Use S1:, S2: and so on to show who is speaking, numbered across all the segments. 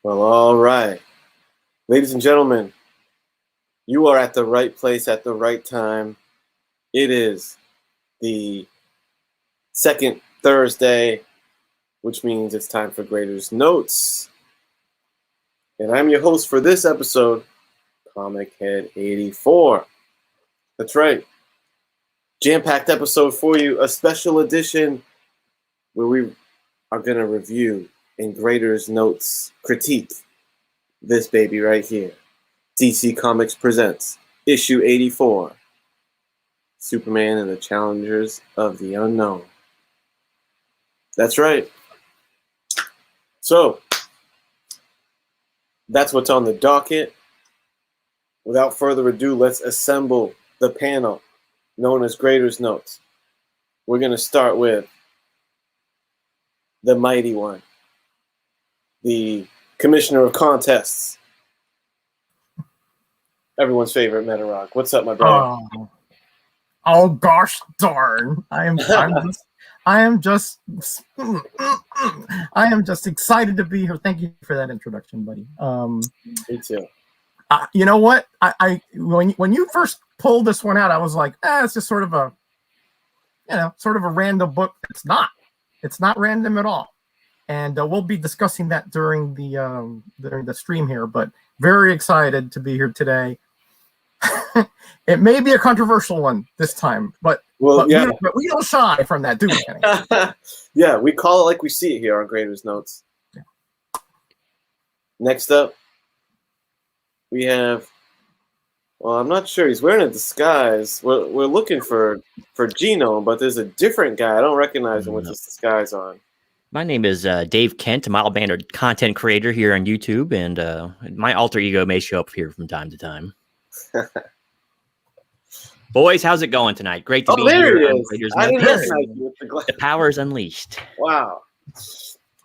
S1: Well, all right. Ladies and gentlemen, you are at the right place at the right time. It is the second Thursday, which means it's time for Graders Notes. And I'm your host for this episode, Comic Head 84. That's right. Jam-packed episode for you, a special edition where we are going to review and Graders Notes critique this baby right here. DC Comics presents issue 84, Superman and the Challengers of the Unknown. That's right. So, that's what's on the docket. Without further ado, let's assemble the panel known as Graders Notes. We're going to start with the mighty one, the commissioner of contests, everyone's favorite Metarog. What's up, my brother?
S2: Oh gosh darn! I am just excited to be here. Thank you for that introduction, buddy.
S1: Me too.
S2: You know what? When you first pulled this one out, I was like, it's just sort of a random book. It's not random at all. And we'll be discussing that during the stream here. But very excited to be here today. It may be a controversial one this time, but we don't shy from that, do we, Kenny?
S1: Yeah, we call it like we see it here on Graders Notes.
S2: Yeah.
S1: Next up, we have. Well, I'm not sure. He's wearing a disguise. We're looking for Gino, but there's a different guy. I don't recognize him with this disguise on.
S3: My name is Dave Kent. I'm a mild-mannered content creator here on YouTube, and my alter ego may show up here from time to time. Boys, how's it going tonight? Great to be
S1: here.
S3: There
S1: he is. I didn't recognize you with the
S3: The power is unleashed.
S1: Wow.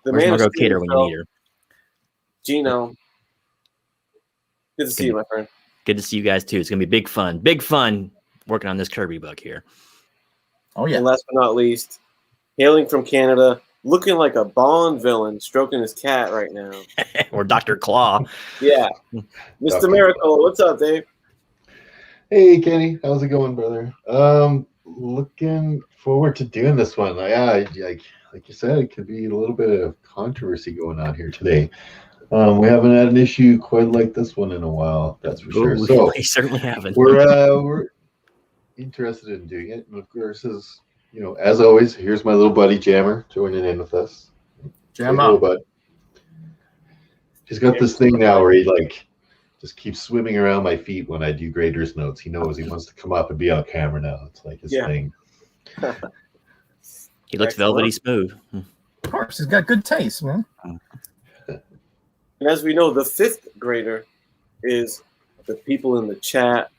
S1: The
S3: Where's
S1: man
S3: Margot Kidder when you need her?
S1: Gino. Good to see you, my friend.
S3: Good to see you guys, too. It's going to be big fun. Big fun working on this Kirby book here.
S2: Oh, yeah.
S1: And last but not least, hailing from Canada, looking like a Bond villain, stroking his cat right now.
S3: Or Dr. Claw.
S1: Yeah. Mr. Miracle, what's up, Dave?
S4: Hey, Kenny. How's it going, brother? Looking forward to doing this one. Like you said, it could be a little bit of controversy going on here today. We haven't had an issue quite like this one in a while, that's for sure. So
S3: we certainly haven't.
S4: We're interested in doing it. And of course, as always, here's my little buddy Jammer joining in with us.
S2: Jam up.
S4: Bud. He's got this thing now where he just keeps swimming around my feet when I do Graders Notes. He knows he wants to come up and be on camera now. It's like his thing.
S3: He looks velvety smooth.
S2: Of course, he's got good taste, man.
S1: And as we know, the fifth grader is the people in the chat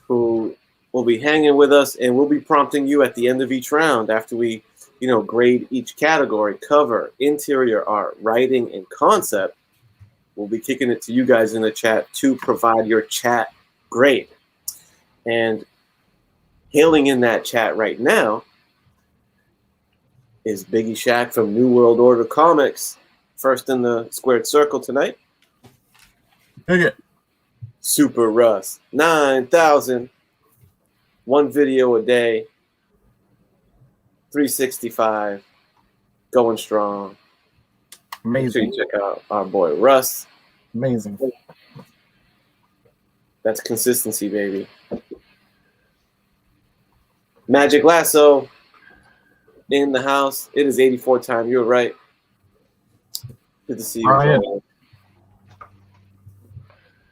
S1: who will be hanging with us, and we'll be prompting you at the end of each round after we, grade each category: cover, interior art, writing, and concept. We'll be kicking it to you guys in the chat to provide your chat grade. And hailing in that chat right now is Biggie Shaq from New World Order Comics. First in the squared circle tonight.
S2: Okay.
S1: Super Russ, 9,000. One video a day. 365. Going strong.
S2: Amazing.
S1: Make sure you check out our boy Russ.
S2: Amazing.
S1: That's consistency, baby. Magic Lasso in the house. It is 84 time. You're right. Good to see you.
S2: Yeah.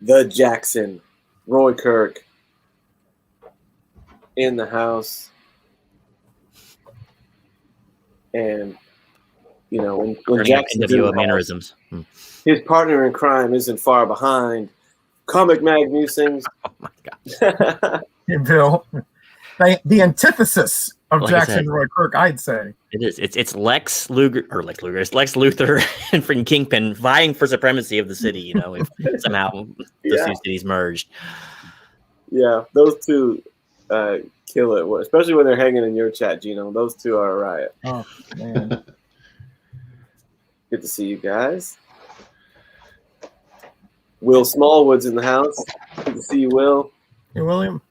S1: The Jackson, Roy Kirk in the house. And when Jackson's in the house,
S3: mannerisms.
S1: his partner in crime isn't far behind. Comic Mag Musings.
S3: Oh my God.
S2: Hey, Bill. The antithesis of
S3: Like I
S2: Jackson
S3: said,
S2: Roy Kirk, I'd say.
S3: It is. It's Lex Luger or Lex Luger. It's Lex Luthor and freaking Kingpin vying for supremacy of the city. If somehow those two cities merged.
S1: Yeah, those two kill it, especially when they're hanging in your chat, Gino. Those two are a riot.
S2: Oh man.
S1: Good to see you guys. Will Smallwood's in the house. Good to see you, Will.
S2: Hey, William.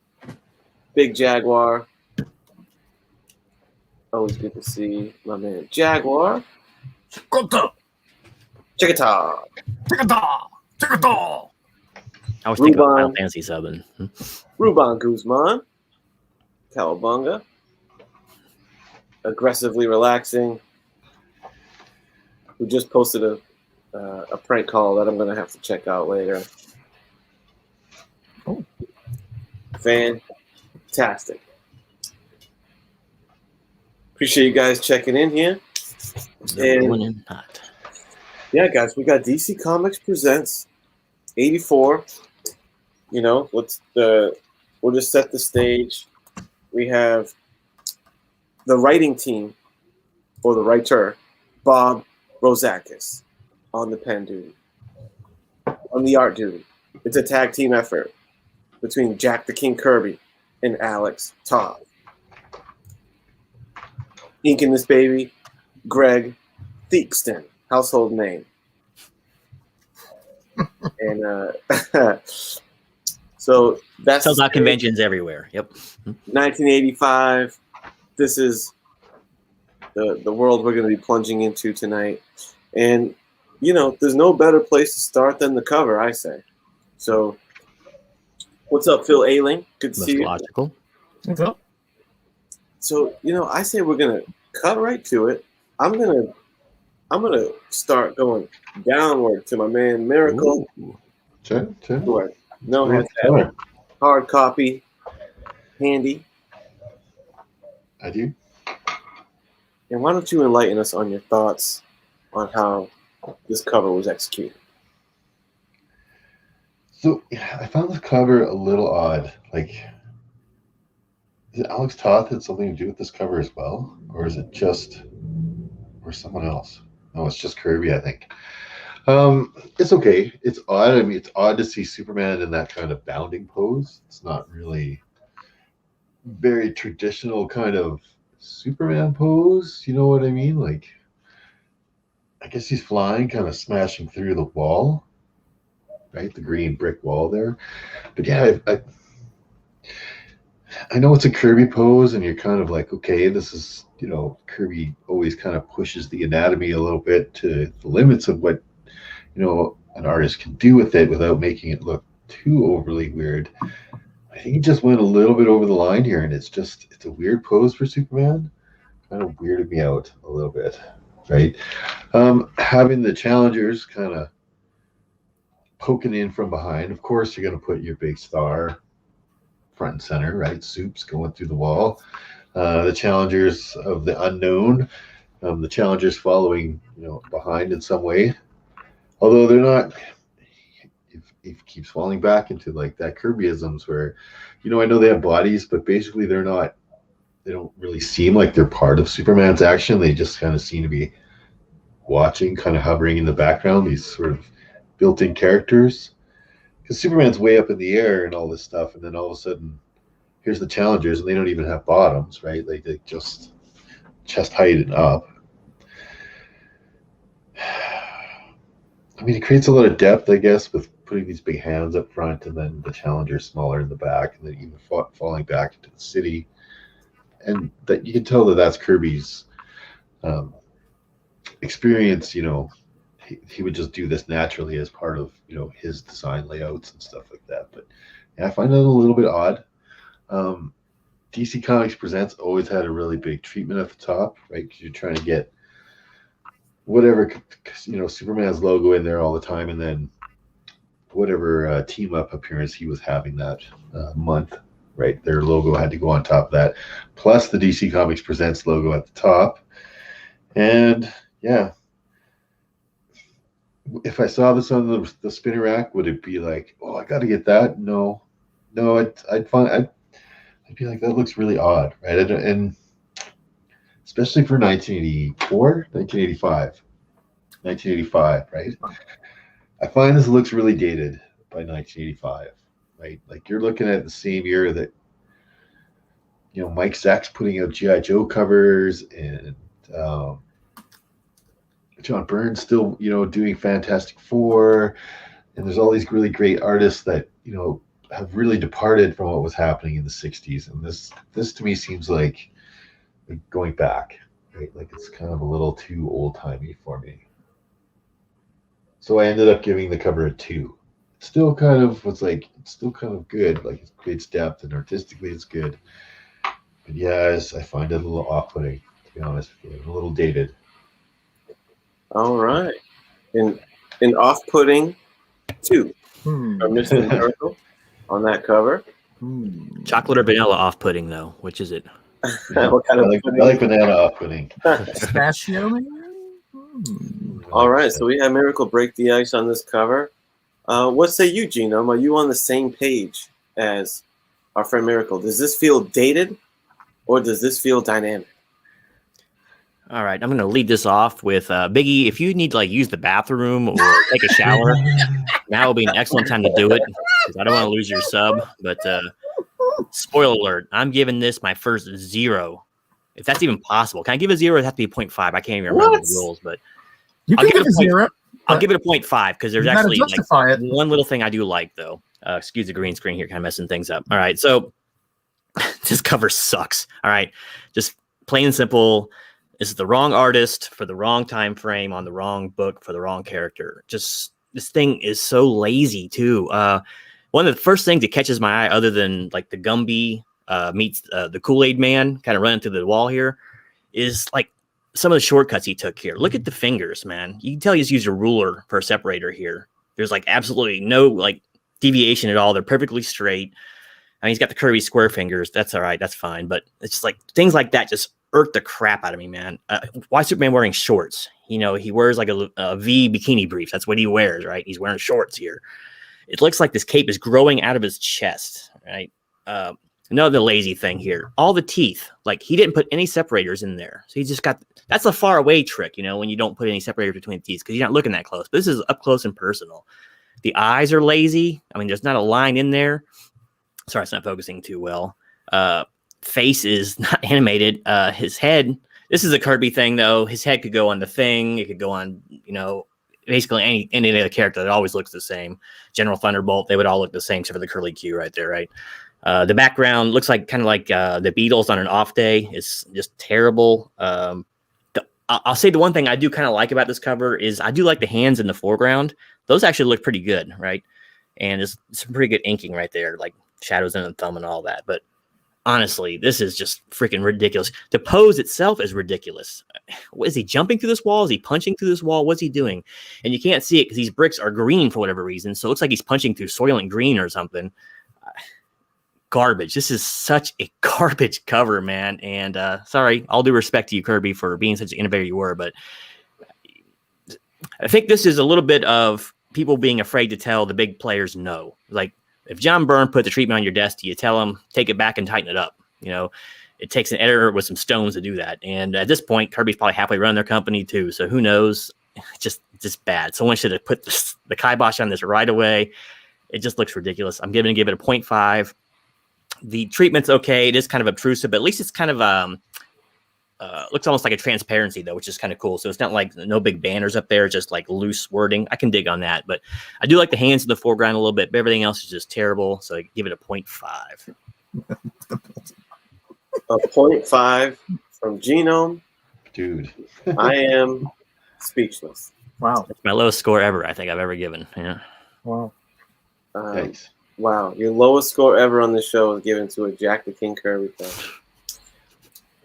S1: Big Jaguar. Always good to see my man Jaguar.
S2: Chikota.
S1: Chickata.
S2: Chikota. Chikota.
S3: I was thinking of
S1: Ruban.
S3: Final Fantasy 7.
S1: Ruban Guzman. Cowabunga. Aggressively relaxing. Who just posted a prank call that I'm going to have to check out later.
S2: Oh.
S1: Fantastic. Appreciate you guys checking in here.
S3: Rolling in hot.
S1: Yeah, guys, we got DC Comics Presents 84. You know, we'll just set the stage. We have the writing team, or the writer, Bob Rozakis, on the pen duty, on the art duty. It's a tag team effort between Jack the King Kirby and Alex Todd. Inking this baby, Greg Theakston, household name. And so that's
S3: Sells out conventions everywhere. Yep.
S1: 1985. This is the world we're going to be plunging into tonight. And, you know, there's no better place to start than the cover, I say. So, what's up, Phil Ailing? Good to see you.
S3: Logical.
S2: What's up?
S1: So, you know, I say we're going to cut right to it. I'm going to start going downward to my man Miracle.
S3: Ooh.
S4: Sure.
S1: Who I know has
S4: Sure.
S1: that hard copy handy.
S4: I do.
S1: And why don't you enlighten us on your thoughts on how this cover was executed?
S4: So I found this cover a little odd. Like, is it Alex Toth had something to do with this cover as well? Or is it just, or someone else? No, it's just Kirby, I think. It's okay. It's odd. I mean, it's odd to see Superman in that kind of bounding pose. It's not really very traditional kind of Superman pose. You know what I mean? Like, I guess he's flying, kind of smashing through the wall, right? The green brick wall there. But yeah, I know it's a Kirby pose, and you're kind of like, okay, this is, you know, Kirby always kind of pushes the anatomy a little bit to the limits of what, you know, an artist can do with it without making it look too overly weird. I think he just went a little bit over the line here, and it's a weird pose for Superman. Kind of weirded me out a little bit, right? Having the challengers kind of poking in from behind. Of course, you're going to put your big star front and center, right? Soups going through the wall. The challengers of the unknown. The challengers following, you know, behind in some way. Although they're not, it keeps falling back into like that Kirbyisms where, you know, I know they have bodies, but basically they don't really seem like they're part of Superman's action. They just kind of seem to be watching, kind of hovering in the background, these sort of built-in characters. Because Superman's way up in the air and all this stuff, and then all of a sudden, here's the challengers, and they don't even have bottoms, right? Like they just chest height and up. I mean, it creates a lot of depth, I guess, with putting these big hands up front, and then the challenger smaller in the back, and then even falling back into the city. And that you can tell that that's Kirby's experience. You know, he would just do this naturally as part of, you know, his design layouts and stuff like that. But yeah, I find that a little bit odd. DC Comics Presents always had a really big treatment at the top, right? Because you're trying to get whatever, you know, Superman's logo in there all the time, and then whatever team up appearance he was having that month, right? Their logo had to go on top of that, plus the DC Comics Presents logo at the top. And yeah, if I saw this on the spinner rack, would it be like, oh, I got to get that? No, I'd be like, that looks really odd, right? And especially for 1985, right? I find this looks really dated by 1985, right? Like you're looking at the same year that, you know, Mike Sachs putting out G.I. Joe covers, and John Byrne still, you know, doing Fantastic Four. And there's all these really great artists that, have really departed from what was happening in the 60s. And this to me seems like going back, right? Like it's kind of a little too old-timey for me. So I ended up giving the cover a 2. It still kind of good. Like it creates depth and artistically it's good. But yes, I find it a little off-putting, to be honest with you. A little dated.
S1: All right. In off-putting 2 from Mr. Miracle on that cover.
S3: Chocolate or vanilla off-putting though? Which is it?
S1: What kind
S4: I like banana off-putting.
S2: Pistachio, maybe?
S1: All right, so we have Miracle break the ice on this cover. What say you, Genome? Are you on the same page as our friend Miracle? Does this feel dated or does this feel dynamic?
S3: All right, I'm going to lead this off with Biggie. If you need to use the bathroom or take a shower, now will be an excellent time to do it. I don't want to lose your sub, but spoiler alert, I'm giving this my first 0. If that's even possible. Can I give a 0? It has to be 0.5. I can't even remember the rules, but
S2: you can give a 0.
S3: I'll give it a 0.5 because there's actually
S2: one
S3: little thing I do like, though. Excuse the green screen here, kind of messing things up. All right, so this cover sucks. All right, just plain and simple. This is the wrong artist for the wrong time frame on the wrong book for the wrong character. Just this thing is so lazy too. One of the first things that catches my eye, other than the Gumby meets the Kool-Aid Man kind of running through the wall here, is some of the shortcuts he took here. Look at the fingers, man. You can tell he's used a ruler for a separator here. There's absolutely no deviation at all. They're perfectly straight. I mean, he's got the curvy square fingers. That's all right. That's fine. But it's just things like that just irked the crap out of me, man. Why is Superman wearing shorts? He wears a V bikini briefs. That's what he wears, right? He's wearing shorts here. It looks like this cape is growing out of his chest, right? Another lazy thing here. All the teeth, he didn't put any separators in there. So he just got, that's a far away trick, when you don't put any separators between the teeth because you're not looking that close. But this is up close and personal. The eyes are lazy. I mean, there's not a line in there. Sorry, it's not focusing too well. Face is not animated. His head, this is a Kirby thing though. His head could go on the thing. It could go on, basically any other character that always looks the same. General Thunderbolt, they would all look the same except for the curly Q right there, right? The background looks like the Beatles on an off day. It's just terrible. I'll say the one thing I do kind of like about this cover is I do like the hands in the foreground. Those actually look pretty good, right? And it's some pretty good inking right there, shadows in the thumb and all that. But honestly, this is just freaking ridiculous. The pose itself is ridiculous. What, is he jumping through this wall? Is he punching through this wall? What's he doing? And you can't see it because these bricks are green for whatever reason. So it looks like he's punching through Soylent Green or something. Garbage. This is such a garbage cover, man. And sorry, all due respect to you, Kirby, for being such an innovator you were. But I think this is a little bit of people being afraid to tell the big players no. If John Byrne put the treatment on your desk, do you tell him, take it back and tighten it up? It takes an editor with some stones to do that. And at this point, Kirby's probably halfway running their company too. So who knows? Just bad. Someone should have put the kibosh on this right away. It just looks ridiculous. I'm going to give it a 0.5. The treatment's okay. It is kind of obtrusive, but at least it's kind of looks almost like a transparency though, which is kind of cool. So it's not no big banners up there, just loose wording. I can dig on that, but I do like the hands in the foreground a little bit, but everything else is just terrible. So I give it a 0.5.
S1: A 0.5 from Genome.
S4: Dude.
S1: I am speechless.
S2: Wow.
S3: It's my lowest score ever, I think I've ever given. Yeah.
S2: Wow.
S4: Thanks.
S1: Wow. Your lowest score ever on the show is given to a Jack the King Kirby film.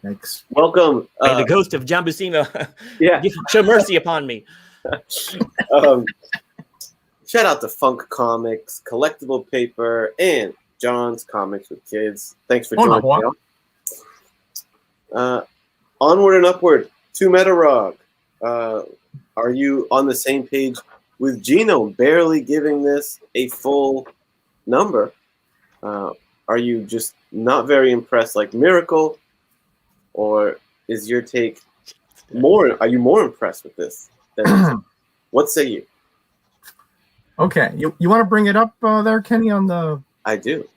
S2: Thanks.
S1: Welcome.
S3: May the ghost of John Buscema
S1: Yeah.
S3: show mercy upon me.
S1: Shout out to Funk Comics, Collectible Paper, and John's Comics with Kids. Thanks for joining me. Onward and upward to Metarog. Are you on the same page with Genome, barely giving this a full number? Are you just not very impressed like Miracle? Or is your take are you more impressed with this? What say you?
S2: Okay. You want to bring it up there, Kenny, on the
S1: I do.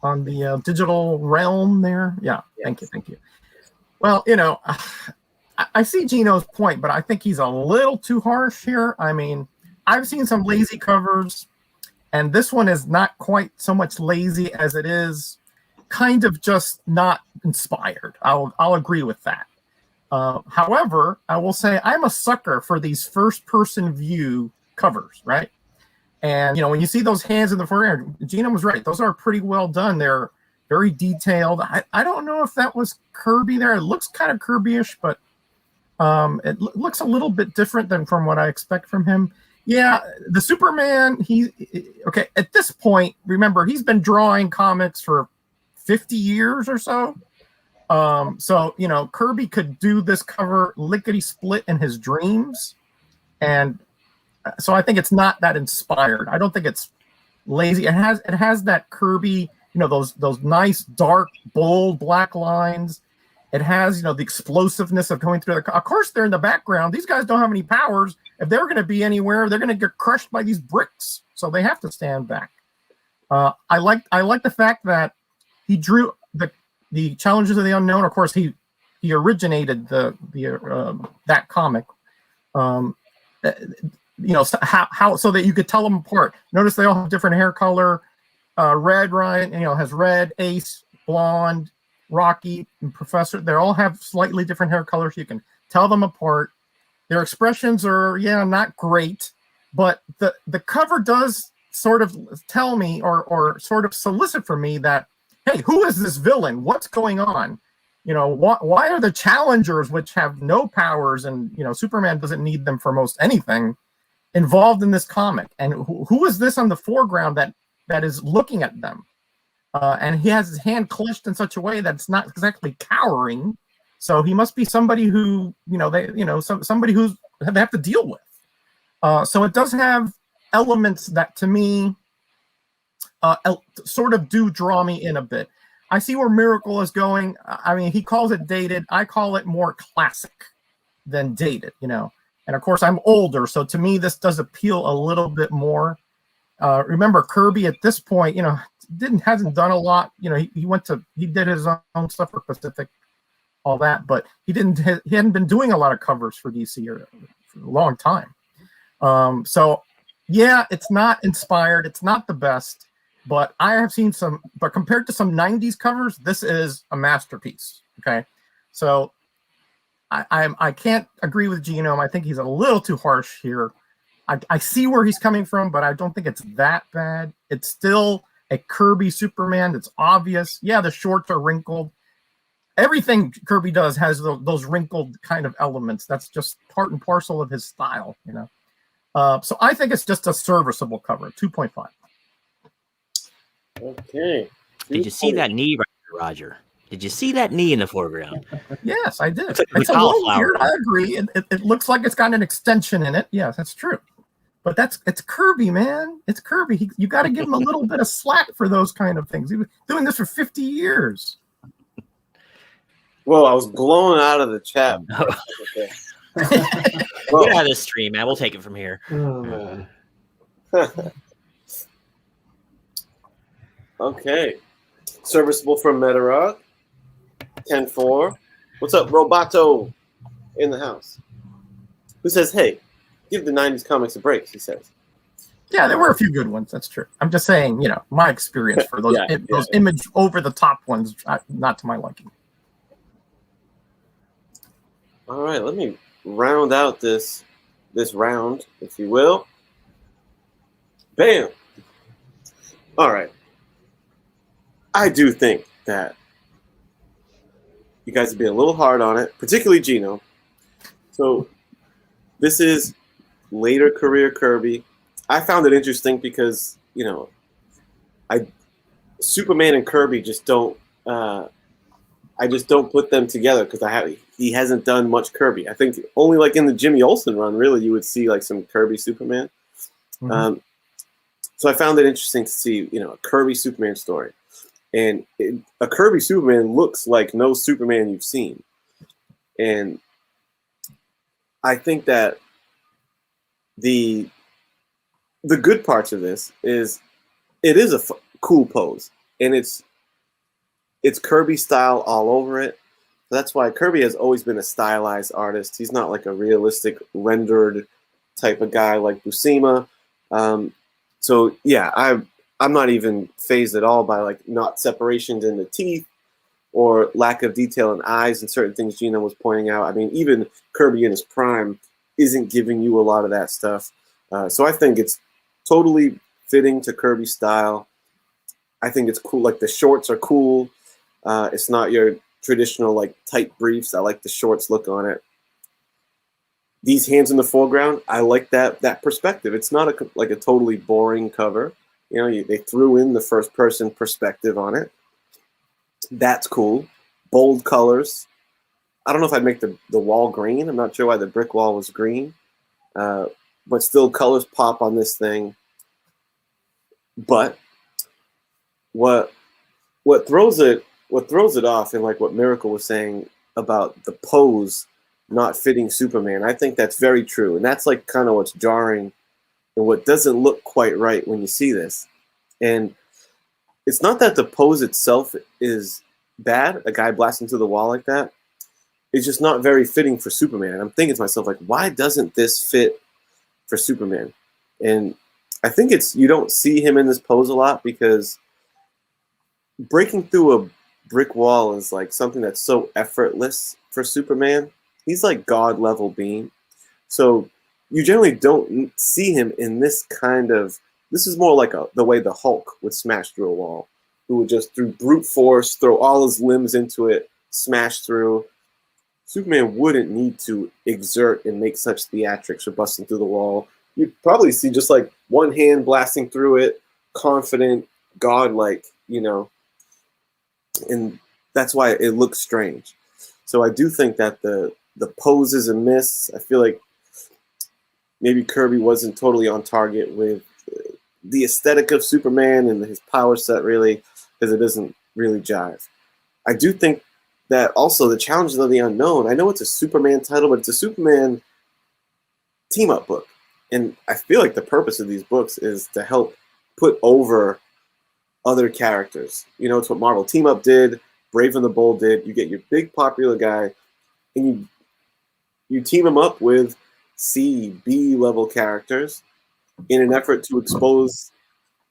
S2: On the digital realm there? Yeah. Yes. Thank you. Well, I see Gino's point, but I think he's a little too harsh here. I mean, I've seen some lazy covers, and this one is not quite so much lazy as it is kind of just not inspired. I'll agree with that. However, I will say I'm a sucker for these first-person view covers, right? And when you see those hands in the foreground, Gina was right. Those are pretty well done. They're very detailed. I don't know if that was Kirby there. It looks kind of Kirby-ish, but it looks a little bit different than from what I expect from him. Yeah, the Superman, okay, at this point, remember, he's been drawing comics for 50 years or so. So, Kirby could do this cover lickety-split in his dreams. And so I think it's not that inspired. I don't think it's lazy. It has that Kirby, those nice, dark, bold black lines. It has, the explosiveness of going through of course, they're in the background. These guys don't have any powers. If they're going to be anywhere, they're going to get crushed by these bricks. So they have to stand back. I like the fact that he drew the Challenges of the Unknown. Of course, he originated that comic. How so that you could tell them apart. Notice they all have different hair color. Red Ryan, has red, Ace, blonde, Rocky, and Professor. They all have slightly different hair colors. You can tell them apart. Their expressions are not great, but the cover does sort of tell me or sort of solicit for me that, hey, who is this villain? What's going on? Why are the challengers, which have no powers and Superman doesn't need them for most anything, involved in this comic? And who is this on the foreground that is looking at them? And he has his hand clenched in such a way that it's not exactly cowering. So he must be somebody who somebody who's they have to deal with. So it does have elements that to me sort of do draw me in a bit. I see where Miracle is going. I mean, he calls it dated. I call it more classic than dated, And of course, I'm older, so to me, this does appeal a little bit more. Remember, Kirby at this point, hasn't done a lot. He did his own stuff for Pacific, all that, but he hadn't been doing a lot of covers for DC for a long time. So yeah, it's not inspired. It's not the best. But I have seen some, but compared to some 90s covers, this is a masterpiece. Okay. So I can't agree with Genome. I think he's a little too harsh here. I see where he's coming from, but I don't think it's that bad. It's still a Kirby Superman. It's obvious. Yeah, the shorts are wrinkled. Everything Kirby does has those wrinkled kind of elements. That's just part and parcel of his style, So I think it's just a serviceable cover, 2.5.
S1: Okay.
S3: Did you see that knee right there, Roger? Did you see that knee in the foreground?
S2: Yes, I did.
S3: Like
S2: it's a little weird. I agree. It looks like it's got an extension in it. Yes, that's true. But it's Kirby, man. It's Kirby. You got to give him a little bit of slack for those kind of things. He was doing this for 50 years.
S1: Well, I was blown out of the chat.
S3: Okay. Get out of this stream, man. We'll take it from here.
S4: Oh, man.
S1: Okay. Serviceable from Metarog. 10-4. What's up, Roboto? In the house. Who says, hey, give the 90s comics a break, he says.
S2: Yeah, there were a few good ones. That's true. I'm just saying, my experience for those those image over the top ones, not to my liking.
S1: All right, let me round out this round, if you will. Bam. All right. I do think that you guys would be a little hard on it, particularly Gino. So this is later career Kirby. I found it interesting because, Superman and Kirby just don't. I just don't put them together because he hasn't done much Kirby. I think only like in the Jimmy Olsen run, really, you would see like some Kirby Superman. Mm-hmm. So I found it interesting to see, a Kirby Superman story. And a Kirby Superman looks like no Superman you've seen. And I think that the good parts of this is it is a cool pose. And it's Kirby style all over it. That's why Kirby has always been a stylized artist. He's not like a realistic rendered type of guy like Buscema. So yeah, I'm not even phased at all by like not separations in the teeth or lack of detail in eyes and certain things Gina was pointing out. I mean, even Kirby in his prime isn't giving you a lot of that stuff. So I think it's totally fitting to Kirby's style. I think it's cool. Like the shorts are cool. It's not your traditional like tight briefs. I like the shorts look on it. These hands in the foreground, I like that perspective. It's not like a totally boring cover. You know, they threw in the first person perspective on it. That's cool. Bold colors. I don't know if I'd make the wall green. I'm not sure why the brick wall was green. But still, colors pop on this thing. But what throws it off, and like what Miracle was saying about the pose not fitting Superman, I think that's very true, and that's like kind of what's jarring and what doesn't look quite right when you see this. And it's not that the pose itself is bad. A guy blasting through the wall like that, it's just not very fitting for Superman. And I'm thinking to myself, like, why doesn't this fit for Superman? And I think it's you don't see him in this pose a lot because breaking through a brick wall is like something that's so effortless for Superman. He's like God level being. So you generally don't see him in this kind of, this is more like the way the Hulk would smash through a wall, who would just through brute force, throw all his limbs into it, smash through. Superman wouldn't need to exert and make such theatrics for busting through the wall. You'd probably see just like one hand blasting through it, confident, godlike, you know, and that's why it looks strange. So I do think that the pose is a miss. I feel like maybe Kirby wasn't totally on target with the aesthetic of Superman and his power set, really, because it doesn't really jive. I do think that also the Challenges of the Unknown, I know it's a Superman title, but it's a Superman team-up book. And I feel like the purpose of these books is to help put over other characters. You know, it's what Marvel Team Up did, Brave and the Bold did. You get your big popular guy, and you team him up with C, B level characters in an effort to expose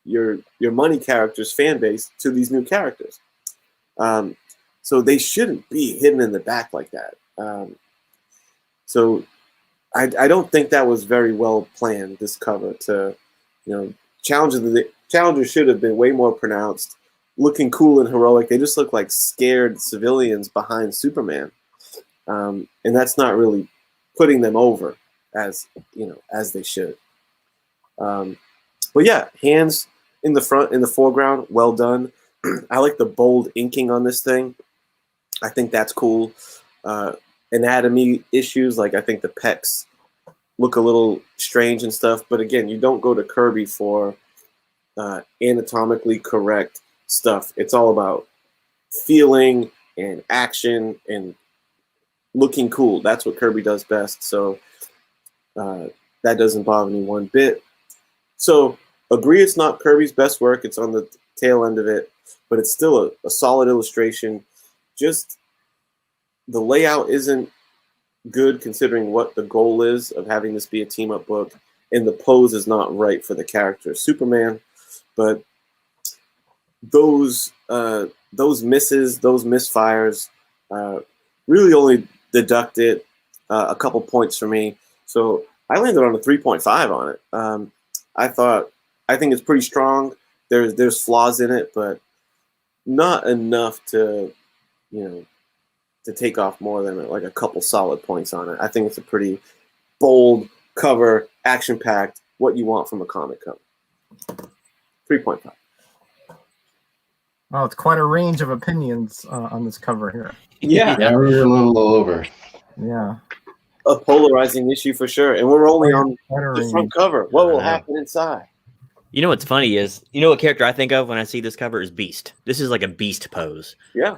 S1: your money characters' fan base to these new characters. So they shouldn't be hidden in the back like that. So I don't think that was very well planned, this cover. To, you know, Challengers should have been way more pronounced, looking cool and heroic. They just look like scared civilians behind Superman. And that's not really putting them over as, you know, as they should. But yeah, hands in the front, in the foreground, well done. I like the bold inking on this thing. I think that's cool. Anatomy issues, like I think the pecs look a little strange and stuff. But again, you don't go to Kirby for anatomically correct stuff. It's all about feeling and action and looking cool. That's what Kirby does best. So that doesn't bother me one bit. So agree, it's not Kirby's best work. It's on the tail end of it, but it's still a solid illustration. Just the layout isn't good considering what the goal is of having this be a team-up book, and the pose is not right for the character of Superman. But those misses, those misfires, really only deducted a couple points for me. So I landed on a 3.5 on it. I think it's pretty strong. There's flaws in it, but not enough to, you know, to take off more than like a couple solid points on it. I think it's a pretty bold cover, action-packed, what you want from a comic cover. 3.5.
S2: Well, it's quite a range of opinions on this cover here.
S1: Yeah,
S4: we're a little over.
S2: Yeah.
S1: a polarizing issue for sure. And we're only on the front cover. What will happen inside?
S3: You know what's funny is, you know what character I think of when I see this cover is Beast. This is like a Beast pose.
S1: Yeah.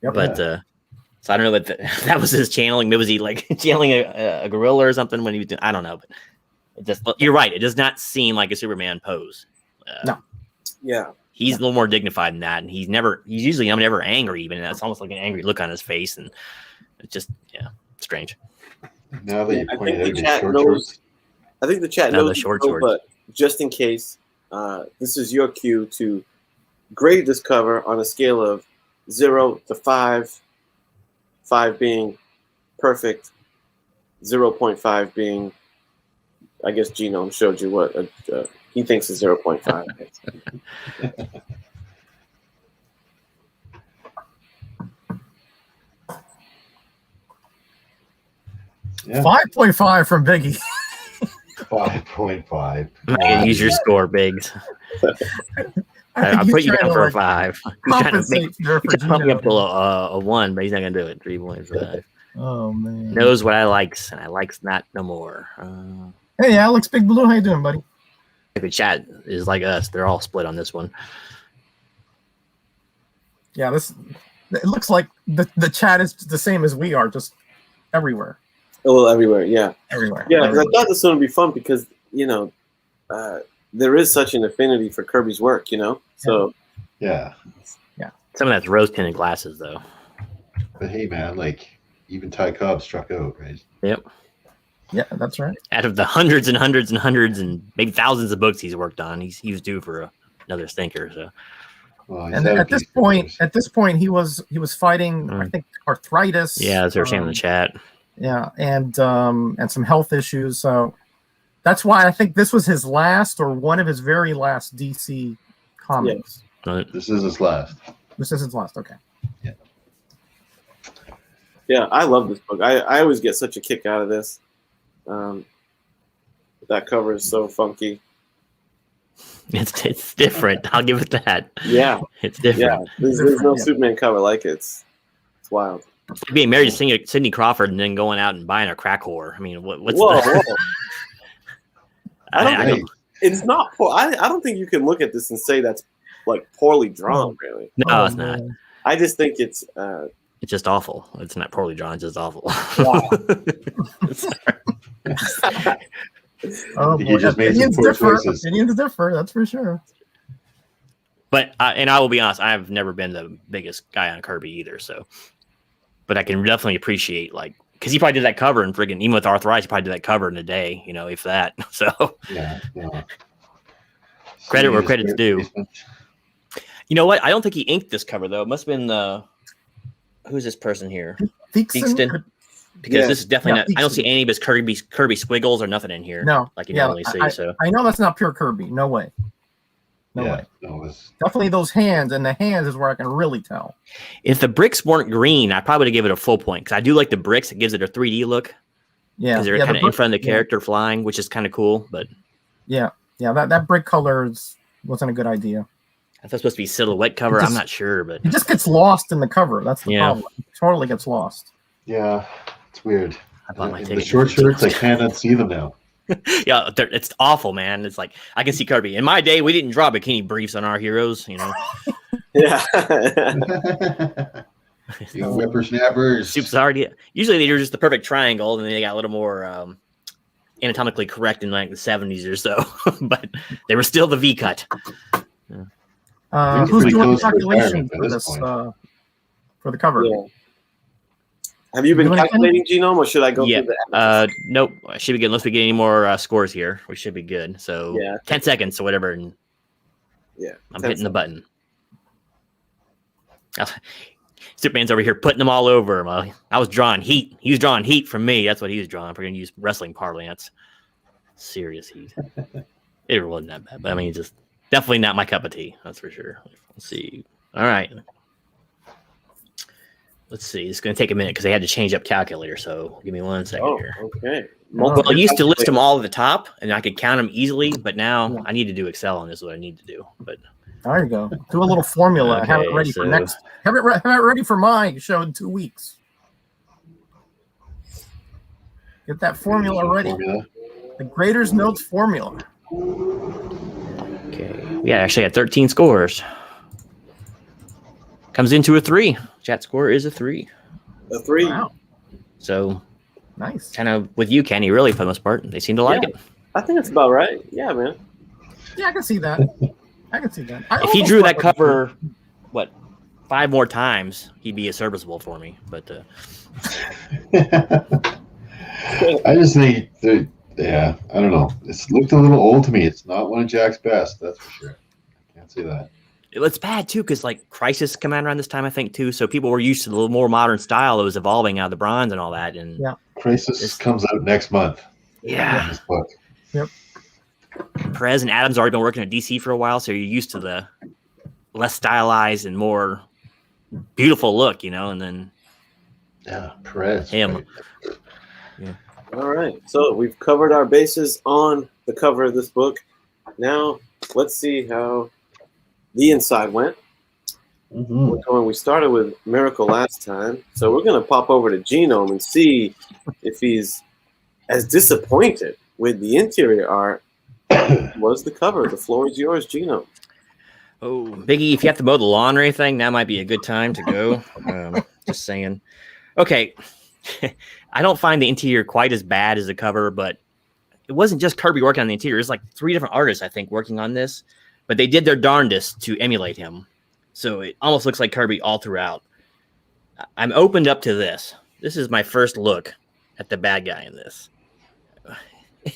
S2: Yep.
S3: But so I don't know what that was his channeling. Maybe was he like channeling a gorilla or something when he was doing, I don't know. But it just, you're right. It does not seem like a Superman pose.
S2: No.
S1: Yeah.
S3: He's a little more dignified than that, and he's usually never angry. Even that's almost like an angry look on his face, and it's just strange.
S4: Now that you
S1: I
S4: pointed
S1: think
S4: out
S1: the
S4: your
S1: chat
S4: short
S1: knows.
S4: shorts.
S1: I think the chat
S3: No,
S1: knows
S3: the short
S1: the show,
S3: shorts.
S1: but just in case, this is your cue to grade this cover on a scale of 0 to 5, 5 being perfect, 0.5 being, I guess Genome showed you what he thinks is 0.5.
S4: Yeah,
S2: 5.5 from Biggie.
S4: 5.5.
S3: Megan, use your score, Biggs.
S2: I think
S3: I'll
S2: he's
S3: put you
S2: trying
S3: down
S2: to,
S3: for a
S2: like,
S3: 5. He's trying to make
S2: compensate there for
S3: he's trying to pump me up to
S2: Gino.
S3: a 1, but he's not gonna do it. 3.5.
S2: Oh man.
S3: Knows what I likes, and I likes not no more.
S2: Hey, Alex, Big Blue, how you doing, buddy?
S3: The chat is like us; they're all split on this one.
S2: Yeah, it looks like the chat is the same as we are, just everywhere.
S1: A little everywhere, yeah.
S2: Everywhere.
S1: Yeah, because I thought this one would be fun because, there is such an affinity for Kirby's work, So,
S4: Yeah.
S3: Some of that's rose tinted glasses, though.
S4: But hey, man, like, even Ty Cobb struck out, right?
S3: Yep.
S2: Yeah, that's right.
S3: Out of the hundreds and hundreds and hundreds and maybe thousands of books he's worked on, he was due for another stinker. So,
S4: Well, he's
S2: And
S4: had a
S2: at this
S4: decent
S2: point,
S4: years.
S2: he was fighting, I think, arthritis.
S3: yeah, as they were saying in the chat.
S2: Yeah, and some health issues. So that's why I think this was his last or one of his very last DC comics.
S4: This is his last.
S2: This is his last. Okay.
S1: yeah, I love this book. I always get such a kick out of this. That cover is so funky.
S3: It's different. I'll give it that.
S1: Yeah,
S3: It's different.
S1: yeah. There's no Superman cover like it. It's wild.
S3: It's like being married to Sidney Crawford and then going out and buying a crack whore. I mean, what's
S1: Whoa,
S3: the?
S1: whoa. I don't
S3: I
S1: think it's not poor. I don't think you can look at this and say that's like poorly drawn. Really,
S3: No, it's not.
S2: Man.
S1: I just think it's.
S3: It's just awful. It's not poorly drawn. It's just awful.
S2: Oh,
S4: He
S2: boy.
S4: just made some
S2: Opinions
S4: poor
S2: differ.
S4: choices.
S2: Opinions differ. That's for sure.
S3: But and I will be honest, I've never been the biggest guy on Kirby either. So, but I can definitely appreciate because he probably did that cover and friggin' even with arthritis, he probably did that cover in a day, if that. So,
S4: Yeah.
S3: Credit where credit's due. You know what? I don't think he inked this cover though. It must have been who's this person here? Theakston. Because this is definitely not. I don't see any of his Kirby squiggles or nothing in here.
S2: No,
S3: like you normally see. So
S2: I know that's not pure Kirby. No way. No way.
S4: No, it's
S2: Definitely those hands, and the hands is where I can really tell.
S3: if the bricks weren't green, I probably would give it a full point because I do like the bricks. It gives it a 3D look.
S2: Yeah,
S3: because they're kind of in front of the character flying, which is kind of cool. But
S2: yeah, that brick color wasn't a good idea.
S3: I thought it was supposed to be silhouette cover. I'm not sure, but
S2: It just gets lost in the cover. That's the problem. It totally gets lost.
S4: yeah, it's weird.
S3: I bought my
S4: And
S3: ticket.
S4: the short shirts, I cannot see them now.
S3: Yeah, it's awful, man. It's like I can see Kirby. In my day, we didn't draw bikini briefs on our heroes.
S1: Yeah.
S4: You whippersnappers.
S3: Soup's already. Usually they're just the perfect triangle, and then they got a little more anatomically correct in like the 70s or so. But they were still the V cut.
S2: Who's
S4: pretty
S2: doing the
S4: close to
S2: calculation
S4: retirement
S2: for
S4: at this
S2: this
S4: point.
S2: for the cover?
S1: Yeah. Have you been
S2: Doing anything?
S1: calculating, Genome, or should I go
S3: Yeah.
S1: through the
S3: Nope. I should be good. Unless we get any more scores here, we should be good. So
S1: Yeah.
S3: 10 seconds or whatever, and
S1: Yeah.
S3: I'm hitting the button. Superman's over here putting them all over him. I was drawing heat. He was drawing heat from me. That's what he was drawing. If we're going to use wrestling parlance. Serious heat. It wasn't that bad. But I mean, it's just definitely not my cup of tea. That's for sure. Let's see. All right. Let's see. It's going to take a minute because they had to change up calculator. So give me 1 second
S1: Oh,
S3: here.
S1: okay.
S3: Well, I used to list them all at the top and I could count them easily. But now I need to do Excel on this is what I need to do. But
S2: There you go. Do a little formula. Have it
S3: Okay,
S2: ready for
S3: so-
S2: next. Have it ready for my show in 2 weeks. Get that formula ready. The Graders Notes formula.
S3: okay. Yeah, actually had 13 scores. Comes into a 3. Chat score is a 3.
S1: A 3.
S2: Wow,
S3: So
S2: nice.
S3: kind of with you, Kenny, really, for the most part. They seem to like
S1: Yeah.
S3: it.
S1: I think it's about right. Yeah, man.
S2: Yeah, I can see that. I can see that.
S3: If he drew that cover, 5 more times, he'd be a serviceable for me. But
S4: I just think that, yeah, I don't know. It's looked a little old to me. It's not one of Jack's best, that's for sure. I can't say that.
S3: It's bad too because like Crisis came out around this time, I think too. So people were used to the little more modern style that was evolving out of the bronze and all that. And
S2: Yeah.
S4: Crisis comes out next month.
S3: Yeah.
S4: This book.
S2: Yep.
S3: Perez and Adams already been working at DC for a while, so you're used to the less stylized and more beautiful look, and then
S4: Perez.
S3: him.
S4: Right?
S3: Yeah.
S1: All right. So we've covered our bases on the cover of this book. Now let's see how the inside went.
S4: Mm-hmm.
S1: We started with Miracle last time, so we're going to pop over to Genome and see if he's as disappointed with the interior art was the cover. The floor is yours, Genome.
S3: Oh, Biggie, if you have to mow the lawn or anything, that might be a good time to go. Just saying. Okay. I don't find the interior quite as bad as the cover, but it wasn't just Kirby working on the interior. It's like 3 different artists, I think, working on this, but they did their darndest to emulate him. So it almost looks like Kirby all throughout. I'm opened up to this. This is my first look at the bad guy in this.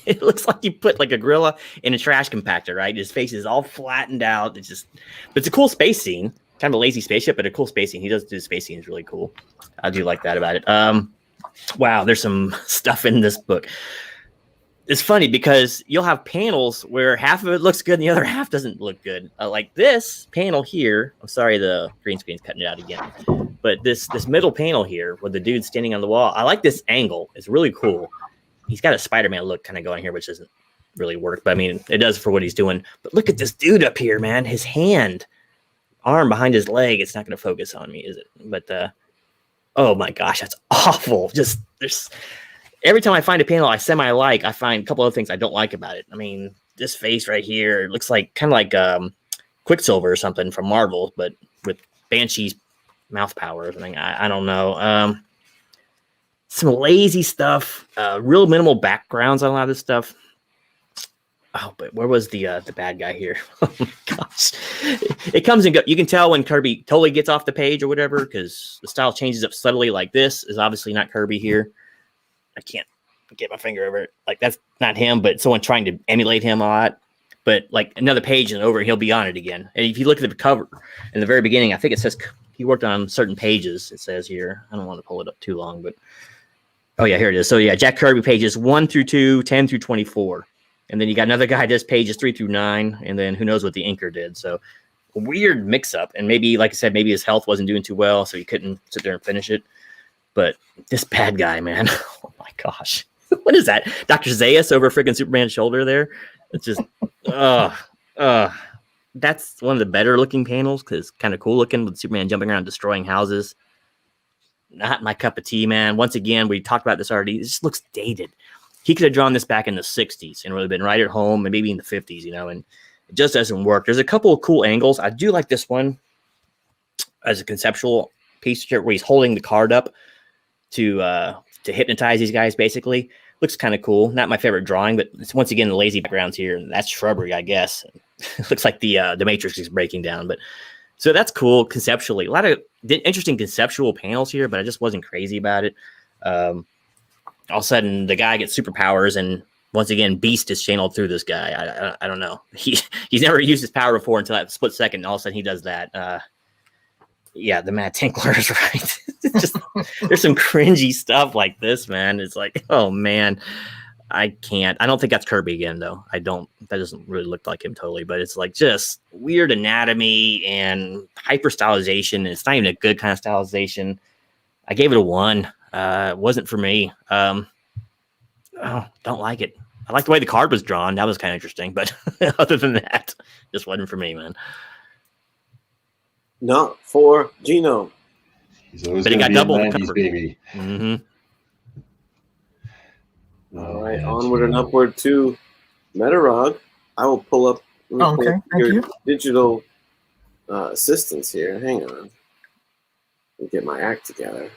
S3: It looks like you put like a gorilla in a trash compactor, right? His face is all flattened out. But it's a cool space scene. Kind of a lazy spaceship, but a cool space scene. He does do space scenes really cool. I do like that about it. Wow, there's some stuff in this book. It's funny because you'll have panels where half of it looks good and the other half doesn't look good. Like this panel here. I'm sorry, the green screen's cutting it out again. But this middle panel here with the dude standing on the wall, I like this angle. It's really cool. He's got a Spider-Man look kind of going here, which doesn't really work. But I mean, it does for what he's doing. But look at this dude up here, man. His arm behind his leg. It's not going to focus on me, is it? But oh my gosh, that's awful. Just there's every time I find a panel I semi-like, I find a couple of things I don't like about it. I mean, this face right here, it looks like kind of like Quicksilver or something from Marvel, but with Banshee's mouth power or something. I don't know. Some lazy stuff, real minimal backgrounds on a lot of this stuff. Oh, but where was the bad guy here? Oh my gosh. It comes and goes. You can tell when Kirby totally gets off the page or whatever, because the style changes up subtly. Like this is obviously not Kirby here. I can't get my finger over it. Like that's not him, but someone trying to emulate him a lot. But like another page and over, he'll be on it again. And if you look at the cover in the very beginning, I think it says he worked on certain pages. It says here. I don't want to pull it up too long, but oh yeah, here it is. So yeah, Jack Kirby pages 1 through 2, 10 through 24. And then you got another guy does pages 3 through 9, and then who knows what the inker did. So a weird mix-up. And maybe, like I said, maybe his health wasn't doing too well, so he couldn't sit there and finish it. But this bad guy, man, oh my gosh. What is that? Dr. Zaius over freaking Superman's shoulder there? It's just, that's one of the better looking panels because kind of cool looking with Superman jumping around destroying houses. Not my cup of tea, man. Once again, we talked about this already. It just looks dated. He could have drawn this back in the 60s and really been right at home and maybe in the 50s, and it just doesn't work. There's a couple of cool angles. I do like this one as a conceptual piece here where he's holding the card up to hypnotize these guys, basically. Looks kind of cool. Not my favorite drawing, but it's once again the lazy backgrounds here. And that's shrubbery, I guess. It looks like the Matrix is breaking down. But so that's cool conceptually. A lot of interesting conceptual panels here, but I just wasn't crazy about it. All of a sudden, the guy gets superpowers, and once again, Beast is channeled through this guy. I don't know. He's never used his power before until that split second. And all of a sudden, he does that. Yeah, the Mad Tinkler is right. It's just there's some cringy stuff like this, man. It's like, oh man, I can't. I don't think that's Kirby again, though. I don't. That doesn't really look like him totally. But it's like just weird anatomy and hyper stylization. It's not even a good kind of stylization. I gave it a 1. It wasn't for me. Don't like it. I like the way the card was drawn. That was kind of interesting. But other than that, just wasn't for me, man.
S1: Not for Genome.
S3: But he got double the cover.
S4: Baby.
S3: Mm-hmm.
S1: All right, onward and upward to Metarog. I will pull up
S2: Okay, thank you.
S1: digital assistance here. Hang on. Let me get my act together.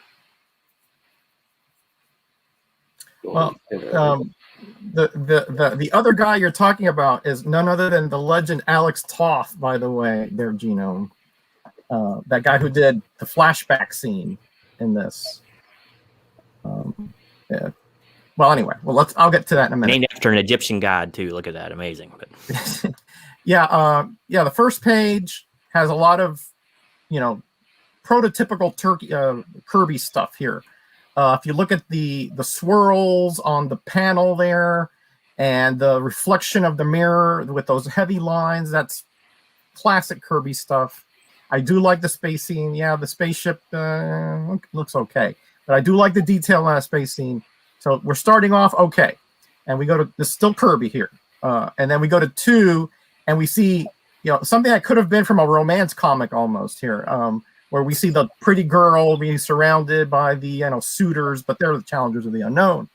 S2: Well, the other guy you're talking about is none other than the legend Alex Toth, by the way, their Genome. That guy who did the flashback scene in this. Yeah. well, anyway, I'll get to that in a minute.
S3: Named after an Egyptian god too. Look at that, amazing. But
S2: Yeah, the first page has a lot of, prototypical Kirby stuff here. If you look at the swirls on the panel there, and the reflection of the mirror with those heavy lines, that's classic Kirby stuff. I do like the space scene. Yeah, the spaceship looks okay, but I do like the detail on a space scene. So we're starting off okay, and we go to this still Kirby here, and then we go to 2, and we see something that could have been from a romance comic almost here, where we see the pretty girl being surrounded by the suitors, but they're the challengers of the unknown.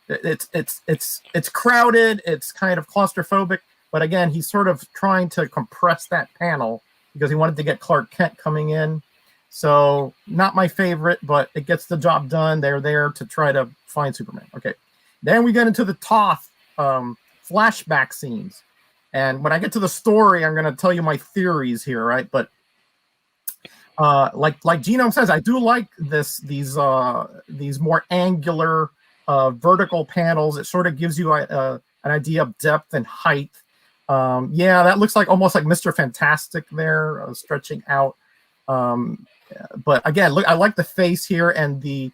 S2: It's crowded. It's kind of claustrophobic, but again, he's sort of trying to compress that panel because he wanted to get Clark Kent coming in. So not my favorite, but it gets the job done. They're there to try to find Superman. Okay, then we get into the Toth flashback scenes, and when I get to the story, I'm going to tell you my theories here, right? But like Genome says, I do like these more angular vertical panels. It sort of gives you an idea of depth and height. Yeah, that looks like almost like Mr. Fantastic there, stretching out. But again, look, I like the face here and the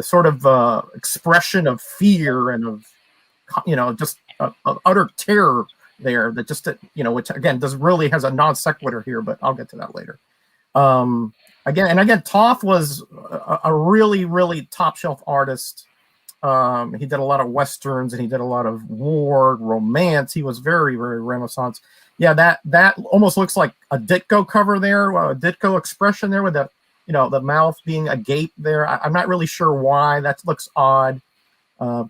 S2: sort of expression of fear and of just of utter terror there. That just which again really has a non sequitur here, but I'll get to that later. Again, Toth was a really, really top shelf artist. He did a lot of westerns and he did a lot of war, romance. He was very, very Renaissance. Yeah, that almost looks like a Ditko cover there, a Ditko expression there with the mouth being agape there. I'm not really sure why. That looks odd.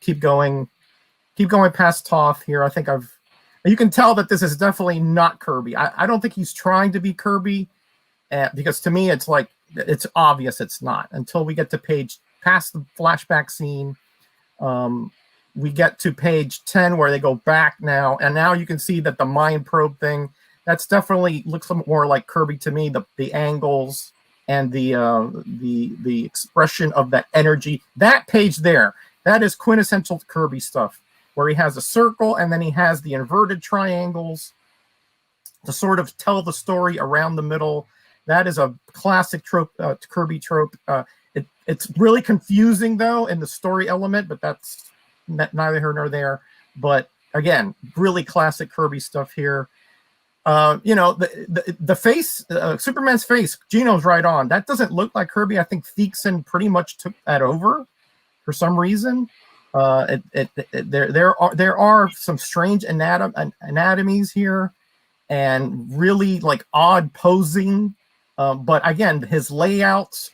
S2: Keep going past Toth here. I think you can tell that this is definitely not Kirby. I don't think he's trying to be Kirby. Because to me, it's like it's obvious it's not until we get to past the flashback scene. We get to page 10 where they go back now, and now you can see that the mind probe thing that's definitely looks more like Kirby to me. The angles and the expression of that energy. That page there, that is quintessential Kirby stuff, where he has a circle and then he has the inverted triangles to sort of tell the story around the middle. That is a classic trope, Kirby trope. It's really confusing, though, in the story element, but that's neither here nor there. But again, really classic Kirby stuff here. The face, Superman's face, Geno's right on. That doesn't look like Kirby. I think Thiessen pretty much took that over for some reason. There are some strange anatomies here and really like odd posing. But again, his layouts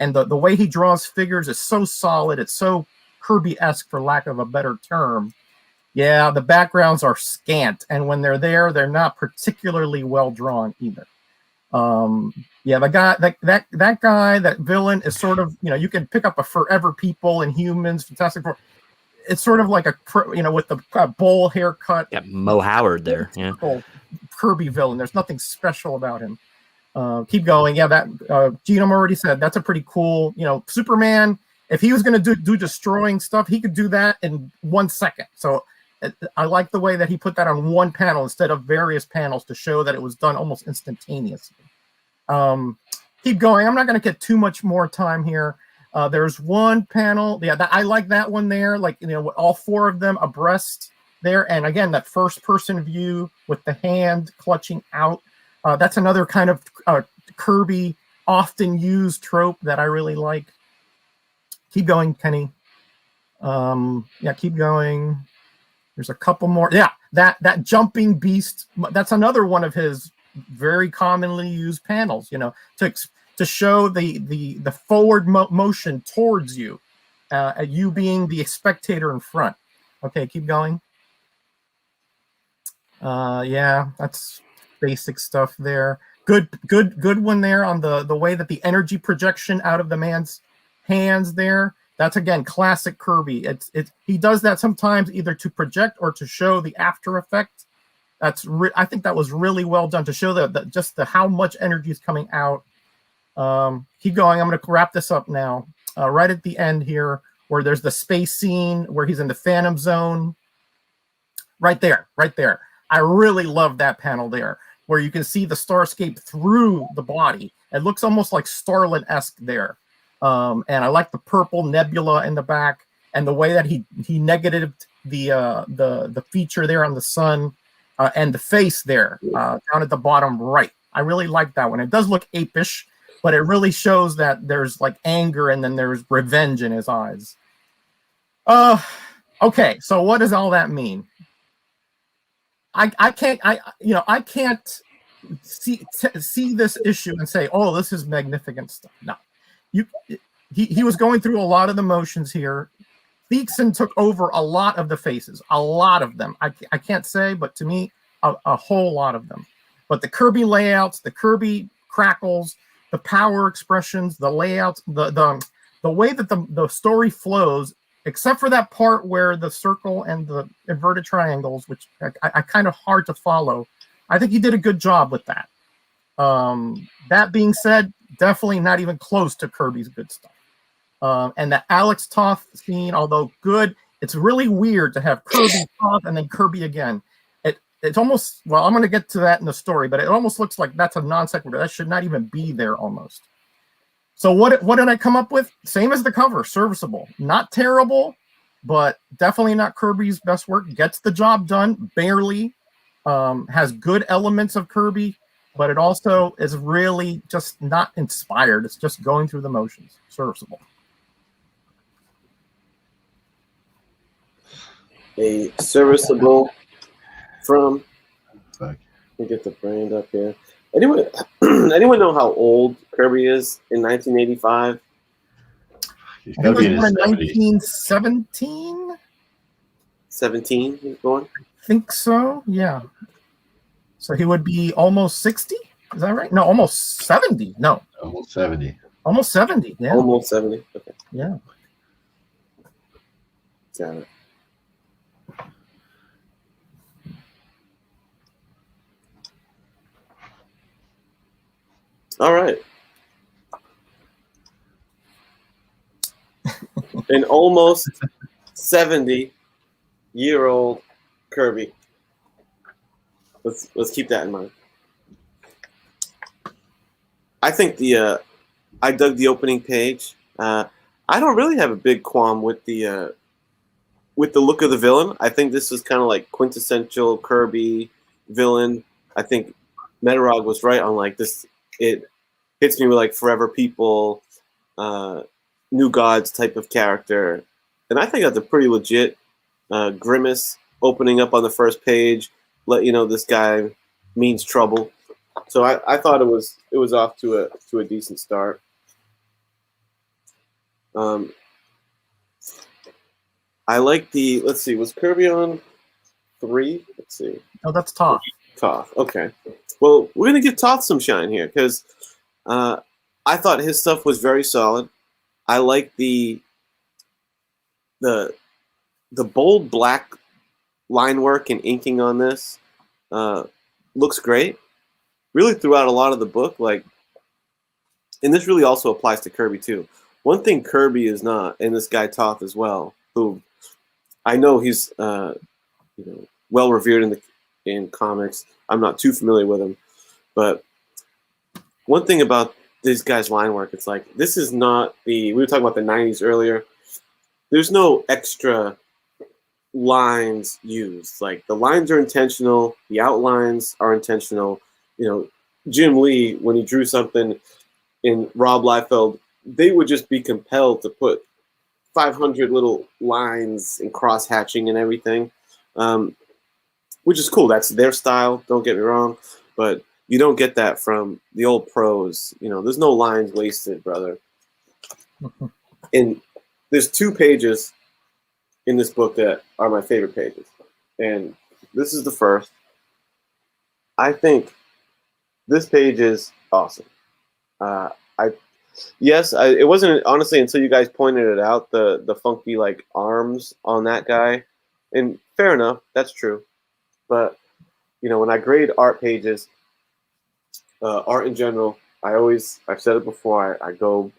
S2: and the way he draws figures is so solid. It's so Kirby-esque, for lack of a better term. Yeah, the backgrounds are scant, and when they're there, they're not particularly well drawn either. Yeah, the guy, that guy, that villain is sort of, you can pick up a Forever People and Humans, Fantastic Four. It's sort of like with the bowl haircut.
S3: Yeah, Mo Howard there. Yeah,
S2: Kirby villain. There's nothing special about him. Keep going. Yeah, that Genome already said that's a pretty cool. Superman. If he was going to do destroying stuff, he could do that in 1 second. So I like the way that he put that on one panel instead of various panels to show that it was done almost instantaneously. Keep going. I'm not going to get too much more time here. There's one panel. Yeah, I like that one there. Like, all four of them abreast there. And again, that first person view with the hand clutching out. That's another kind of Kirby often used trope that I really like. Keep going, Kenny. Yeah, keep going. There's a couple more. Yeah, that jumping beast. That's another one of his very commonly used panels. To show the forward motion towards you, you being the spectator in front. Okay, keep going. Yeah, that's basic stuff there. Good one there on the way that the energy projection out of the man's hands there. That's again classic Kirby. He does that sometimes either to project or to show the after effect. I think that was really well done to show how much energy is coming out. Keep going. I'm going to wrap this up now. right at the end here, where there's the space scene where he's in the Phantom Zone. Right there, right there. I really love that panel there, where you can see the starscape through the body. It looks almost like Starlin-esque there. And I like the purple nebula in the back, and the way that he negatived the feature there on the sun, and the face there down at the bottom right. I really like that one. It does look apish, but it really shows that there's like anger and then there's revenge in his eyes. Okay, so what does all that mean? I can't see this issue and say, oh, this is magnificent stuff. No, he was going through a lot of the motions here. Thiessen took over a lot of the faces, a lot of them. I can't say, but to me, a whole lot of them. But the Kirby layouts, the Kirby crackles, the power expressions, the layouts, the way that the story flows, except for that part where the circle and the inverted triangles, which I kind of hard to follow. I think he did a good job with that. That being said, definitely not even close to Kirby's good stuff. And the Alex Toth scene, although good, it's really weird to have Kirby Toth and then Kirby again. It's almost, well, I'm going to get to that in the story, but it almost looks like that's a non sequitur. That should not even be there almost. So what did I come up with? Same as the cover, serviceable. Not terrible, but definitely not Kirby's best work. Gets the job done, barely. Has good elements of Kirby, but it also is really just not inspired. It's just going through the motions. Serviceable.
S1: A serviceable from.
S4: Fuck.
S1: Let me get the brand up here. Anyone know how old Kirby is in 1985?
S4: He's
S2: I
S4: got
S2: think
S4: to
S2: it
S4: be in
S2: was
S4: his
S2: born in
S4: 70s.
S2: 1917.
S1: 17 he's born?
S2: I think so, yeah. So he would be almost 60? Is that right? No, almost 70. No,
S4: Almost 70.
S2: almost 70. Yeah.
S1: Almost 70. Okay.
S2: Yeah.
S1: Got it. All right. An almost 70-year-old Kirby. Let's keep that in mind. I think I dug the opening page. I don't really have a big qualm with the look of the villain. I think this is kind of like quintessential Kirby villain. I think Metarog was right on like this. It hits me with like Forever People, New Gods type of character, and I think that's a pretty legit Grimace opening up on the first page. Let you know this guy means trouble. So I thought it was off to a decent start. I like the, let's see, was Kirby on 3? Let's see.
S2: Oh, that's Toth.
S1: Toth, okay. Well, we're going to give Toth some shine here because I thought his stuff was very solid. I like the bold black line work and inking on this. Looks great. Really throughout a lot of the book, like, and this really also applies to Kirby too. One thing Kirby is not, and this guy Toth as well, who I know he's well revered in comics. I'm not too familiar with him, but one thing about these guys' line work, it's like this is not we were talking about the 90s earlier. There's no extra lines used. Like the lines are intentional, the outlines are intentional. Jim Lee, when he drew something in Rob Liefeld, they would just be compelled to put 500 little lines and cross hatching and everything, which is cool. That's their style. Don't get me wrong, but you don't get that from the old pros. There's no lines wasted, brother. And there's 2 pages in this book that are my favorite pages, and this is the first. I think this page is awesome. It wasn't honestly until you guys pointed it out, the funky like arms on that guy, and fair enough, that's true. But when I grade art pages, art in general, I've said it before, I go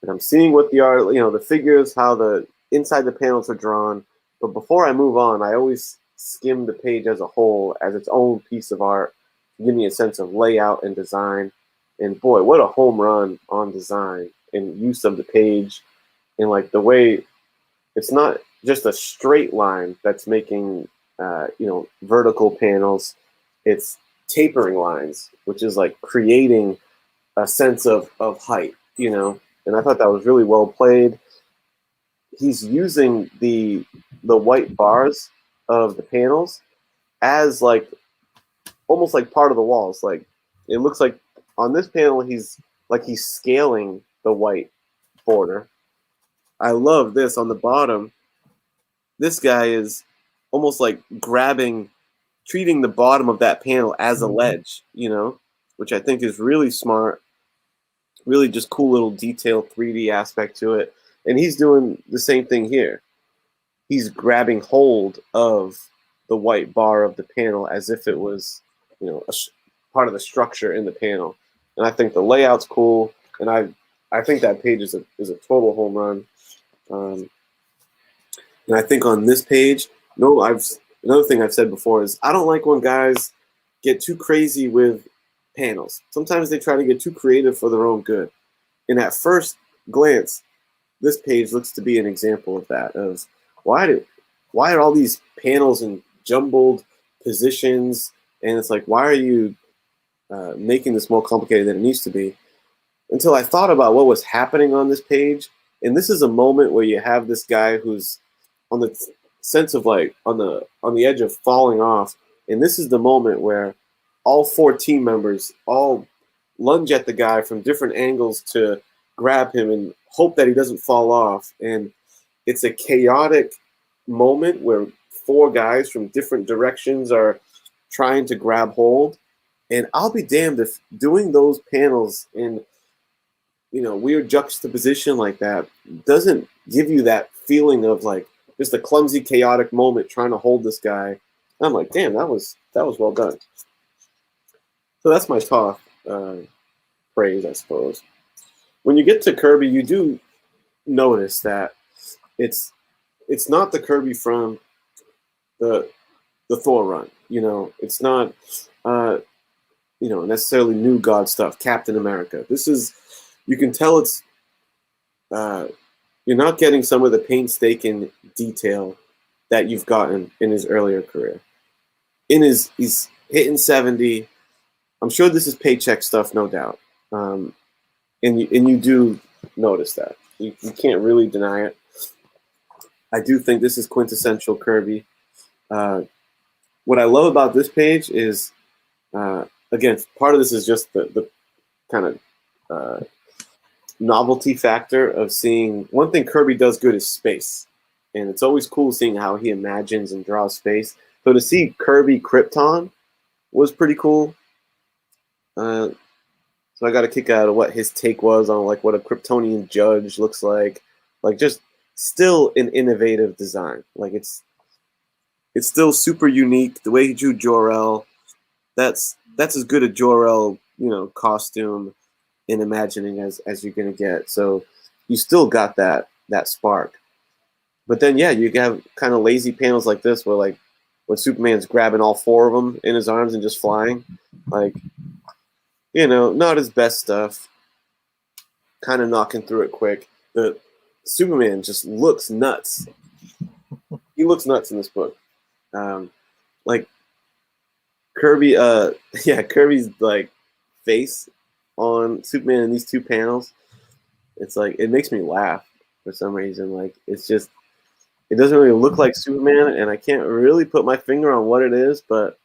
S1: and I'm seeing what the art, the figures, how the inside the panels are drawn. But before I move on, I always skim the page as a whole, as its own piece of art, to give me a sense of layout and design. And boy, what a home run on design and use of the page, and like the way it's not just a straight line that's making vertical panels. It's tapering lines, which is like creating a sense of height, and I thought that was really well played. He's using the white bars of the panels as like almost like part of the walls. Like it looks like on this panel he's scaling the white border. I love this on the bottom. This guy is almost like treating the bottom of that panel as a ledge, which I think is really smart. Really just cool little detail 3D aspect to it. And he's doing the same thing here. He's grabbing hold of the white bar of the panel as if it was, part of the structure in the panel. And I think the layout's cool. And I think that page is a total home run. And I think on this page, another thing I've said before is I don't like when guys get too crazy with panels. Sometimes they try to get too creative for their own good. And at first glance, this page looks to be an example of that. Of why are all these panels in jumbled positions? And it's like, why are you making this more complicated than it needs to be? Until I thought about what was happening on this page. And this is a moment where you have this guy who's on the sense of like on the edge of falling off. And this is the moment where all 4 team members all lunge at the guy from different angles to grab him and hope that he doesn't fall off. And it's a chaotic moment where 4 guys from different directions are trying to grab hold. And I'll be damned if doing those panels in weird juxtaposition like that doesn't give you that feeling of like just a clumsy, chaotic moment trying to hold this guy. And I'm like, damn, that was well done. So that's my top praise, I suppose. When you get to Kirby, you do notice that it's not the Kirby from the Thor run. It's not necessarily new God stuff. Captain America. You can tell it's you're not getting some of the painstaking detail that you've gotten in his earlier career. He's hitting 70. I'm sure this is paycheck stuff, no doubt. And you do notice that. You can't really deny it. I do think this is quintessential Kirby. What I love about this page is, again, part of this is just the kind of novelty factor of seeing. One thing Kirby does good is space. And it's always cool seeing how he imagines and draws space. So to see Kirby Krypton was pretty cool. So I got a kick out of what his take was on like what a Kryptonian judge looks like just still an innovative design. Like it's still super unique. The way he drew Jor-El, that's as good a Jor-El costume and imagining as you're gonna get. So you still got that spark. But then yeah, you have kind of lazy panels like this where like when Superman's grabbing all 4 of them in his arms and just flying, like. Not his best stuff. Kind of knocking through it quick. The Superman just looks nuts. He looks nuts in this book. Like Kirby, Kirby's like face on Superman in these 2 panels. It's like it makes me laugh for some reason. Like it's just it doesn't really look like Superman, and I can't really put my finger on what it is, but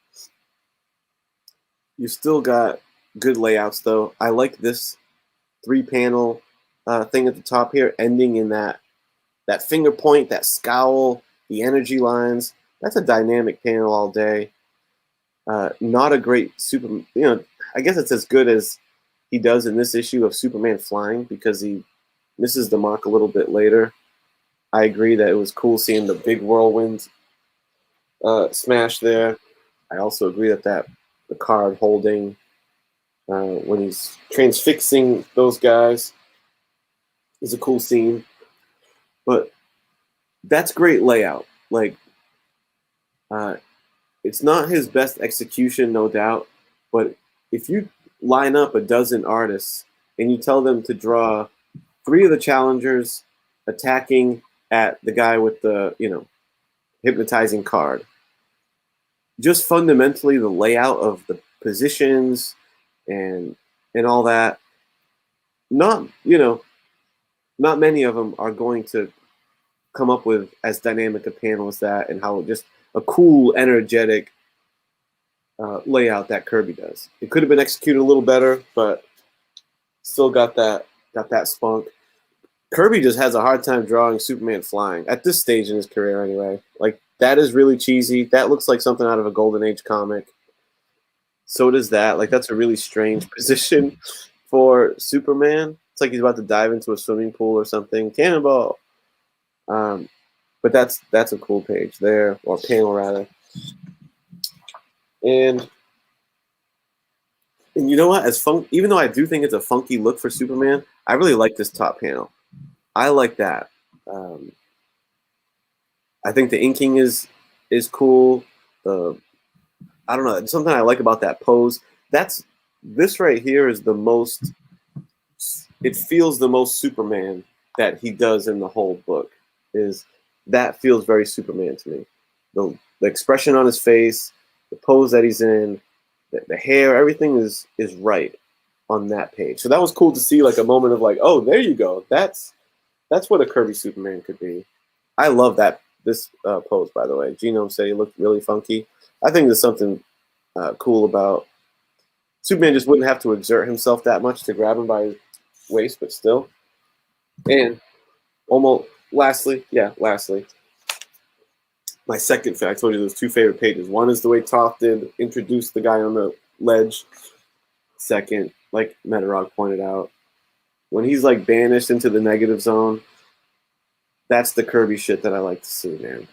S1: you still got good layouts, though. I like this 3-panel thing at the top here, ending in that finger point, that scowl, the energy lines. That's a dynamic panel all day. Not a great I guess it's as good as he does in this issue of Superman flying because he misses the mark a little bit later. I agree that it was cool seeing the big whirlwind smash there. I also agree that the card holding when he's transfixing those guys is a cool scene, but that's great layout. Like, it's not his best execution, no doubt, but if you line up a dozen artists and you tell them to draw 3 of the challengers attacking at the guy with the, hypnotizing card, just fundamentally the layout of the positions and all that, not not many of them are going to come up with as dynamic a panel as that, and how just a cool, energetic layout that Kirby does. It could have been executed a little better, but still got that spunk. Kirby just has a hard time drawing Superman flying at this stage in his career, anyway. Like, that is really cheesy. That looks like something out of a Golden Age comic. So does that. Like, that's a really strange position for Superman. It's like he's about to dive into a swimming pool or something. Cannonball. But that's a cool page there, or panel rather. And you know what? Even though I do think it's a funky look for Superman, I really like this top panel. I like that. I think the inking is cool. I don't know, something I like about that pose. This right here is the most. It feels the most Superman that he does in the whole book. That feels very Superman to me. The expression on his face, the pose that he's in, the hair, everything is right on that page. So that was cool to see, like a moment of like, oh, there you go. That's what a Kirby Superman could be. I love this pose, by the way. Genome said he looked really funky. I think there's something cool about Superman. Just wouldn't have to exert himself that much to grab him by his waist, but still. And lastly, my second fact, I told you those 2 favorite pages. One is the way Toph did introduce the guy on the ledge. Second, like Metarog pointed out, when he's like banished into the negative zone, that's the Kirby shit that I like to see, man.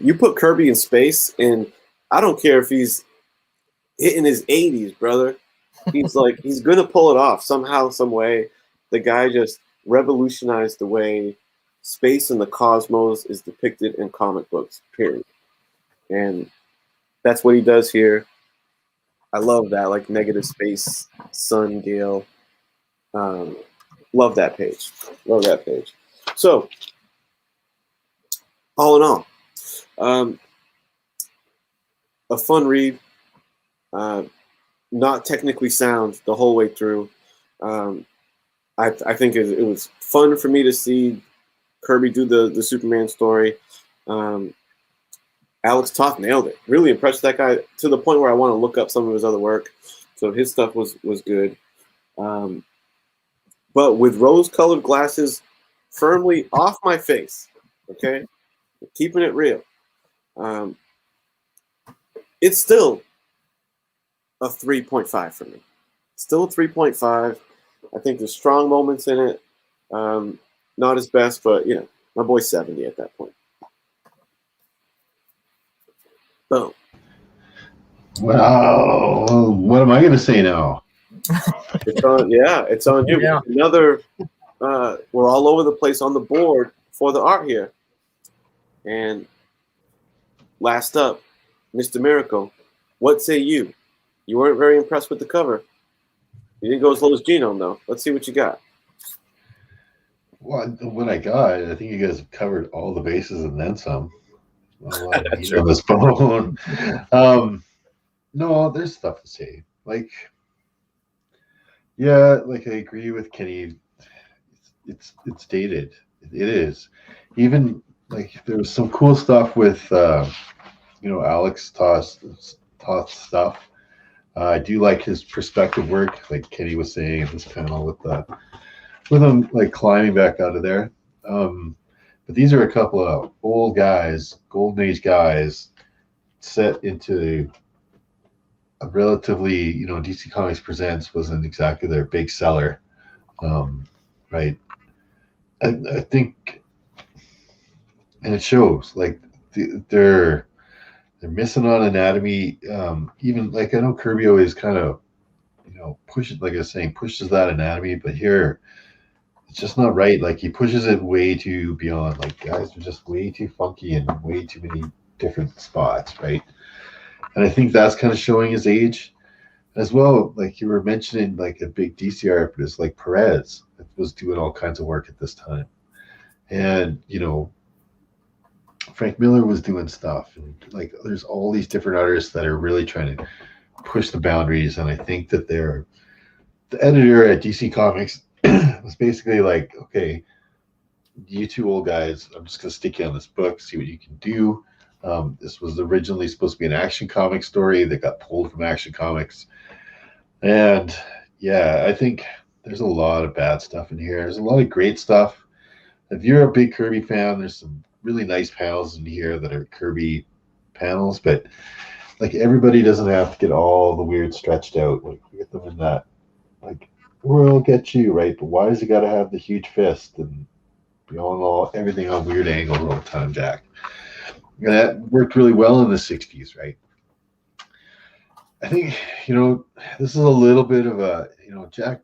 S1: You put Kirby in space, and I don't care if he's hitting his 80s, brother. He's gonna pull it off somehow, some way. The guy just revolutionized the way space and the cosmos is depicted in comic books, period. And that's what he does here. I love that, like negative space, sun, gale. Love that page. Love that page. So, all in all, a fun read. Not technically sound the whole way through. I think it was fun for me to see Kirby do the Superman story. Alex Toth nailed it. Really impressed that guy to the point where I want to look up some of his other work. So his stuff was good. But with rose-colored glasses firmly off my face, okay? Keeping it real. It's still a 3.5 for me. Still a 3.5. I think there's strong moments in it. Not his best, but, my boy's 70 at that point. Boom.
S4: Wow. What am I going to say now?
S1: It's on you.
S2: Yeah.
S1: Another, we're all over the place on the board for the art here. And last up, Mr. Miracle, what say you? You weren't very impressed with the cover. You didn't go as low as Genome, though. Let's see what you got.
S4: Well, what I got, I think you guys have covered all the bases and then some. A lot of
S3: That's
S4: meat
S3: true.
S4: on this bone. No, there's stuff to say. Like, yeah, like I agree with Kenny. It's dated. It is. Even like there was some cool stuff with Alex Toth's stuff. I do like his perspective work, like Kenny was saying in this panel with him like climbing back out of there. But these are a couple of old guys, golden age guys, set into a relatively, DC Comics Presents wasn't exactly their big seller, right? I think, and it shows. Like they're missing on anatomy. Even like I know Kirby always kind of, pushes, like I was saying, pushes that anatomy, but here it's just not right. Like he pushes it way too beyond. Like guys are just way too funky and way too many different spots, right? And I think that's kind of showing his age as well. Like you were mentioning, like a big DC artist like Perez that was doing all kinds of work at this time, and Frank Miller was doing stuff, and like there's all these different artists that are really trying to push the boundaries. And I think that the editor at DC Comics was basically like, okay, you two old guys, I'm just gonna stick you on this book, see what you can do. This was originally supposed to be an Action Comics story that got pulled from Action Comics, and yeah, I think there's a lot of bad stuff in here. There's a lot of great stuff. If you're a big Kirby fan, there's some really nice panels in here that are Kirby panels, but like everybody doesn't have to get all the weird stretched out. Like we get them in that, like we'll get you right, but why does he got to have the huge fist and beyond everything on weird angles all the time, Jack? And that worked really well in the '60s, right? I think this is a little bit of a Jack,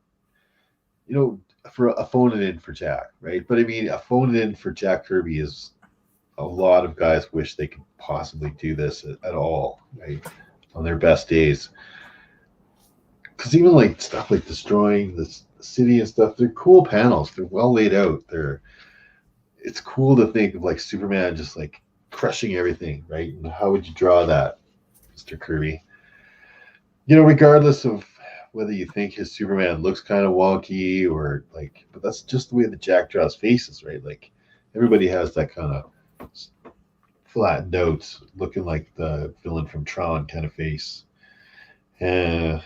S4: for a phone it in for Jack, right? But I mean, a phone it in for Jack Kirby is a lot of guys wish they could possibly do this at all, right? On their best days. Because even like stuff like destroying the city and stuff, they're cool panels. They're well laid out. It's cool to think of like Superman just like crushing everything, right? And how would you draw that, Mr. Kirby? Regardless of whether you think his Superman looks kind of wonky or like, but that's just the way that Jack draws faces, right? Like everybody has that kind of flat notes looking like the villain from Tron kind of face. Yeah,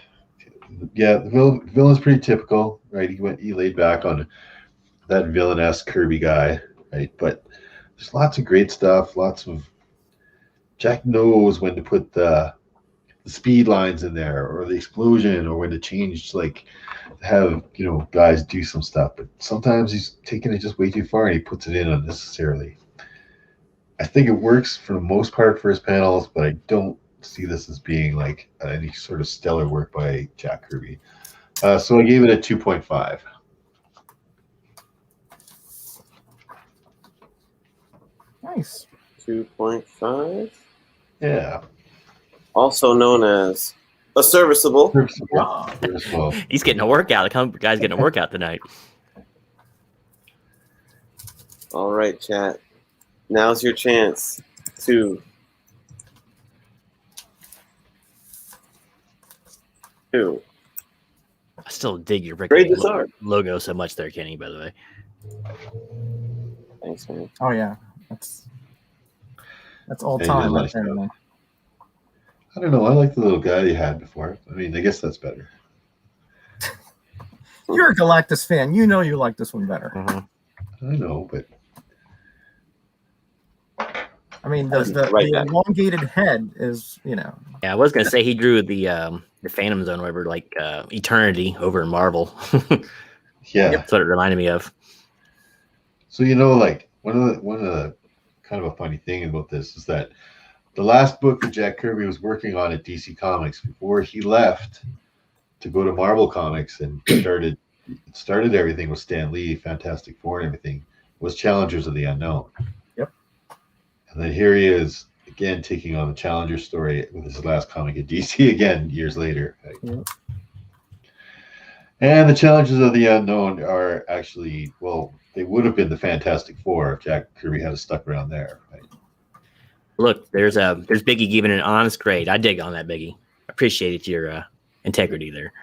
S4: the villain's pretty typical, right? He laid back on that villain-esque Kirby guy, right? But there's lots of great stuff, Jack knows when to put the speed lines in there or the explosion or when to change, like have guys do some stuff, but sometimes he's taking it just way too far and he puts it in unnecessarily. I think it works for the most part for his panels, but I don't see this as being like any sort of stellar work by Jack Kirby. So I gave it a 2.5.
S2: Nice.
S1: 2.5.
S4: Yeah.
S1: Also known as a serviceable.
S4: Serviceable.
S3: He's getting a workout. The guy's getting a workout tonight.
S1: All right, chat. Now's your chance to
S3: I still dig your
S1: grade this art.
S3: logo so much there, Kenny, by the way.
S1: Thanks, man.
S2: Oh yeah, that's all
S4: Yeah,
S2: time
S4: nice
S2: right there,
S4: job.
S2: man.
S4: I don't know. I like the little guy you had before. I mean, I guess that's better.
S2: You're a Galactus fan. You know you like this one better.
S3: Mm-hmm.
S4: I know, but
S2: I mean, the elongated head is,
S3: Yeah, I was gonna say he drew the Phantom Zone over like Eternity over in Marvel.
S4: yeah.
S3: That's what it reminded me of.
S4: So like one of the kind of a funny thing about this is that the last book that Jack Kirby was working on at DC Comics before he left to go to Marvel Comics and started everything with Stan Lee, Fantastic Four, and everything was Challengers of the Unknown.
S2: Yep.
S4: And then here he is again taking on the Challenger story with his last comic at DC again years later. Right?
S2: Yep.
S4: And the Challengers of the Unknown are actually, well, they would have been the Fantastic Four if Jack Kirby had stuck around there. Right?
S3: Look, there's Biggie giving an honest grade. I dig on that, Biggie. Appreciated your integrity there.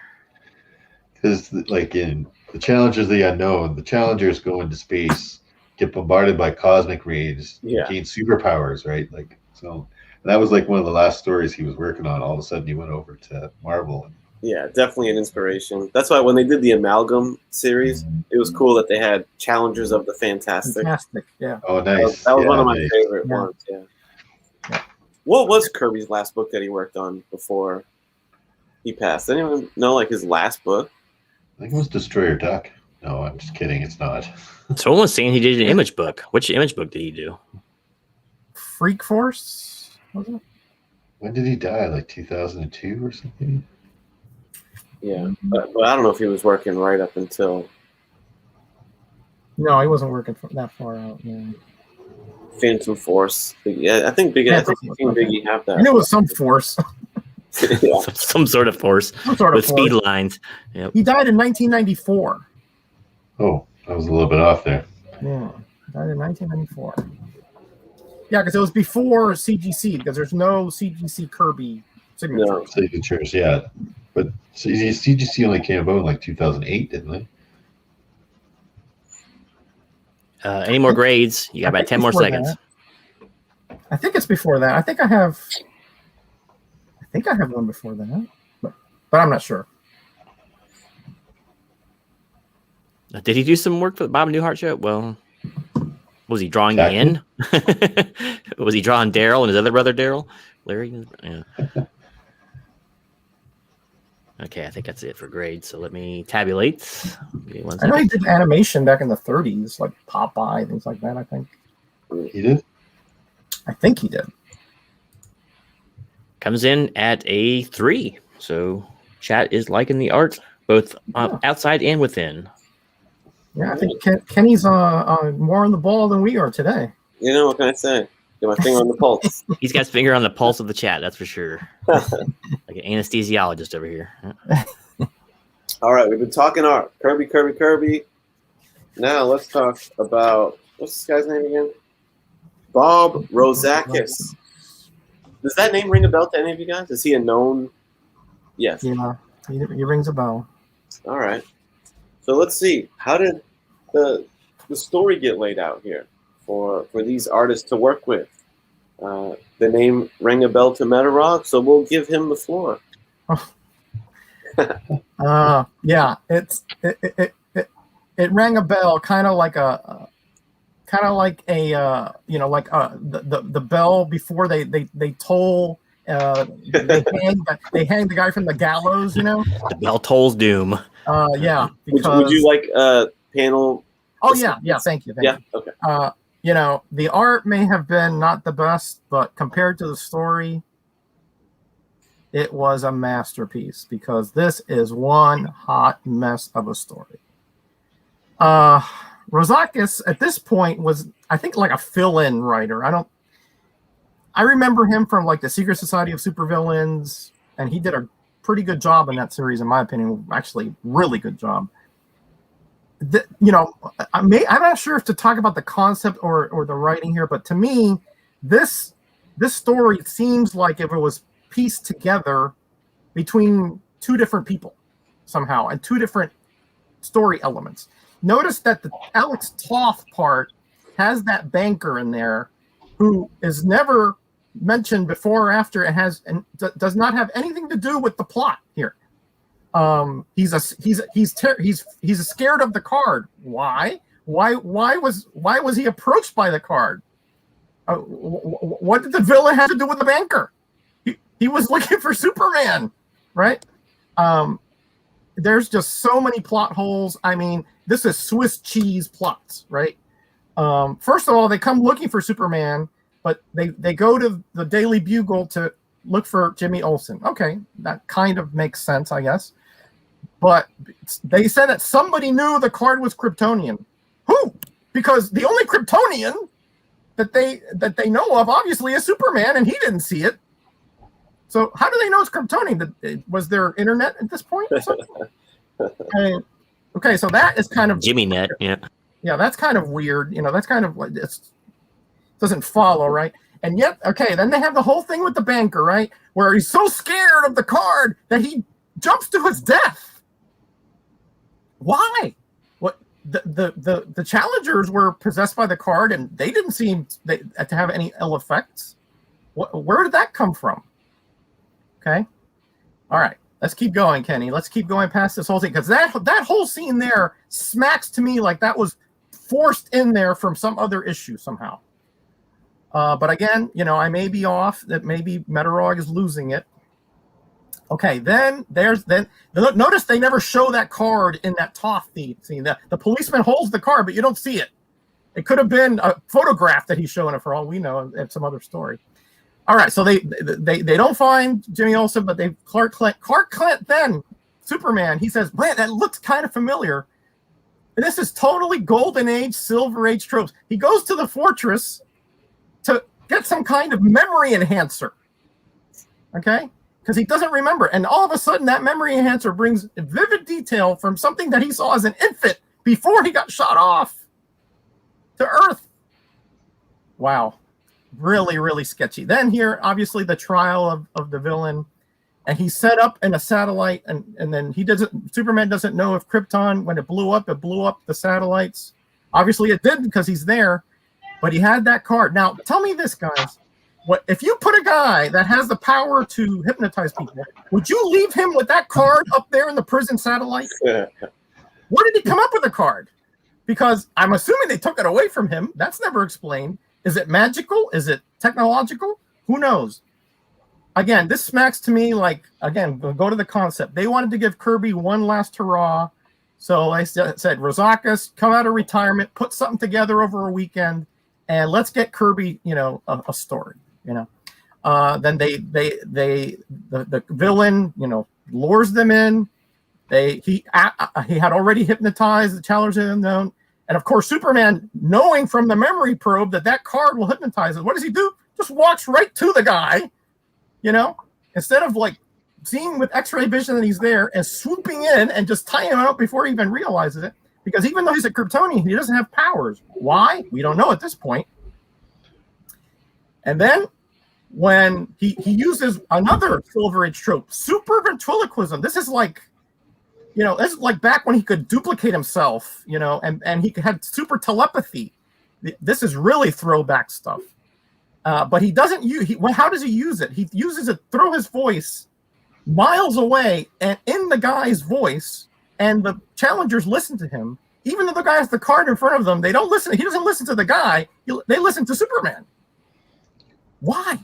S4: Because like in the Challengers of the Unknown, the Challengers go into space, get bombarded by cosmic rays, gain superpowers, right? Like so, that was like one of the last stories he was working on. All of a sudden, he went over to Marvel.
S1: Yeah, definitely an inspiration. That's why when they did the Amalgam series, it was cool that they had Challengers of the Fantastic.
S2: Fantastic, yeah.
S4: Oh, nice.
S1: That was one of my favorite ones. Yeah. What was Kirby's last book that he worked on before he passed? Anyone know like his last book?
S4: I think it was Destroyer Duck. No, I'm just kidding. It's not.
S3: Someone was saying he did an image book. Which image book did he do?
S2: Freak Force? Was it?
S4: When did he die? Like 2002 or something?
S1: Yeah, but I don't know if he was working right up until
S2: No, he wasn't working that far out. Yeah.
S1: Phantom Force. Yeah, I think Biggie have that.
S2: And it was some force.
S1: Yeah.
S3: Some sort of force
S2: Some sort of
S3: with speed
S2: force.
S3: lines. Yep.
S2: He died in 1994.
S4: Oh, I was a little bit off there.
S2: Yeah, died in 1994. Yeah, because it was before CGC, because there's no CGC Kirby signature.
S1: No.
S4: Signatures, yeah. But CGC only came about in like 2008, didn't they?
S3: Any more grades? You got about 10 more seconds.
S2: I think it's before that. I think I have one before that, but I'm not sure.
S3: Did he do some work for the Bob Newhart show? Well, was he drawing in? Was he drawing Daryl and his other brother Daryl? Larry? Yeah. Okay, I think that's it for grades. So let me tabulate.
S2: I know he did animation back in the 30s, like Popeye, things like that, I think.
S4: He did?
S2: I think he did.
S3: Comes in at a 3. So chat is liking the art, both outside and within.
S2: Yeah, I think Kenny's more on the ball than we are today.
S1: You know, what can I say? Get my finger on the pulse.
S3: He's got his finger on the pulse of the chat, that's for sure. Like an anesthesiologist over here.
S1: All right, we've been talking art. Kirby. Now let's talk about, what's this guy's name again? Bob Rozakis. Does that name ring a bell to any of you guys? Is he a known? Yes.
S2: Yeah, he rings a bell.
S1: All right. So let's see. How did the story get laid out here for these artists to work with? The name rang a bell to Metarog, so we'll give him the floor.
S2: Yeah, it rang a bell, kind of like a the bell before they toll. They hang the guy from the gallows. You know,
S3: the bell tolls doom.
S2: Yeah.
S1: Would you like a panel?
S2: Oh yeah. Thank you.
S1: Okay.
S2: You know, the art may have been not the best, but compared to the story, it was a masterpiece because this is one hot mess of a story. Rozakis at this point was, I think, like a fill-in writer. I remember him from like the Secret Society of Supervillains, and he did a pretty good job in that series, in my opinion. Actually, really good job. I'm not sure if to talk about the concept or the writing here, but to me, this story seems like if it was pieced together between two different people somehow and two different story elements. Notice that the Alex Toth part has that banker in there who is never mentioned before or after. It has and does not have anything to do with the plot here. He's scared of the card. Why was he approached by the card? What did the villain have to do with the banker? He was looking for Superman, right? There's just so many plot holes. I mean, this is Swiss cheese plots, right? First of all, they come looking for Superman, but they go to the Daily Bugle to look for Jimmy Olsen. Okay, that kind of makes sense, I guess. But they said that somebody knew the card was Kryptonian. Who? Because the only Kryptonian that they know of, obviously, is Superman, and he didn't see it. So how do they know it's Kryptonian? Was there internet at this point or something? Okay, so that is kind of
S3: Jimmy Net, yeah.
S2: Yeah, that's kind of weird. You know, that's kind of like it doesn't follow, right? And yet, okay, then they have the whole thing with the banker, right? Where he's so scared of the card that he jumps to his death. Why? What the challengers were possessed by the card, and they didn't seem to have any ill effects. Where did that come from? Okay, all right. Let's keep going, Kenny. Let's keep going past this whole thing because that whole scene there smacks to me like that was forced in there from some other issue somehow. But again, you know, I may be off. That maybe Metarog is losing it. Okay, then notice they never show that card in that Toth scene. The policeman holds the card, but you don't see it. It could have been a photograph that he's showing it for all we know at some other story. All right, so they don't find Jimmy Olsen, but they Clark Kent then Superman. He says, "Man, that looks kind of familiar." And this is totally golden age, silver age tropes. He goes to the fortress to get some kind of memory enhancer. Okay? Because he doesn't remember. And all of a sudden, that memory enhancer brings vivid detail from something that he saw as an infant before he got shot off to Earth. Wow. Really, really sketchy. Then here, obviously, the trial of the villain. And he's set up in a satellite, and then Superman doesn't know if Krypton, when it blew up the satellites. Obviously, it did because he's there, but he had that card. Now, tell me this, guys. What if you put a guy that has the power to hypnotize people? Would you leave him with that card up there in the prison satellite? What did he come up with the card? Because I'm assuming they took it away from him. That's never explained. Is it magical? Is it technological? Who knows? Again, this smacks to me like, again, go to the concept. They wanted to give Kirby one last hurrah. So I said, Rozakis, come out of retirement, put something together over a weekend, and let's get Kirby, a story. Then the villain, lures them in. He had already hypnotized the Challengers Unknown, and of course Superman, knowing from the memory probe that card will hypnotize it. What does he do? Just walks right to the guy, instead of like seeing with X-ray vision that he's there and swooping in and just tying him out before he even realizes it. Because even though he's a Kryptonian, he doesn't have powers. Why? We don't know at this point. And then when he uses another Silver Age trope, super ventriloquism. This is like, this is like back when he could duplicate himself, and he had super telepathy. This is really throwback stuff. But he doesn't use. How does he use it? He uses it through his voice, miles away, and in the guy's voice. And the challengers listen to him, even though the guy has the card in front of them. They don't listen. He doesn't listen to the guy. They listen to Superman. Why?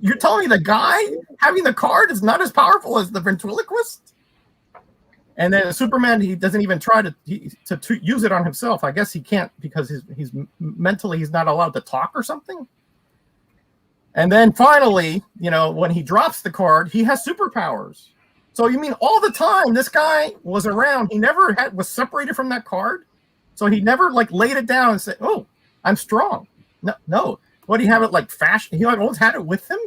S2: You're telling me the guy having the card is not as powerful as the ventriloquist? And then Superman, he doesn't even try to use it on himself. I guess he can't because he's mentally he's not allowed to talk or something. And then finally, when he drops the card, he has superpowers. So you mean all the time this guy was around? He never was separated from that card, so he never like laid it down and said, "Oh, I'm strong." No. What do you have it like fashion? He like always had it with him.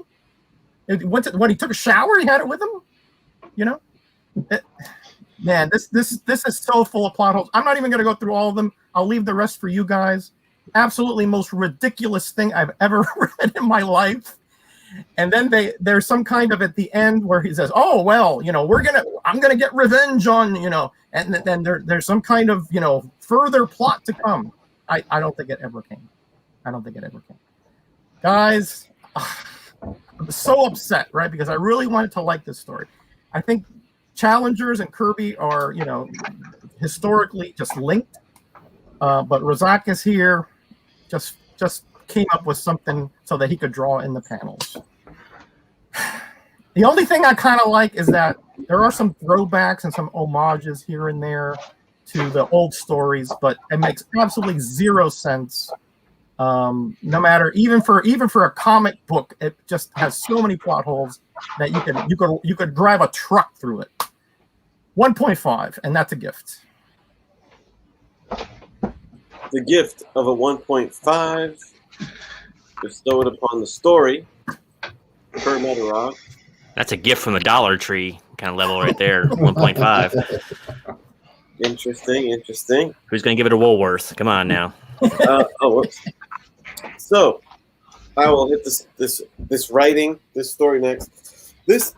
S2: When he took a shower, he had it with him. Man, this is so full of plot holes. I'm not even going to go through all of them. I'll leave the rest for you guys. Absolutely most ridiculous thing I've ever read in my life. And then there's some kind of at the end where he says, "Oh well, I'm gonna get revenge on and then there's some kind of further plot to come." I don't think it ever came. Guys, I'm so upset, right? Because I really wanted to like this story. I think Challengers and Kirby are, historically just linked. But Rozakis here just came up with something so that he could draw in the panels. The only thing I kind of like is that there are some throwbacks and some homages here and there to the old stories, but it makes absolutely zero sense. No matter even for a comic book, it just has so many plot holes that you could drive a truck through it. 1.5, and that's a gift.
S1: The gift of a 1.5 bestowed upon the story per Metarog.
S3: That's a gift from the Dollar Tree kind of level right there. 1.5.
S1: Interesting.
S3: Who's going to give it a Woolworth? Come on now.
S1: Whoops. So, I will hit this writing, this story next. This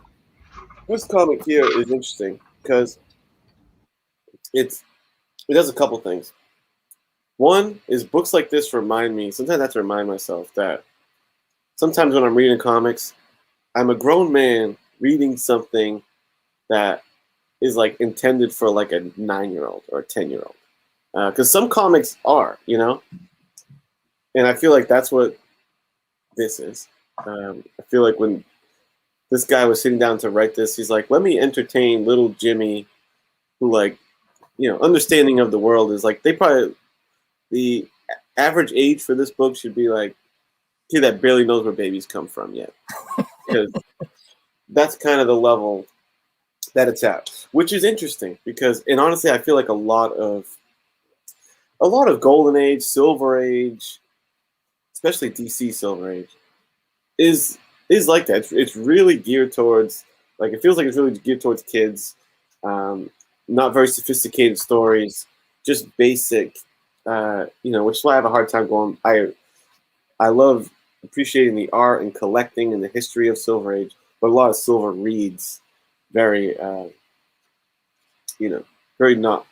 S1: comic here is interesting because it does a couple things. One is books like this remind me, sometimes I have to remind myself that sometimes when I'm reading comics, I'm a grown man reading something that is like intended for like a 9-year-old or a 10-year-old. Because some comics are, and I feel like that's what this is. I feel like when this guy was sitting down to write this, he's like, let me entertain little Jimmy, who like, understanding of the world is like, the average age for this book should be like kid that barely knows where babies come from yet. Because that's kind of the level that it's at, which is interesting because, and honestly, I feel like a lot of Golden Age, Silver Age, especially DC Silver Age, is like that. It's really geared towards, like, it feels like it's really geared towards kids. Not very sophisticated stories, just basic. Which is why I have a hard time going. I love appreciating the art and collecting and the history of Silver Age, but a lot of Silver reads very, very not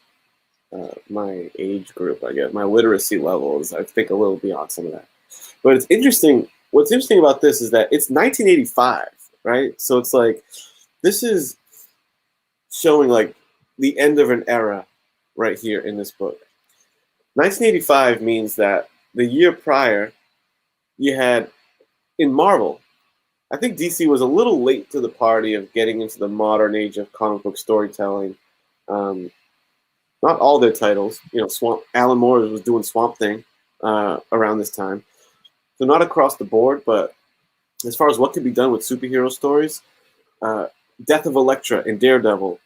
S1: my age group. I guess my literacy level is, I think, a little beyond some of that. But it's interesting. What's interesting about this is that it's 1985, right? So it's like this is showing like the end of an era right here in this book. 1985 means that the year prior, you had in Marvel. I think DC was a little late to the party of getting into the modern age of comic book storytelling. Not all their titles, Alan Moore was doing Swamp Thing around this time. So not across the board, but as far as what could be done with superhero stories, Death of Elektra and Daredevil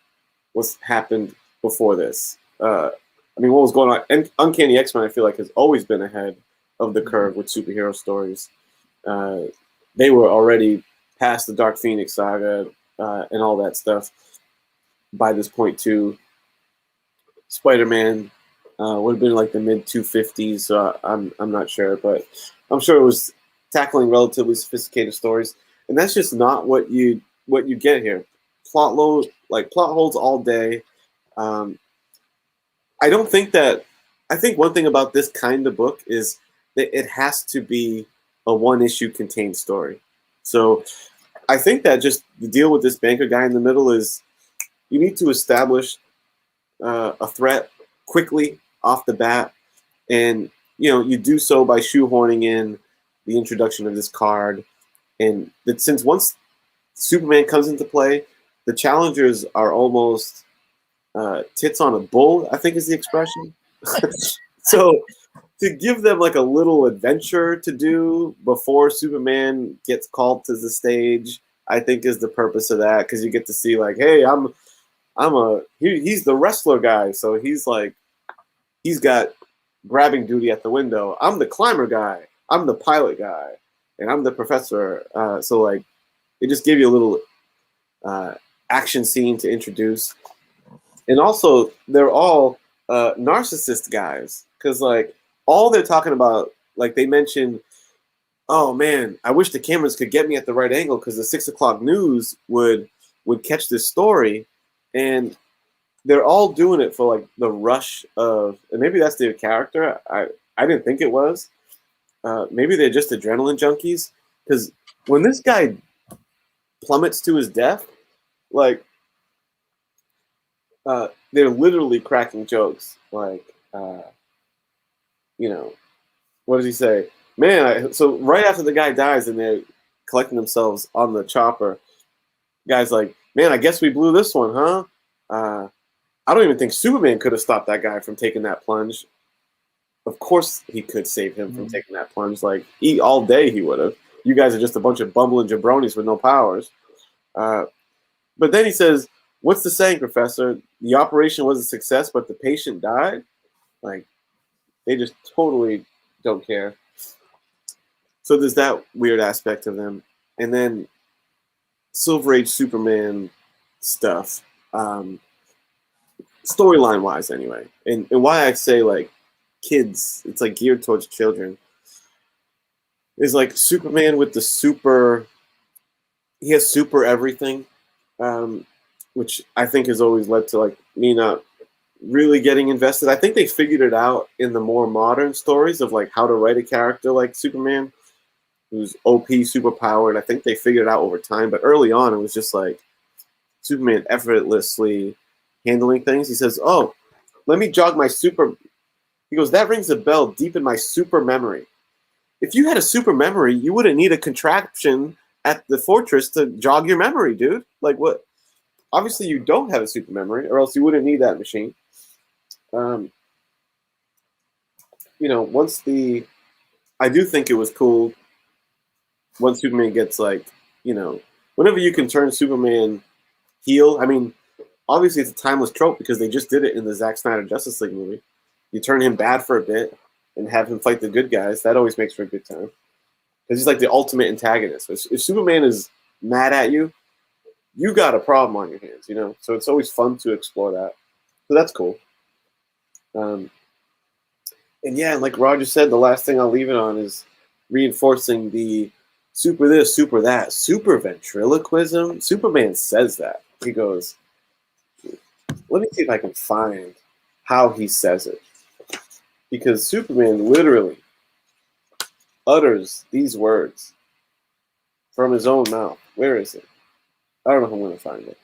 S1: happened before this. What was going on? And Uncanny X-Men, I feel like, has always been ahead of the curve with superhero stories. They were already past the Dark Phoenix saga and all that stuff by this point too. Spider-Man would have been like the mid 250s, so I'm not sure, but I'm sure it was tackling relatively sophisticated stories, and that's just not what you get here. Plot holes all day. I don't think that. I think one thing about this kind of book is that it has to be a one-issue contained story. So I think that just the deal with this banker guy in the middle is you need to establish a threat quickly off the bat, and you do so by shoehorning in the introduction of this card, and that since once Superman comes into play, the challengers are almost tits on a bull, I think is the expression. So to give them like a little adventure to do before Superman gets called to the stage, I think is the purpose of that, because you get to see like, hey, he's the wrestler guy, so he's got grabbing duty at the window. I'm the climber guy. I'm the pilot guy, and I'm the professor. So like, it just gave you a little action scene to introduce, and also they're all narcissist guys, because like all they're talking about, like they mentioned, oh man, I wish the cameras could get me at the right angle because the 6 o'clock news would catch this story, and they're all doing it for like the rush of, and maybe that's their character. I didn't think it was. Maybe they're just adrenaline junkies, because when this guy plummets to his death, like they're literally cracking jokes. Like, what does he say? Man, so right after the guy dies and they're collecting themselves on the chopper, guy's like, man, I guess we blew this one, huh? I don't even think Superman could have stopped that guy from taking that plunge. Of course he could save him from taking that plunge. Like, all day he would have. You guys are just a bunch of bumbling jabronis with no powers. But then he says, what's the saying, Professor? The operation was a success, but the patient died? Like, they just totally don't care. So there's that weird aspect of them. And then Silver Age Superman stuff. Storyline wise anyway, and why I say like kids, it's like geared towards children, is like Superman with the super, he has super everything, which I think has always led to like me not really getting invested. I think they figured it out in the more modern stories of like how to write a character like Superman who's OP, super powered. I think they figured it out over time, but early on it was just like Superman effortlessly handling things. He says, oh, let me jog my super. He goes, that rings a bell deep in my super memory. If you had a super memory, you wouldn't need a contraption at the fortress to jog your memory, dude. Like, what? Obviously, you don't have a super memory, or else you wouldn't need that machine. I do think it was cool once Superman gets like, whenever you can turn Superman heel. I mean, obviously it's a timeless trope because they just did it in the Zack Snyder Justice League movie. You turn him bad for a bit and have him fight the good guys. That always makes for a good time. Because he's like the ultimate antagonist. If Superman is mad at you, you got a problem on your hands, you know? So it's always fun to explore that. So that's cool. And yeah, like Roger said, the last thing I'll leave it on is reinforcing the super this, super that, super ventriloquism. Superman says that. He goes, let me see if I can find how he says it. Because Superman literally utters these words from his own mouth. Where is it? I don't know if I'm going to find it.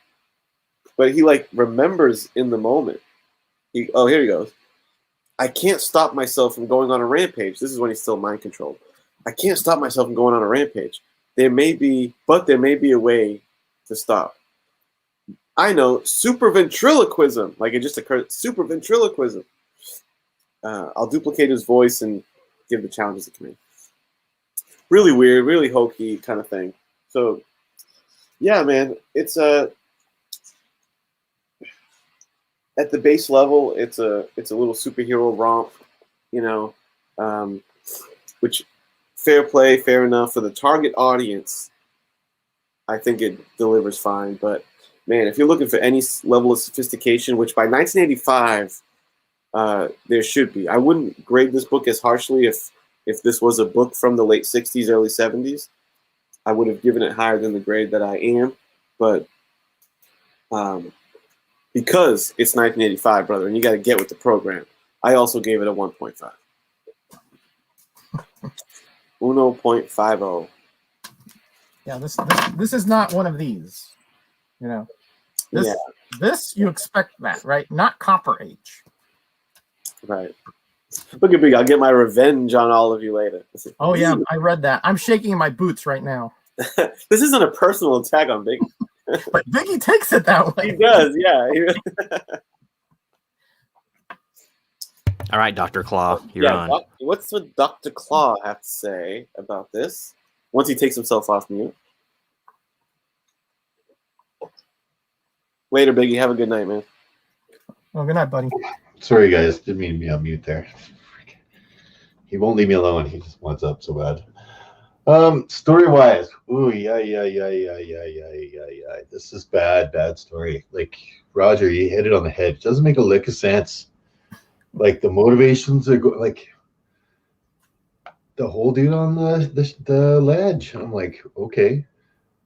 S1: But he like remembers in the moment. Here he goes. I can't stop myself from going on a rampage. This is when he's still mind controlled. I can't stop myself from going on a rampage. There may be a way to stop. I know, super ventriloquism. Like it just occurred, super ventriloquism. I'll duplicate his voice and give the challenges that come in. Really weird, really hokey kind of thing. So, yeah, man, it's at the base level, it's a little superhero romp, you know, which fair play, fair enough for the target audience. I think it delivers fine, but man, if you're looking for any level of sophistication, which by 1985 there should be, I wouldn't grade this book as harshly if this was a book from the late 60s, early 70s. I would have given it higher than the grade that I am, but because it's 1985, brother, and you got to get with the program, I also gave it a 1.5. 1.50.
S2: Yeah, this is not one of these. You know, this you expect that, right? Not Copper Age.
S1: Right. Look at me. I'll get my revenge on all of you later.
S2: Oh yeah, I read that. I'm shaking in my boots right now.
S1: This isn't a personal attack on Biggie.
S2: But Biggie takes it that way.
S1: He does, yeah.
S3: All right, Dr. Claw, you're on.
S1: What's what Dr. Claw have to say about this once he takes himself off mute? Later, Biggie. Have a good night, man.
S2: Oh, good night, buddy.
S4: Sorry, guys. Didn't mean to be on mute there. He won't leave me alone. He just wants up so bad. Story-wise, ooh, yeah. This is bad story. Like, Roger, you hit it on the head. It doesn't make a lick of sense. Like, the motivations are like the whole dude on the ledge. I'm like, okay,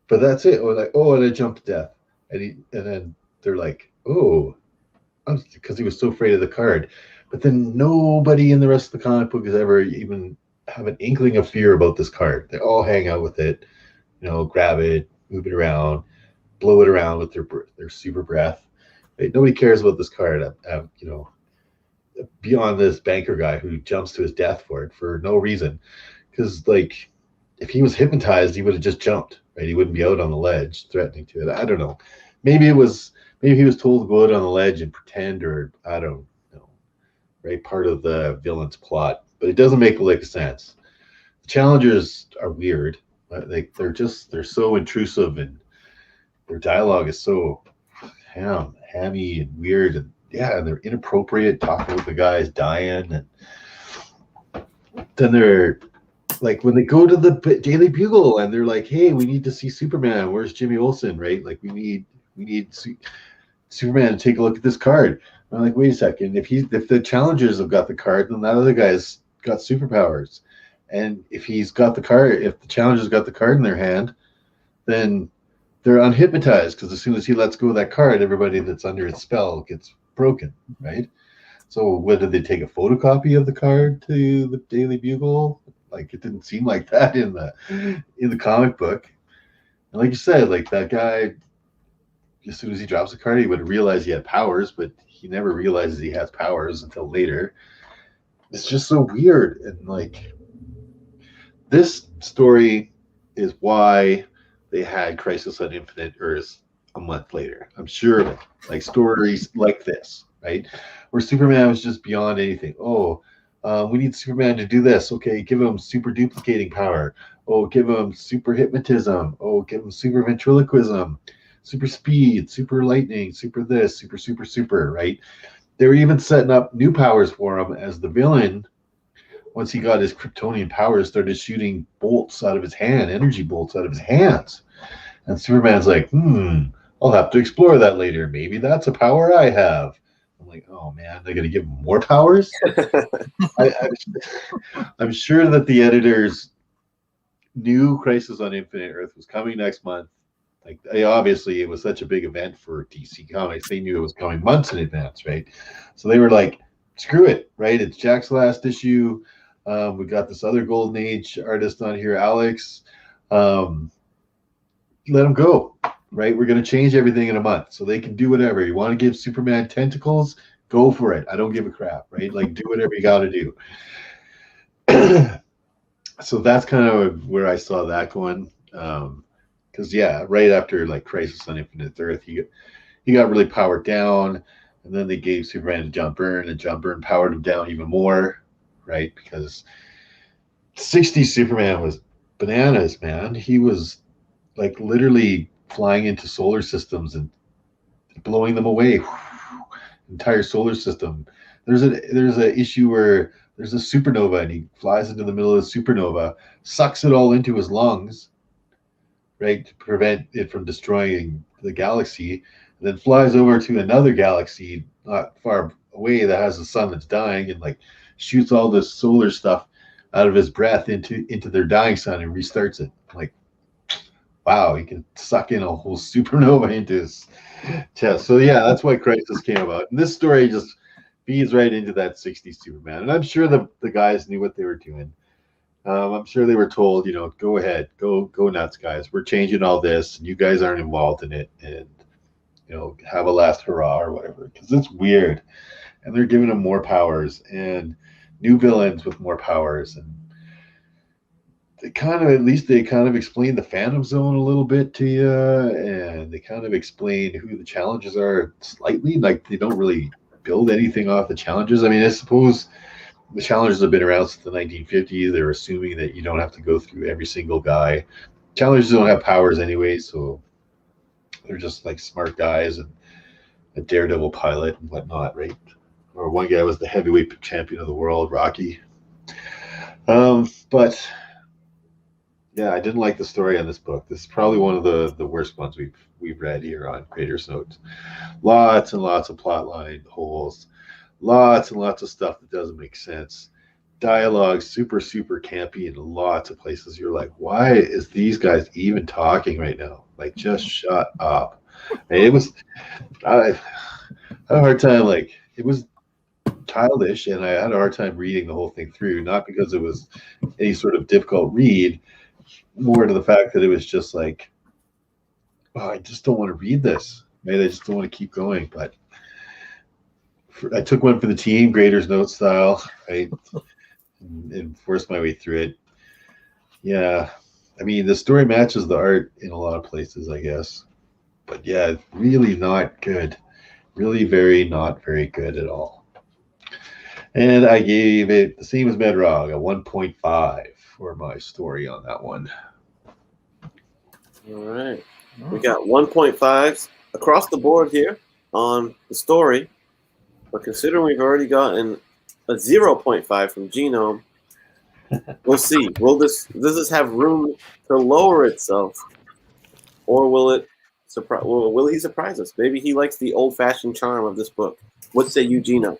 S4: but that's it. Or like, and I jumped to death, and then they're like, because he was so afraid of the card. But then nobody in the rest of the comic book has ever even have an inkling of fear about this card. They all hang out with it, you know, grab it, move it around, blow it around with their super breath. Right? Nobody cares about this card. You know, beyond this banker guy who jumps to his death for it for no reason. Because like, if he was hypnotized, he would have just jumped. Right? He wouldn't be out on the ledge threatening to it. I don't know. Maybe he was told to go out on the ledge and pretend, or I don't know. Right? Part of the villain's plot. But it doesn't make a lick of sense. The challengers are weird. They're so intrusive, and their dialogue is so hammy and weird, and they're inappropriate, talking with the guys dying, and then they're like, when they go to the Daily Bugle and they're like, hey, we need to see Superman. Where's Jimmy Olsen? Right? Like, we need Superman to take a look at this card. I'm like, wait a second. If the challengers have got the card, then that other guy's got superpowers. And if he's got the card, if the challengers got the card in their hand, then they're unhypnotized, because as soon as he lets go of that card, everybody that's under his spell gets broken, right? So what, did they take a photocopy of the card to the Daily Bugle? Like, it didn't seem like that in the comic book. And like you said, like, that guy, as soon as he drops the card, he would realize he had powers, but he never realizes he has powers until later. It's just so weird. And like, this story is why they had Crisis on Infinite Earths a month later. I'm sure of it. Like, stories like this, right? Where Superman was just beyond anything. We need Superman to do this. Okay, give him super duplicating power. Give him super hypnotism. Give him super ventriloquism. super speed, super lightning, super this, super, super, super, right? They were even setting up new powers for him as the villain. Once he got his Kryptonian powers, started shooting bolts out of his hand, energy bolts out of his hands. And Superman's like, I'll have to explore that later. Maybe that's a power I have. I'm like, oh man, they're gonna give him more powers? I'm sure that the editors knew Crisis on Infinite Earth was coming next month. Like, obviously, it was such a big event for DC Comics. They knew it was coming months in advance, right? So they were like, screw it, right? It's Jack's last issue. We got this other Golden Age artist on here, Alex. Let him go, right? We're going to change everything in a month so they can do whatever. You want to give Superman tentacles? Go for it. I don't give a crap, right? Like, do whatever you got to do. So that's kind of where I saw that going. Because right after like Crisis on Infinite Earth, he got really powered down, and then they gave Superman to John Byrne, and John Byrne powered him down even more, right? Because 60s Superman was bananas, man. He was like literally flying into solar systems and blowing them away. Entire solar system. There's a issue where there's a supernova and he flies into the middle of the supernova, sucks it all into his lungs, right, to prevent it from destroying the galaxy, and then flies over to another galaxy not far away that has a sun that's dying, and like shoots all this solar stuff out of his breath into their dying sun and restarts it. Like, wow, he can suck in a whole supernova into his chest. So yeah, that's why Crisis came about. And this story just feeds right into that 60s Superman. And I'm sure the guys knew what they were doing. I'm sure they were told, go ahead, go nuts, guys. We're changing all this, and you guys aren't involved in it, and have a last hurrah or whatever. Because it's weird, and they're giving him more powers and new villains with more powers, and they kind of explain the Phantom Zone a little bit to you, and they kind of explain who the challenges are slightly. Like, they don't really build anything off the challenges. I mean, I suppose the challenges have been around since the 1950s. They're assuming that you don't have to go through every single guy. Challenges don't have powers anyway, so they're just like smart guys and a daredevil pilot and whatnot, right? Or one guy was the heavyweight champion of the world, Rocky. But yeah, I didn't like the story on this book. This is probably one of the worst ones we've read here on Creator's Notes. Lots and lots of plotline holes. Lots and lots of stuff that doesn't make sense. Dialogue super, super campy in lots of places. You're like, why is these guys even talking right now? Like, just shut up. And I had a hard time, like, it was childish, and I had a hard time reading the whole thing through, not because it was any sort of difficult read, more to the fact that it was just like, oh, I just don't want to read this. Maybe I just don't want to keep going. But I took one for the team, Grader's Note style, right, and forced my way through it. Yeah, I mean, the story matches the art in a lot of places, I guess. But yeah, really not good. Really not very good at all. And I gave it the same as Medrog, a 1.5 for my story on that one.
S1: All right. We got 1.5s across the board here on the story. But considering we've already gotten a 0.5 from Genome, we'll see. Does this have room to lower itself? Or will he surprise us? Maybe he likes the old-fashioned charm of this book. What say you, Genome?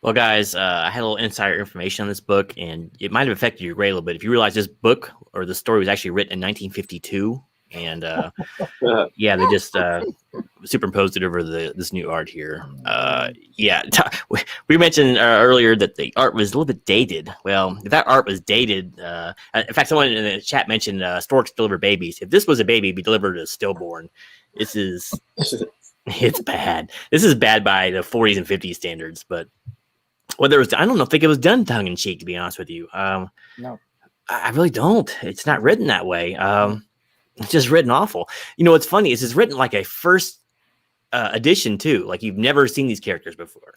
S3: Well, guys, I had a little insider information on this book, and it might have affected your grade a little bit. If you realize this book or the story was actually written in 1952, and they just superimposed it over this new art here. We mentioned earlier that the art was a little bit dated. Well, if that art was dated, in fact, someone in the chat mentioned storks deliver babies. If this was a baby, it'd be delivered as stillborn. It's bad. This is bad by the 40s and 50s standards, but whether it was, I don't think it was done tongue in cheek, to be honest with you.
S2: No,
S3: I really don't. It's not written that way. It's just written awful. What's funny is it's written like a first edition too. Like, you've never seen these characters before.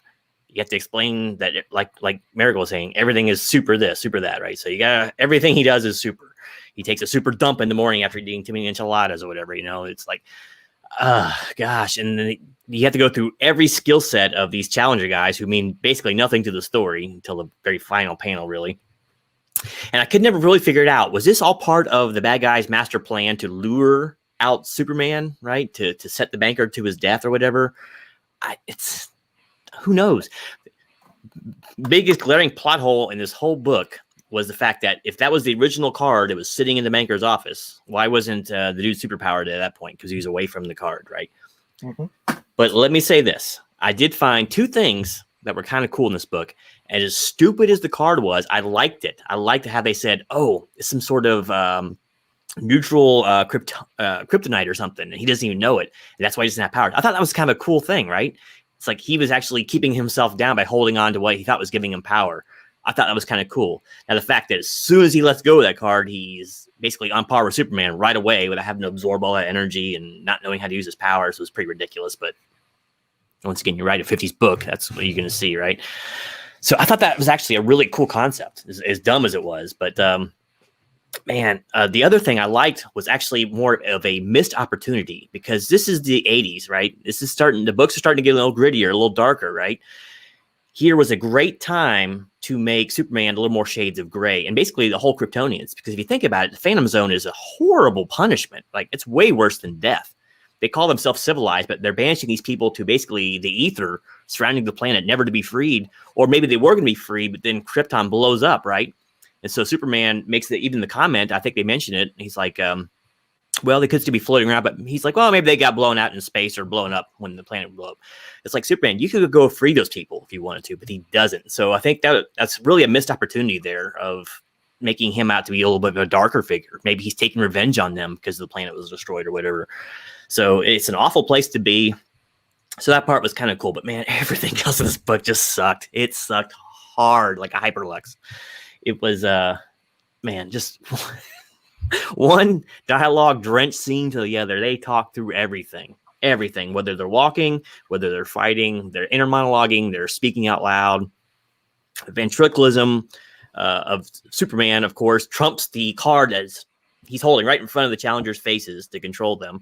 S3: You have to explain that, like Marigold was saying, everything is super this, super that, right? So everything he does is super. He takes a super dump in the morning after eating too many enchiladas or whatever. It's like, Gosh, and then you have to go through every skill set of these challenger guys who mean basically nothing to the story until the very final panel, really. And I could never really figure it out. Was this all part of the bad guy's master plan to lure out Superman, right? To set the banker to his death or whatever? It's who knows. Biggest glaring plot hole in this whole book was the fact that if that was the original card that was sitting in the banker's office, why wasn't the dude superpowered at that point? Because he was away from the card, right? Mm-hmm. But let me say this. I did find two things that were kind of cool in this book. And as stupid as the card was, I liked it. I liked how they said, oh, it's some sort of neutral kryptonite or something. And he doesn't even know it. And that's why he doesn't have power. I thought that was kind of a cool thing, right? It's like he was actually keeping himself down by holding on to what he thought was giving him power. I thought that was kind of cool. Now, the fact that as soon as he lets go of that card, he's basically on par with Superman right away without having to absorb all that energy and not knowing how to use his powers was pretty ridiculous. But once again, you write a 50s book, that's what you're going to see, right? So I thought that was actually a really cool concept, as dumb as it was. But man, the other thing I liked was actually more of a missed opportunity because this is the 80s, right? The books are starting to get a little grittier, a little darker, right? Here was a great time to make Superman a little more shades of gray and basically the whole Kryptonians. Because if you think about it, the Phantom Zone is a horrible punishment. Like, it's way worse than death. They call themselves civilized, but they're banishing these people to basically the ether surrounding the planet, never to be freed. Or maybe they were going to be free, but then Krypton blows up, right? And so Superman makes even the comment, I think they mentioned it. He's like, well, they could still be floating around, but he's like, well, maybe they got blown out in space or blown up when the planet blew up. It's like, Superman, you could go free those people if you wanted to, but he doesn't. So I think that's really a missed opportunity there of making him out to be a little bit of a darker figure. Maybe he's taking revenge on them because the planet was destroyed or whatever. So it's an awful place to be. So that part was kind of cool, but man, everything else in this book just sucked. It sucked hard, like a Hyperlux. It was, man, just one dialogue drenched scene to the other. They talk through everything, whether they're walking, whether they're fighting, they're inner monologuing, they're speaking out loud. Ventriloquism of Superman, of course, trumps the card as he's holding right in front of the challengers' faces to control them.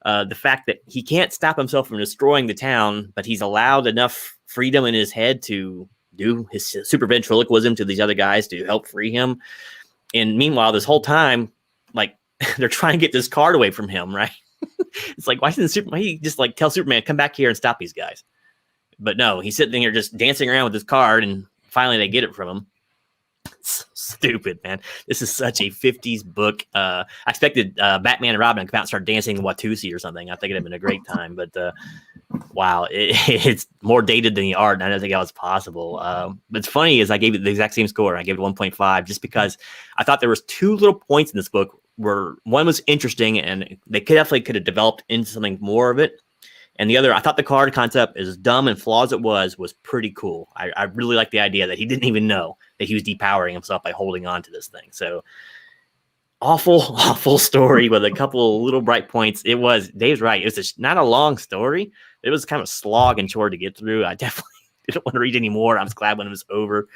S3: The fact that he can't stop himself from destroying the town, but he's allowed enough freedom in his head to do his super ventriloquism to these other guys to help free him. And meanwhile, this whole time, like, they're trying to get this card away from him, right? It's like, why didn't he just like tell Superman, come back here and stop these guys? But no, he's sitting here just dancing around with his card, and finally they get it from him. It's so stupid, man. This is such a 50s book. I expected Batman and Robin to come out and start dancing in Watusi or something. I think it'd have been a great time, but wow, it's more dated than the art, and I don't think that was possible. But it's funny is I gave it the exact same score. I gave it 1.5 just because I thought there was two little points in this book where one was interesting and they could have developed into something more of it. And the other, I thought the card concept, as dumb and flawed as it was pretty cool. I really like the idea that he didn't even know that he was depowering himself by holding on to this thing. So awful story with a couple of little bright points. Dave's right. It was not a long story. It was kind of slog and chore to get through. I definitely didn't want to read anymore. I was glad when it was over.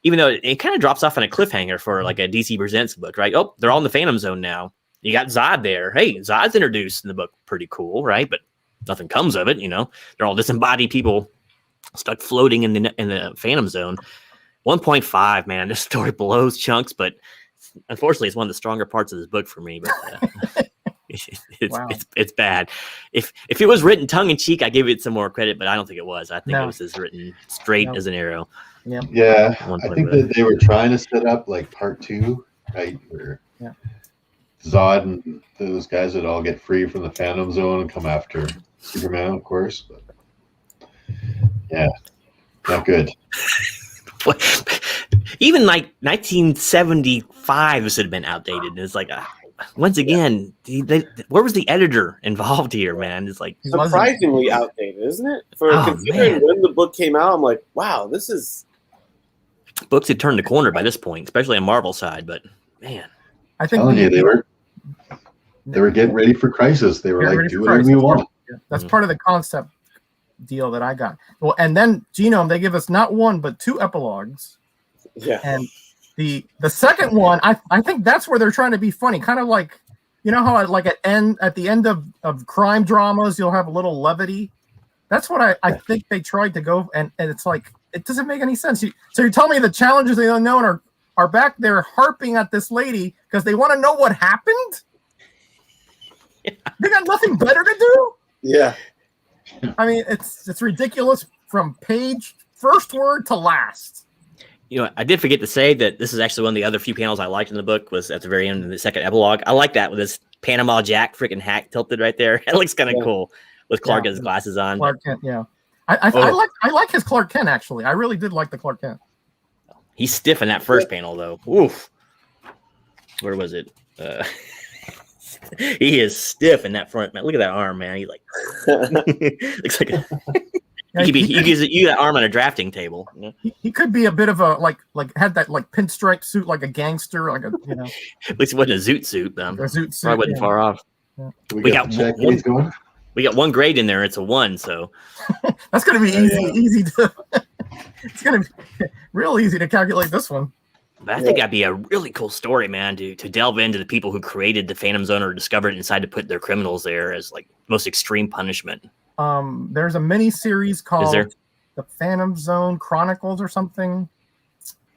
S3: Even though it kind of drops off on a cliffhanger for like a DC Presents book, right? Oh, they're all in the Phantom Zone now. You got Zod there. Hey, Zod's introduced in the book. Pretty cool, right? But nothing comes of it, you know. They're all disembodied people stuck floating in the Phantom Zone. 1.5, man. This story blows chunks, but unfortunately, it's one of the stronger parts of this book for me. But it's bad. If it was written tongue in cheek, I give it some more credit, but I don't think it was. I think it was just written straight as an arrow.
S2: Yep.
S4: Yeah, I think that they were trying to set up like part 2, right? Where Zod and those guys would all get free from the Phantom Zone and come after Superman, of course. But yeah, not good.
S3: Even like 1975, this would have been outdated. It's like, once again, where was the editor involved here, man? It's like
S1: surprisingly outdated, isn't it? Considering when the book came out, I'm like, wow, this is.
S3: Books had turned the corner by this point, especially on Marvel side. But man,
S4: I think they were getting ready for Crisis. They were like, do whatever you want.
S2: Yeah. That's part of the concept deal that I got. Well, and then Genome, they give us not one but 2 epilogues.
S1: Yeah.
S2: And the second one, I think that's where they're trying to be funny, kind of like You know how like at the end of crime dramas, you'll have a little levity. That's what I think they tried to go, and it's like it doesn't make any sense. So you're telling me the Challengers of the Unknown are back there harping at this lady because they want to know what happened? Yeah. They got nothing better to do?
S1: Yeah.
S2: I mean, it's ridiculous from page first word to last.
S3: You know, I did forget to say that this is actually one of the other few panels I liked in the book was at the very end of the second epilogue. I like that with this Panama Jack freaking hat tilted right there. It looks kind of cool with Clark with his glasses on.
S2: Clark Kent, yeah. I like his Clark Kent, actually. I really did like the Clark Kent.
S3: He's stiff in that first panel, though. Oof. Where was it? He is stiff in that front, man. Look at that arm, man. He's like, looks like you get that arm on a drafting table. You know?
S2: He could be a bit of a like had that like pinstripe suit, like a gangster, like a
S3: At least it wasn't a zoot suit.
S2: A zoot suit.
S3: Probably wasn't far off.
S4: Yeah. We got
S3: one grade in there. It's a 1, so
S2: that's gonna be easy to. It's gonna be real easy to calculate this one.
S3: But I think that'd be a really cool story, man, to delve into the people who created the Phantom Zone or discovered it and decided to put their criminals there as like most extreme punishment.
S2: There's a mini series called The Phantom Zone Chronicles or something,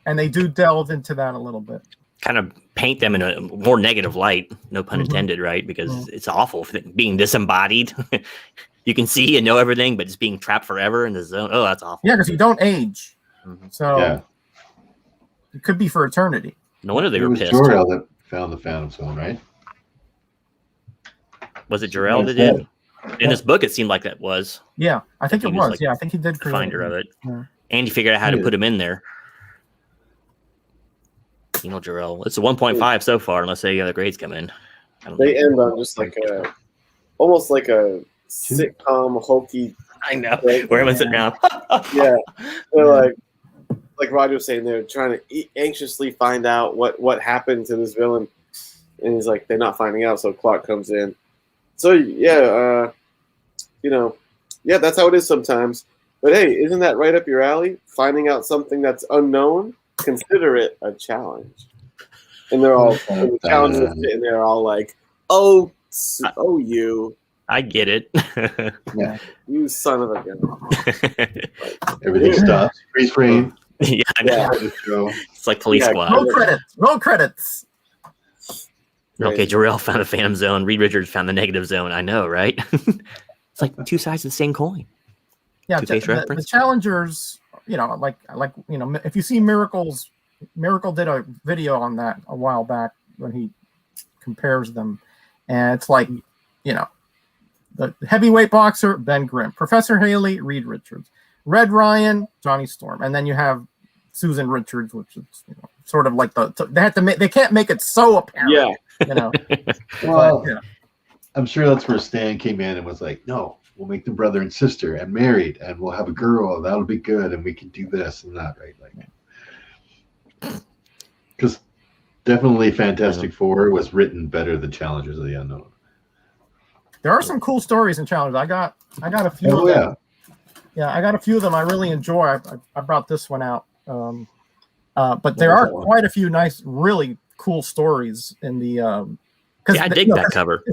S2: and they do delve into that a little bit.
S3: Kind of paint them in a more negative light, no pun intended, right? Because it's awful being disembodied. You can see and know everything, but just being trapped forever in the zone. Oh, that's awful.
S2: Yeah, because you don't age. So it could be for eternity.
S3: No wonder they were pissed.
S4: It was Jor-El that found the Phantom Zone, right?
S3: Was it Jor-El that did? In this book, it seemed like that was.
S2: Yeah, I think it was.
S3: Like
S2: I think he did.
S3: Finder of it. Yeah. And he figured out how to put him in there. You know, Jor-El. It's a 1.5 so far, unless any other grades come in.
S1: They end on just like almost like a sitcom hokey.
S3: I know. Where was it now?
S1: Yeah, they're like Roger was saying, they're trying to anxiously find out what happened to this villain, and he's like, they're not finding out. So Clark comes in. So that's how it is sometimes. But hey, isn't that right up your alley? Finding out something that's unknown, consider it a challenge. And they're all the challengers sitting there, all like, "Oh, you."
S3: I get it.
S1: Yeah, you son of a gun.
S4: Everything stops. Freeze frame.
S3: Yeah, I know. It's like Police Squad.
S2: Roll credits.
S3: Okay, Jor-El found the Phantom Zone. Reed Richards found the negative zone. I know, right? It's like two sides of the same coin.
S2: Yeah, the challengers, if you see Miracle did a video on that a while back when he compares them. And it's like, the heavyweight boxer, Ben Grimm, Professor Haley, Reed Richards, Red Ryan, Johnny Storm. And then you have Susan Richards, which is sort of like they can't make it so apparent.
S1: Yeah.
S4: Well, I'm sure that's where Stan came in and was like, no, we'll make them brother and sister and married and we'll have a girl. That'll be good. And we can do this and that, right? Like, because definitely Fantastic Four was written better than Challengers of the Unknown.
S2: There are some cool stories in Challengers. I got a few of them. Yeah, I got a few of them I really enjoy. I brought this one out. But there are quite a few nice, really cool stories in the
S3: I dig that cover.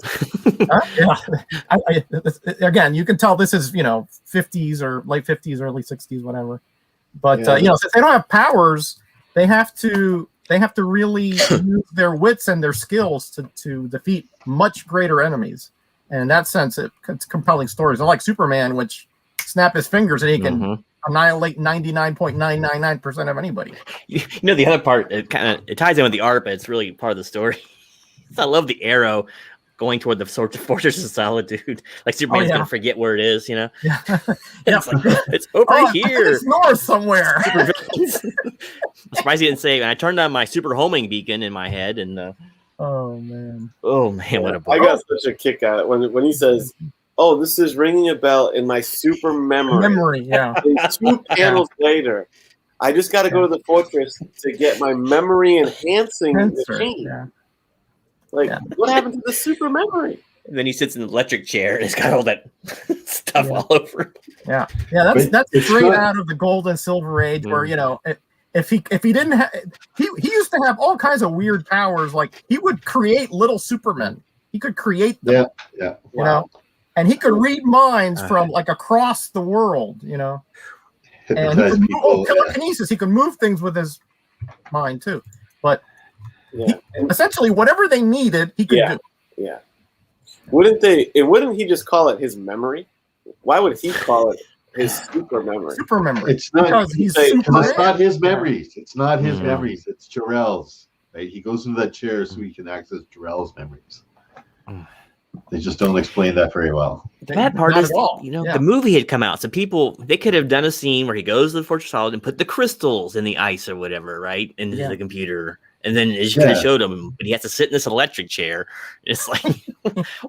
S2: Again, you can tell this is 50s or late 50s, early 60s, whatever. But since they don't have powers, they have to really use their wits and their skills to defeat much greater enemies. And in that sense, it's compelling stories. They're like Superman, which snap his fingers and he can annihilate 99.999% of anybody.
S3: The other part, it ties in with the art, but it's really part of the story. I love the arrow going toward the Fortress of Solitude. Like Superman's gonna forget where it is, Yeah. It's like, it's over here.
S2: It's north somewhere.
S3: I'm surprised he didn't say. And I turned on my super homing beacon in my head, and
S2: oh man,
S3: what a ball.
S1: I got such a kick out of it when he says, "Oh, this is ringing a bell in my super memory."
S2: Yeah.
S1: And 2 panels later, I just got to go to the fortress to get my memory enhancing machine.
S2: Yeah.
S1: What happened to the super memory?
S3: And then he sits in the electric chair and it's got all that stuff all over it.
S2: Yeah. That's straight out of the Gold and Silver Age, where if he didn't have he used to have all kinds of weird powers. Like he would create little Supermen He could create them.
S4: Yeah.
S2: You know, and he could read minds from like across the world. You know, and he
S4: Hypnotize
S2: could move,
S4: people.
S2: telekinesis. He could move things with his mind too. But
S1: Yeah.
S2: essentially, whatever they needed, he could do.
S1: Yeah. Wouldn't he just call it his memory? Why would he call it his super memory?
S2: Super memory.
S4: It's not
S2: because he's
S1: because
S2: super.
S4: it's not his memories. It's not his
S3: Mhm.
S4: memories. It's Jarrell's. Right? He goes into that chair so he can access Jarrell's memories. They just don't explain that very well.
S3: The bad part
S2: Not
S3: is,
S2: at all.
S3: you know,
S2: Yeah.
S3: the movie had come out, so they could have done a scene where he goes to the Fortress Solid and put the crystals in the ice or whatever, right, into the computer, and then it could have showed him, but he has to sit in this electric chair. It's like,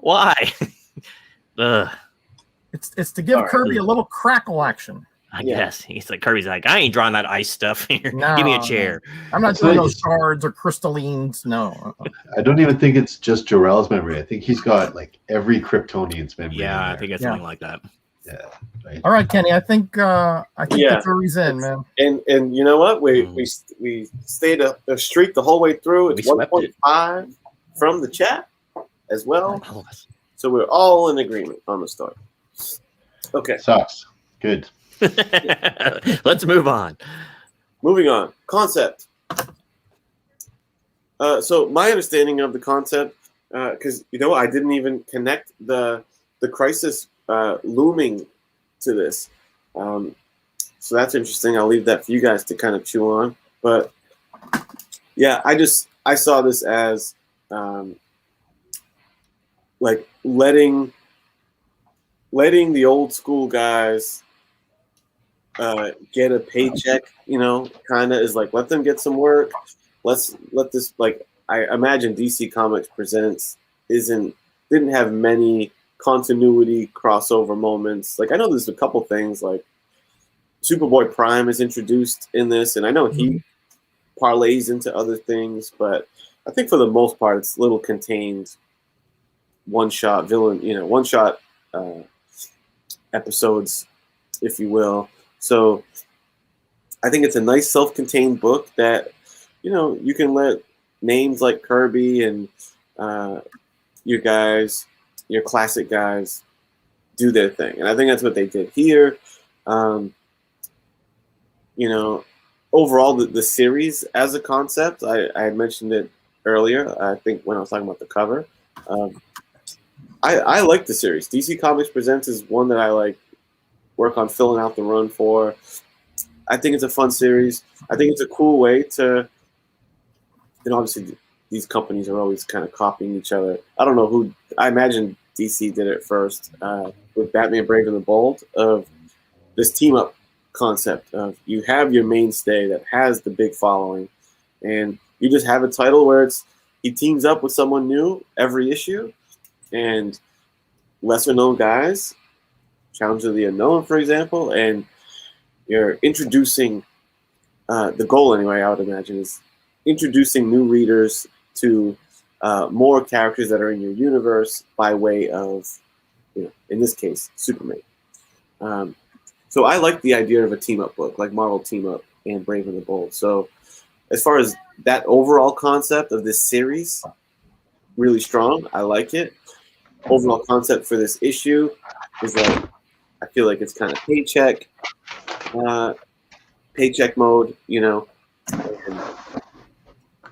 S3: why?
S2: It's to give Kirby a little crackle action.
S3: I guess he's like Kirby's like, I ain't drawing that ice stuff here.
S2: No,
S3: Give me a chair.
S2: I'm not doing those shards or crystallines. No.
S4: I don't even think it's just Jarrell's memory. I think he's got like every Kryptonian's memory.
S3: Yeah, I think it's something like that.
S4: Yeah. Right.
S2: All right, Kenny. I think the jury's in, man.
S1: And you know what? We stayed a streak the whole way through. It's 1.5 from the chat as well. So we're all in agreement on the story. Okay.
S4: Sucks. Good.
S3: Let's move on.
S1: Moving on. Concept. So my understanding of the concept, because I didn't even connect the crisis looming to this. So that's interesting. I'll leave that for you guys to kind of chew on. But yeah, I saw this as like letting the old school guys get a paycheck, kind of is like, let them get some work. Let this, like, I imagine DC Comics Presents didn't have many continuity crossover moments. Like, I know there's a couple things, like Superboy Prime is introduced in this, and I know he parlays into other things, but I think for the most part, it's little contained one-shot episodes, if you will. So I think it's a nice self-contained book that, you can let names like Kirby and your classic guys do their thing. And I think that's what they did here. Overall, the series as a concept, I had mentioned it earlier, I think when I was talking about the cover. I like the series. DC Comics Presents is one that I like work on filling out the run for. I think it's a fun series. I think it's a cool way to, obviously these companies are always kind of copying each other. I don't know who, I imagine DC did it first with Batman Brave and the Bold, of this team up concept of you have your mainstay that has the big following, and you just have a title where he teams up with someone new every issue, and lesser known guys, Challenge of the Unknown, for example, and you're introducing, the goal anyway, I would imagine, is introducing new readers to more characters that are in your universe by way of, in this case, Superman. So I like the idea of a team-up book, like Marvel Team Up and Brave and the Bold. So as far as that overall concept of this series, really strong. I like it. Overall concept for this issue is that I feel like it's kind of paycheck mode, and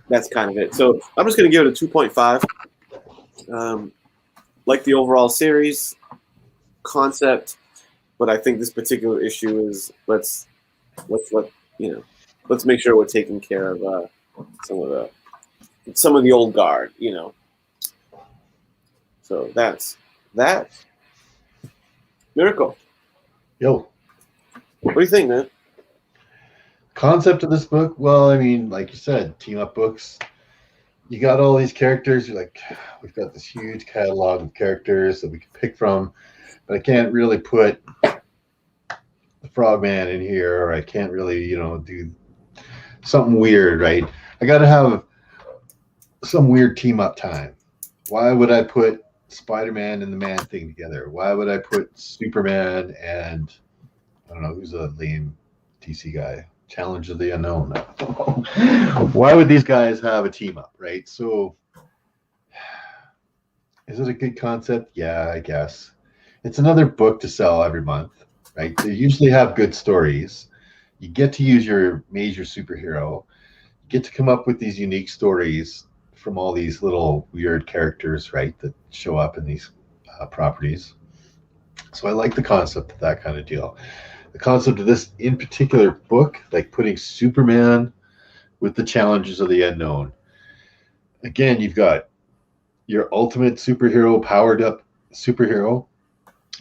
S1: that's kind of it. So I'm just going to give it a 2.5. Like the overall series concept, but I think this particular issue is let's make sure we're taking care of some of the old guard, So that's that. Miracle.
S4: Yo.
S1: What do you think, man?
S4: Concept of this book? Well, I mean, like you said, team up books. You got all these characters. You're like, we've got this huge catalog of characters that we can pick from, but I can't really put the Frogman in here, or I can't really, do something weird, right? I got to have some weird team up time. Why would I put Spider-Man and the Man-Thing together? Why would I put Superman and, I don't know, who's a lame DC guy? Challenge of the Unknown. Why would these guys have a team up, right? So Is it a good concept? Yeah, I guess. It's another book to sell every month, right? They usually have good stories. You get to use your major superhero. You get to come up with these unique stories from all these little weird characters, right, that show up in these properties. So I like the concept of that kind of deal. The concept of this in particular book, like putting Superman with the challenges of the unknown. Again, you've got your ultimate superhero, powered up superhero,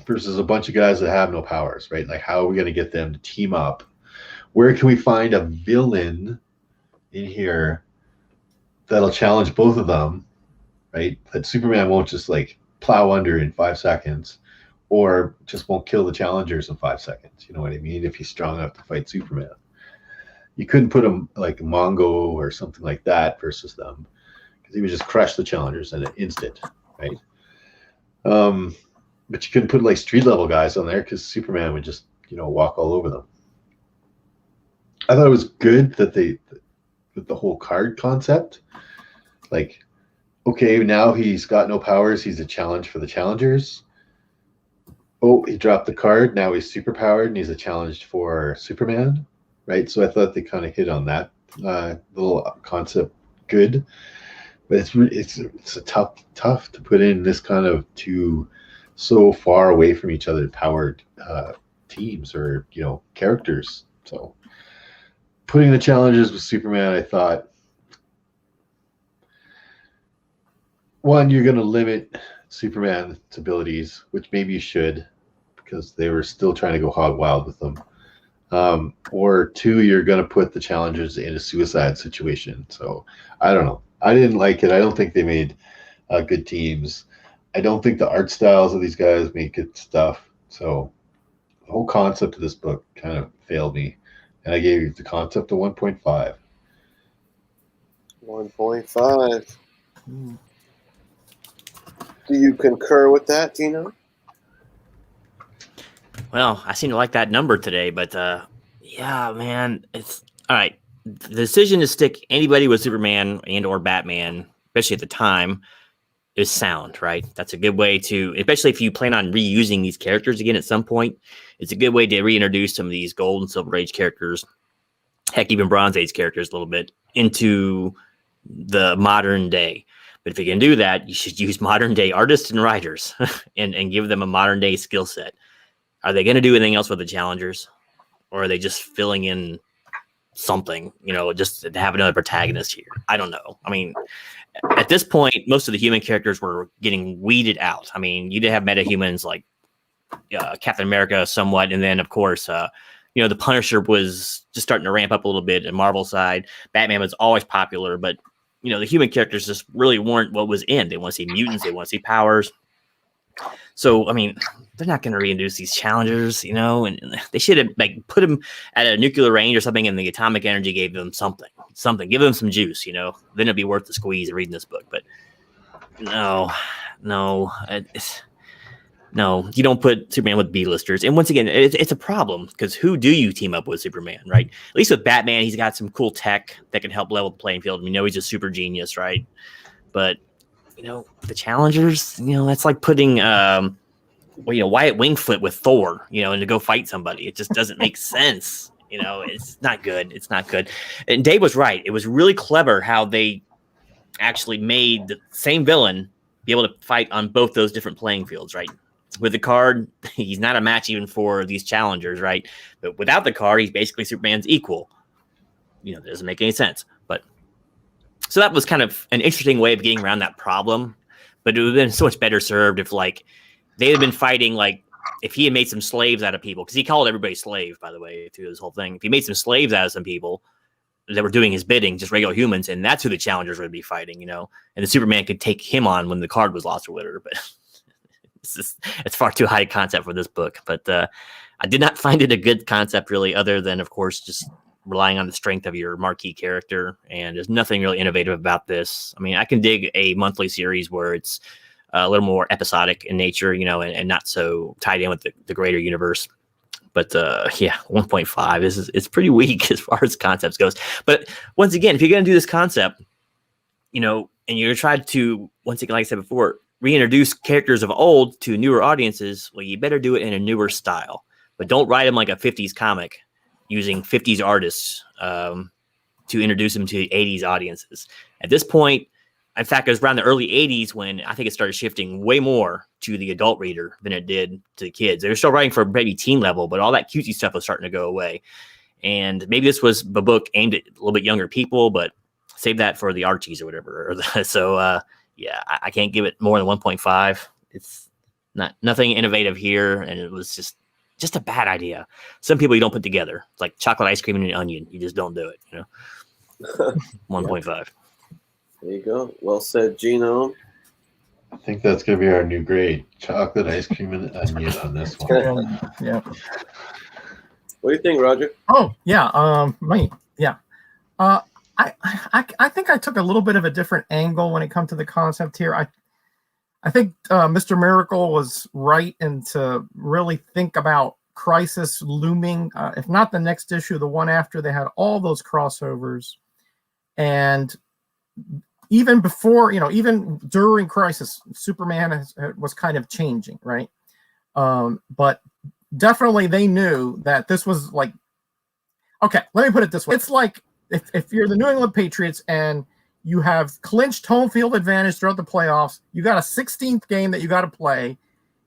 S4: versus a bunch of guys that have no powers, right? Like, how are we going to get them to team up? Where can we find a villain in here that'll challenge both of them, right? That Superman won't just like plow under in 5 seconds, or just won't kill the challengers in 5 seconds. You know what I mean? If he's strong enough to fight Superman, you couldn't put him like Mongo or something like that versus them, because he would just crush the challengers in an instant, right? But you couldn't put like street level guys on there because Superman would just, walk all over them. I thought it was good that with the whole card concept, like, okay, now he's got no powers. He's a challenge for the challengers. Oh, he dropped the card. Now he's super powered and he's a challenge for Superman, right? So I thought they kind of hit on that little concept good. But it's a tough to put in this kind of two so far away from each other powered teams or characters. So putting the challenges with Superman, I thought, one, you're going to limit Superman's abilities, which maybe you should, because they were still trying to go hog wild with them. Or two, you're going to put the challengers in a suicide situation. So I don't know. I didn't like it. I don't think they made good teams. I don't think the art styles of these guys made good stuff. So the whole concept of this book kind of failed me. And I gave the concept a 1.5.
S1: 1.5. Do you concur with that, Tino?
S3: Well, I seem to like that number today, but yeah, man, it's all right. The decision to stick anybody with Superman and or Batman, especially at the time, is sound, right? That's a good way to, especially if you plan on reusing these characters again at some point, it's a good way to reintroduce some of these Gold and Silver Age characters, heck, even Bronze Age characters a little bit, into the modern day. But if you can do that, you should use modern day artists and writers and give them a modern day skill set. Are they going to do anything else with the challengers? Or are they just filling in something, just to have another protagonist here? I don't know. I mean, at this point, most of the human characters were getting weeded out. I mean, you did have metahumans like Captain America somewhat. And then, of course, the Punisher was just starting to ramp up a little bit in Marvel side. Batman was always popular, but, the human characters just really weren't what was in. They want to see mutants. They want to see powers. So, I mean, they're not going to reintroduce these challengers, and they should have put them at a nuclear range or something, and the atomic energy gave them something, give them some juice, then it'd be worth the squeeze of reading this book. But no, you don't put Superman with B-listers. And once again, it's a problem because who do you team up with Superman, right? At least with Batman, he's got some cool tech that can help level the playing field. We know he's a super genius, right? But the challengers, that's like putting, Wyatt Wingfoot with Thor, and to go fight somebody. It just doesn't make sense. It's not good. It's not good. And Dave was right. It was really clever how they actually made the same villain be able to fight on both those different playing fields, right? With the card, he's not a match even for these challengers, right? But without the card, he's basically Superman's equal. It doesn't make any sense. But so that was kind of an interesting way of getting around that problem. But it would have been so much better served if, they had been fighting, if he had made some slaves out of people, because he called everybody slave, by the way, through this whole thing. If he made some slaves out of some people that were doing his bidding, just regular humans, and that's who the challengers would be fighting, and the Superman could take him on when the card was lost or whatever. But it's far too high a concept for this book. But I did not find it a good concept, really, other than, of course, just relying on the strength of your marquee character. And there's nothing really innovative about this. I mean, I can dig a monthly series where it's a little more episodic in nature, and not so tied in with the greater universe. But 1.5 it's pretty weak as far as concepts goes. But once again, if you're going to do this concept, and you're trying to, once again, like I said before, reintroduce characters of old to newer audiences, well, you better do it in a newer style. But don't write them like a 50s comic using 50s artists to introduce them to 80s audiences. At this point, in fact, it was around the early 80s when I think it started shifting way more to the adult reader than it did to the kids. They were still writing for maybe teen level, but all that cutesy stuff was starting to go away. And maybe this was a book aimed at a little bit younger people, but save that for the Archies or whatever. So, yeah, I can't give it more than 1.5. It's nothing innovative here, and it was just a bad idea. Some people you don't put together. It's like chocolate ice cream and an onion. You just don't do it, 1.5.
S1: Yeah. There you go. Well said, Gino.
S4: I think that's going to be our new grade. Chocolate ice cream and onion on this one.
S2: Yeah.
S1: What do you think, Roger?
S2: Oh, yeah. Yeah. I think I took a little bit of a different angle when it comes to the concept here. I think Mr. Miracle was right and to really think about Crisis looming, if not the next issue, the one after. They had all those crossovers. And even before, even during Crisis, Superman was kind of changing, right? But definitely they knew that this was like, okay, let me put it this way. It's like if you're the New England Patriots and you have clinched home field advantage throughout the playoffs, you got a 16th game that you got to play.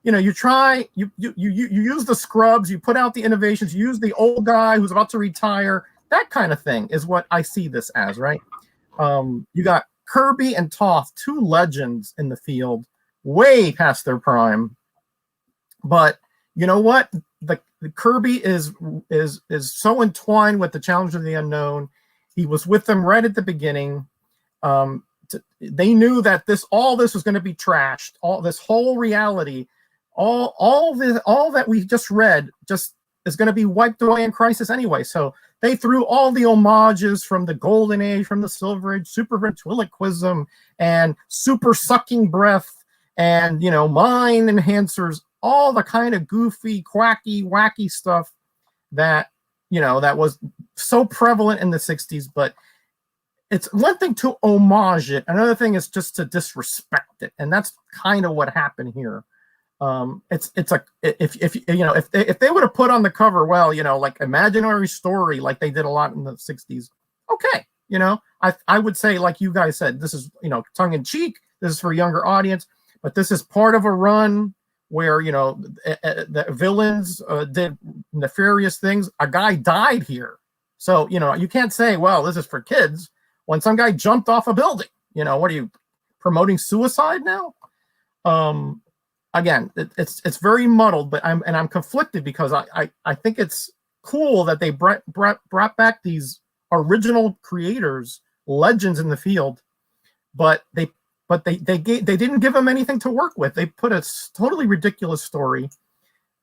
S2: You use the scrubs, you put out the innovations, you use the old guy who's about to retire. That kind of thing is what I see this as, right? You got Kirby and Toth, two legends in the field, way past their prime. But you know what? The Kirby is so entwined with the challenge of the unknown. He was with them right at the beginning. They knew that all this was going to be trashed. All this whole reality, all that we just read, just is going to be wiped away in Crisis anyway. So they threw all the homages from the Golden Age, from the Silver Age, super ventriloquism and super sucking breath, and mind enhancers, all the kind of goofy, quacky, wacky stuff that that was so prevalent in the 60s. But it's one thing to homage it, another thing is just to disrespect it, and that's kind of what happened here. It's like if they would have put on the cover, like imaginary story, like they did a lot in the 60s. Okay, I would say, like you guys said, this is tongue in cheek. This is for a younger audience, but this is part of a run where the villains did nefarious things. A guy died here, so you can't say, well, this is for kids when some guy jumped off a building. What are you promoting suicide now? Again, it's very muddled, but I'm conflicted because I think it's cool that they brought back these original creators, legends in the field, but they didn't give them anything to work with. They put a totally ridiculous story.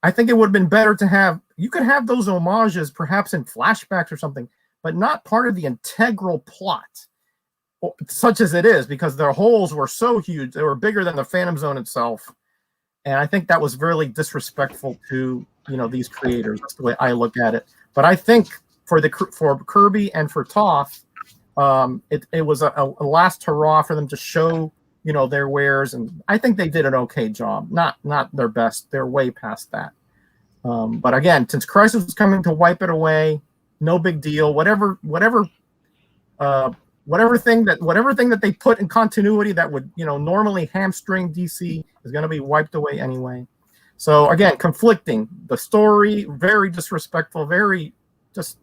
S2: I think it would have been better to you could have those homages perhaps in flashbacks or something, but not part of the integral plot, such as it is, because their holes were so huge. They were bigger than the Phantom Zone itself. And I think that was really disrespectful to these creators. That's the way I look at it. But I think for Kirby and for Toth, it was a last hurrah for them to show their wares, and I think they did an okay job. Not their best. They're way past that. But again, since Crisis was coming to wipe it away, no big deal. Whatever thing that they put in continuity that would normally hamstring DC is going to be wiped away anyway. So again, conflicting. The story, very disrespectful, very just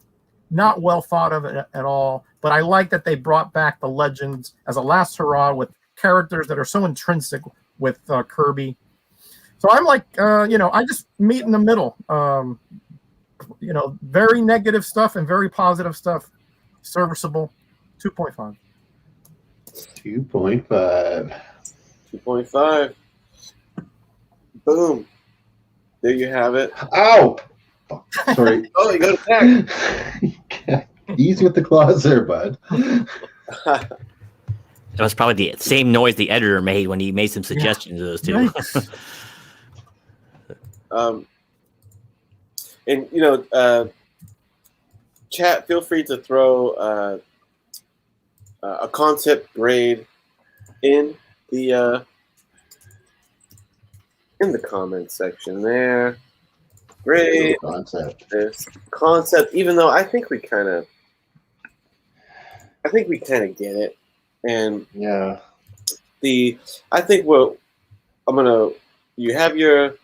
S2: not well thought of at all. But I like that they brought back the legends as a last hurrah with characters that are so intrinsic with Kirby. So I'm like, I just meet in the middle. Very negative stuff and very positive stuff. Serviceable. 2.5.
S4: 2.5.
S1: 2.5. Boom. There you have it.
S4: Ow! Sorry.
S1: Oh, you got attacked.
S4: Ease with the claws there, bud.
S3: That was probably the same noise the editor made when he made some suggestions of those two.
S2: Nice.
S1: And chat, feel free to throw a concept grade in the in the comment section there. Great
S4: Concept.
S1: this concept, even though I think we kind of get it, and
S4: Yeah.
S1: I think you have your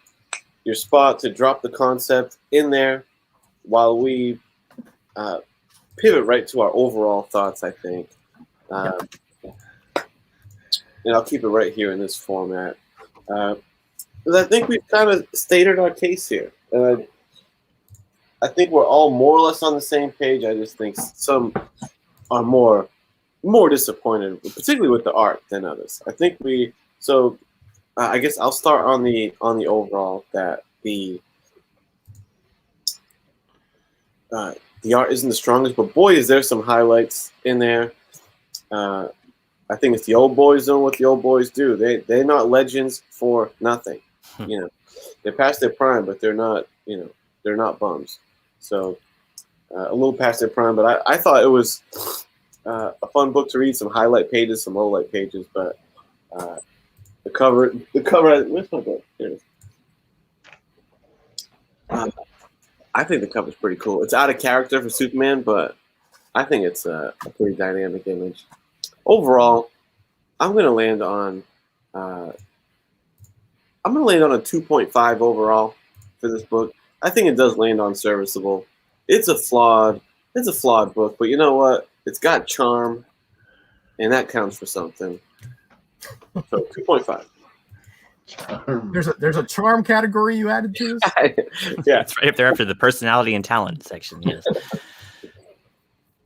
S1: spot to drop the concept in there while we pivot right to our overall thoughts. I think, and I'll keep it right here in this format. Because I think we've kind of stated our case here. I think we're all more or less on the same page. I just think some are more disappointed, particularly with the art, than others. I think I guess I'll start on the overall that the art isn't the strongest, but boy, is there some highlights in there. I think it's the old boys doing what the old boys do. They're not legends for nothing. They're past their prime, but they're not bums. So a little past their prime, but I thought it was a fun book to read. Some highlight pages, some low light pages, but the cover. Where's my book? Here it is. I think the cover's pretty cool. It's out of character for Superman, but I think it's a pretty dynamic image. Overall, I'm gonna land on a 2.5 overall for this book. I think it does land on serviceable. It's a flawed book, but you know what? It's got charm, and that counts for something. So 2.5.
S2: There's a charm category you added to this.
S1: Yeah,
S3: It's right up there after the personality and talent section. Yes.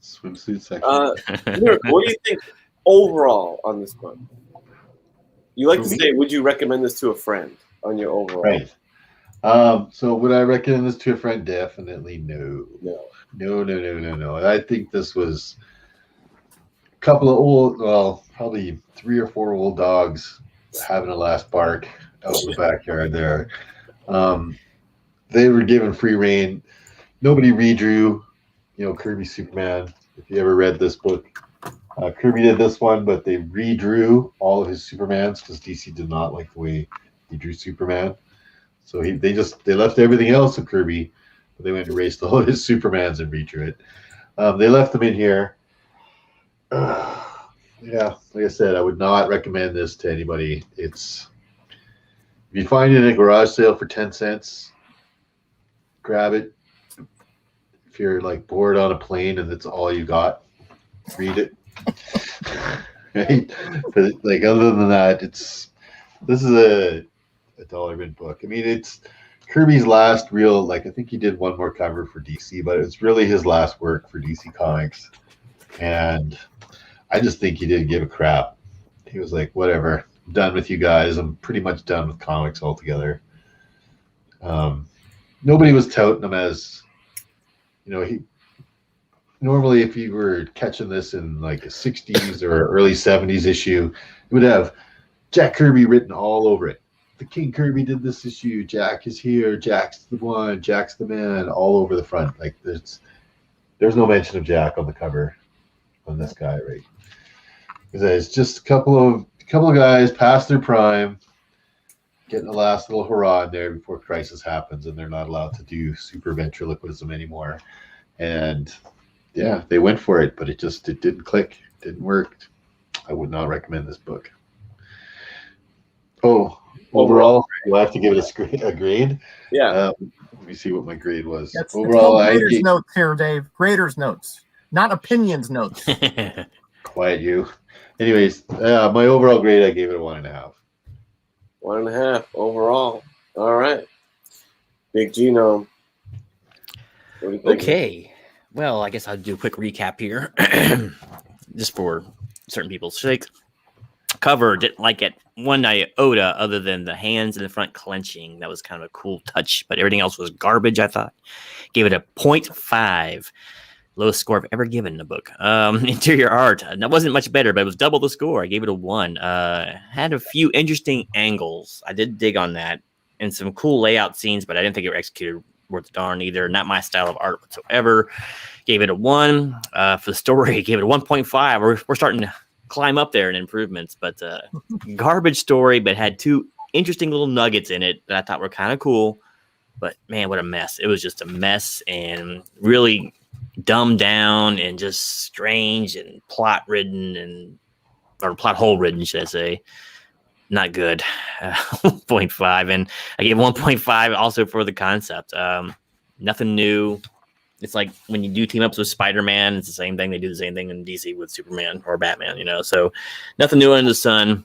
S4: Swimsuit section.
S1: Miracle, what do you think overall on this book? You like to say, would you recommend this to a friend on your overall?
S4: Right. So would I recommend this to a friend? Definitely no. No. I think this was a couple of old, probably 3 or 4 old dogs having a last bark out in the backyard there. They were given free reign. Nobody redrew, Kirby Superman. If you ever read this book, Kirby did this one, but they redrew all of his Supermans because DC did not like the way he drew Superman. So they left everything else of Kirby, but they went and erased all of his Supermans and redrew it. They left them in here. Yeah, like I said, I would not recommend this to anybody. If you find it in a garage sale for 10 cents, grab it. If you're like bored on a plane and that's all you got, read it. Right? But like other than that, this is a $1 mint book. I mean, it's Kirby's last real, I think he did one more cover for DC, but it's really his last work for DC Comics. And I just think he didn't give a crap. He was like, whatever, I'm done with you guys. I'm pretty much done with comics altogether. Nobody was touting him as, normally if you were catching this in like a 60s or early 70s issue, it would have Jack Kirby written all over it. The King Kirby did this issue. Jack is here. Jack's the one. Jack's the man. All over the front. Like there's no mention of Jack on the cover on this guy, right? Because it's just a couple of guys past their prime, getting the last little hurrah in there before crisis happens, and they're not allowed to do super ventriloquism anymore. And yeah, they went for it, but it didn't click. It didn't work. I would not recommend this book. Oh, overall, do I have to give it a grade?
S1: Yeah.
S4: Let me see what my grade was.
S2: It's
S4: Overall,
S2: graders notes here, Dave. Graders notes, not opinions notes.
S4: Quiet you. Anyways, my overall grade, I gave it a 1.5.
S1: 1.5 overall. All right. Big Genome. What do you think?
S3: Okay. Well, I guess I'll do a quick recap here, just for certain people's sake. Cover, didn't like it one iota other than the hands in the front clenching. That was kind of a cool touch, but everything else was garbage, I thought. Gave it a 0.5. Lowest score I've ever given in a book. Interior art, that wasn't much better, but it was double the score. I gave it a 1. Had a few interesting angles. I did dig on that. And some cool layout scenes, but I didn't think it were executed worth a darn either. Not my style of art whatsoever. Gave it a 1. For the story, gave it a 1.5. We're starting to climb up there in improvements, but garbage story, but had 2 interesting little nuggets in it that I thought were kind of cool. But man, what a mess. It was just a mess and really dumbed down and just strange and plot ridden or plot hole ridden, should I say. Not good. 1.5. And I gave 1.5 also for the concept. Nothing new. It's like when you do team ups with Spider-Man, it's the same thing. They do the same thing in DC with Superman or Batman, you know. So nothing new under the sun.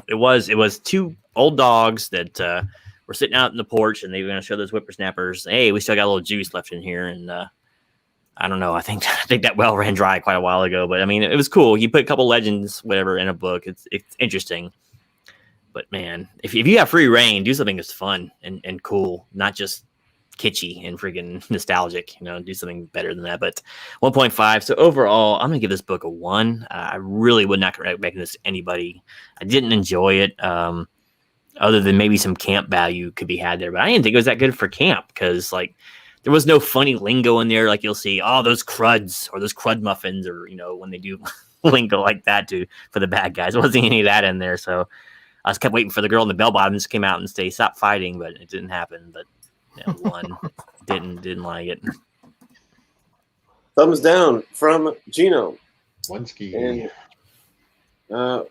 S3: It was two old dogs that were sitting out in the porch, and they were going to show those whippersnappers, hey, we still got a little juice left in here. And I don't know. I think that well ran dry quite a while ago. But I mean, it was cool. You put a couple legends, whatever, in a book. It's interesting. But man, if you have free reign, do something that's fun and cool, not just kitschy and freaking nostalgic, you know, do something better than that. But 1.5. So overall, I'm gonna give this book a 1. I really would not recommend this to anybody. I didn't enjoy it, other than maybe some camp value could be had there, but I didn't think it was that good for camp because like there was no funny lingo in there. Like you'll see, oh, those cruds or those crud muffins, or you know, when they do lingo like that for the bad guys. There wasn't any of that in there. So I just kept waiting for the girl in the bell bottoms to come out and say, stop fighting, but it didn't happen. But yeah, 1 didn't like it.
S1: Thumbs down from Gino.
S4: One ski.
S1: And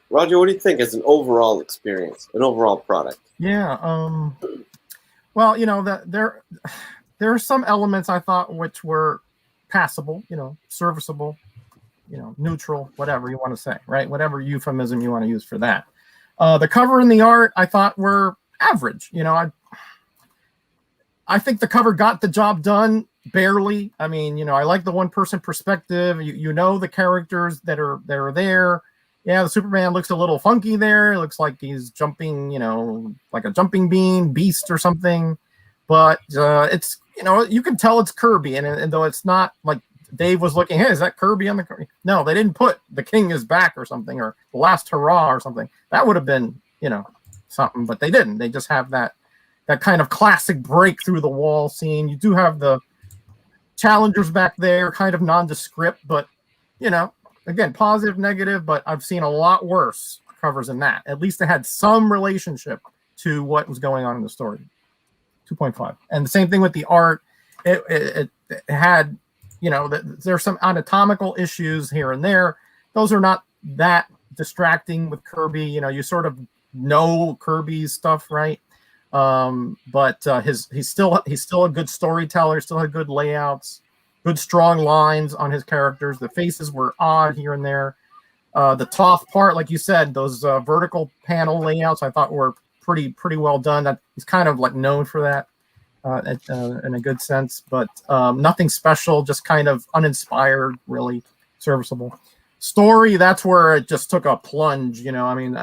S1: Roger, what do you think as an overall experience, an overall product?
S2: Yeah. Well, you know, there are some elements I thought which were passable, you know, serviceable, you know, neutral, whatever you want to say, right? Whatever euphemism you want to use for that. The cover and the art I thought were average. You know, I think the cover got the job done barely. I mean, you know, I like the one-person perspective. You know the characters that are there. Yeah, the Superman looks a little funky there. It looks like he's jumping, you know, like a jumping bean beast or something. But it's, you know, you can tell it's Kirby. And though it's not like Dave was looking, hey, is that Kirby on the cover? No, they didn't put the king is back or something, or the last hurrah or something. That would have been, you know, something. But they didn't. They just have that kind of classic break through the wall scene. You do have the challengers back there, kind of nondescript, but, you know, again, positive, negative, but I've seen a lot worse covers than that. At least they had some relationship to what was going on in the story. 2.5. And the same thing with the art. It had, you know, there's some anatomical issues here and there. Those are not that distracting with Kirby. You know, you sort of know Kirby's stuff, right? But he's still a good storyteller, still had good layouts, good strong lines on his characters. The faces were odd here and there. The Toph part, like you said, those vertical panel layouts I thought were pretty well done. That he's kind of like known for that in a good sense, but nothing special, just kind of uninspired, really serviceable. Story, that's where it just took a plunge. You know, I mean,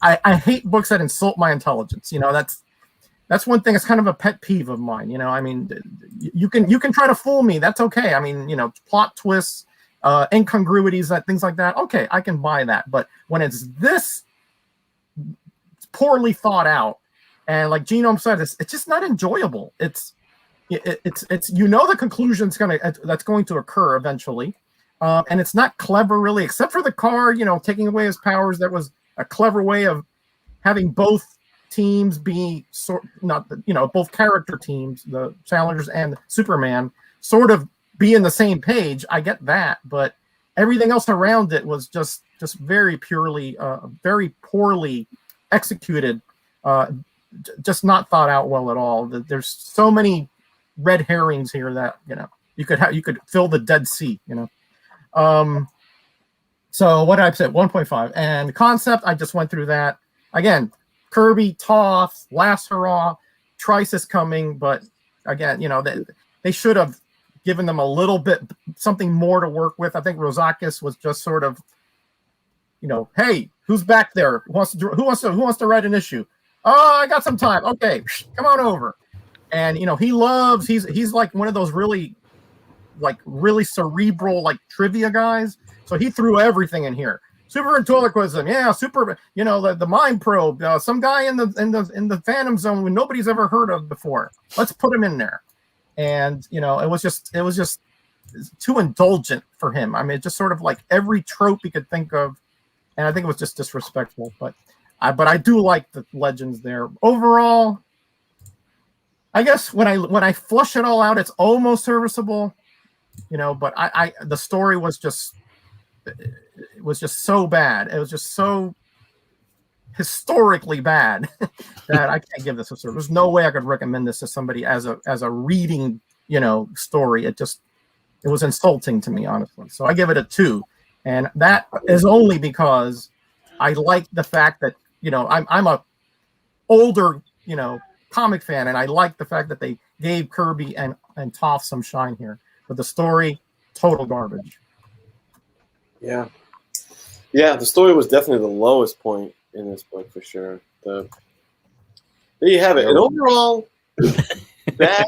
S2: I hate books that insult my intelligence. You know, that's one thing. It's kind of a pet peeve of mine. You know, I mean, you can try to fool me. That's okay. I mean, you know, plot twists, incongruities, things like that. Okay, I can buy that. But when it's this poorly thought out, and like Genome said, it's just not enjoyable. It's you know the conclusion that's going to occur eventually, and it's not clever really, except for the car. You know, taking away his powers. That was a clever way of having both teams be both character teams, the Challengers and Superman, sort of be in the same page. I get that, but everything else around it was just very very poorly executed, just not thought out well at all. There's so many red herrings here that, you know, you could fill the Dead Sea, you know. So what I said, 1.5. And the concept, I just went through that. Again, Kirby, Toph, last hurrah, Trice is coming, but again, you know, they should have given them a little bit something more to work with. I think Rozakis was just sort of, you know, hey, who's back there? Who wants to write an issue? Oh, I got some time. Okay, come on over. And you know, he's like one of those really cerebral like trivia guys. So he threw everything in here. Super ventriloquism, yeah, super. You know, the mind probe. Some guy in the Phantom Zone who nobody's ever heard of before. Let's put him in there. And you know, it was just too indulgent for him. I mean, just sort of like every trope he could think of, and I think it was just disrespectful. But But I do like the legends there. Overall, I guess when I flush it all out, it's almost serviceable, but the story was just so bad. It was just so historically bad that I can't give this a service. There's no way I could recommend this to somebody as a reading, story. It was insulting to me, honestly. So I give it a 2. And that is only because I like the fact that, I'm a older, comic fan, and I like the fact that they gave Kirby and Toph some shine here. But the story, total garbage.
S1: Yeah. Yeah, the story was definitely the lowest point in this book for sure. There you have it. An overall bad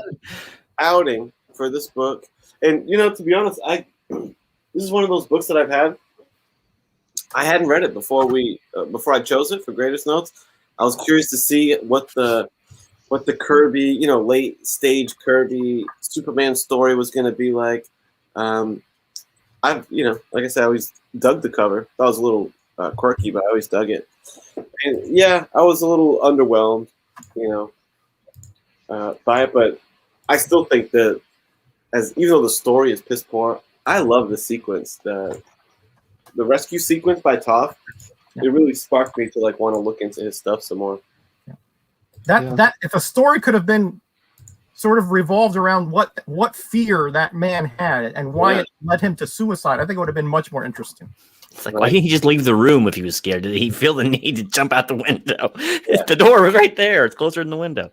S1: outing for this book. And to be honest, this is one of those books that I've had. I hadn't read it before I chose it for Greatest Notes. I was curious to see what the Kirby, late stage Kirby Superman story was going to be like. Like I said, I always dug the cover. That was a little quirky, but I always dug it. And yeah, I was a little underwhelmed, by it, but I still think that even though the story is piss poor, I love the sequence. The rescue sequence by Toph, it really sparked me to want to look into his stuff some more.
S2: That if a story could have been sort of revolved around what fear that man had and why it led him to suicide, I think it would have been much more interesting.
S3: It's like, why didn't he just leave the room if he was scared? Did he feel the need to jump out the window? The door was right there. It's closer than the window.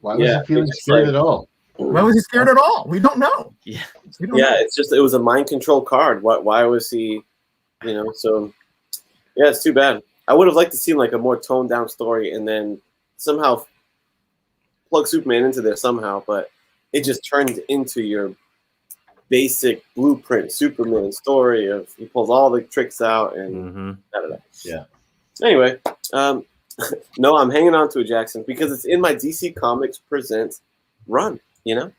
S4: Why was he feeling scared at all?
S2: Why was he scared at all? We don't know.
S3: Yeah.
S1: It was a mind control card. Why was he, so yeah, it's too bad. I would have liked to see a more toned down story and then somehow plug Superman into there somehow, but it just turned into your basic blueprint Superman story of he pulls all the tricks out and
S4: Yeah.
S1: Anyway, no, I'm hanging on to it, Jackson, because it's in my DC Comics Presents run, and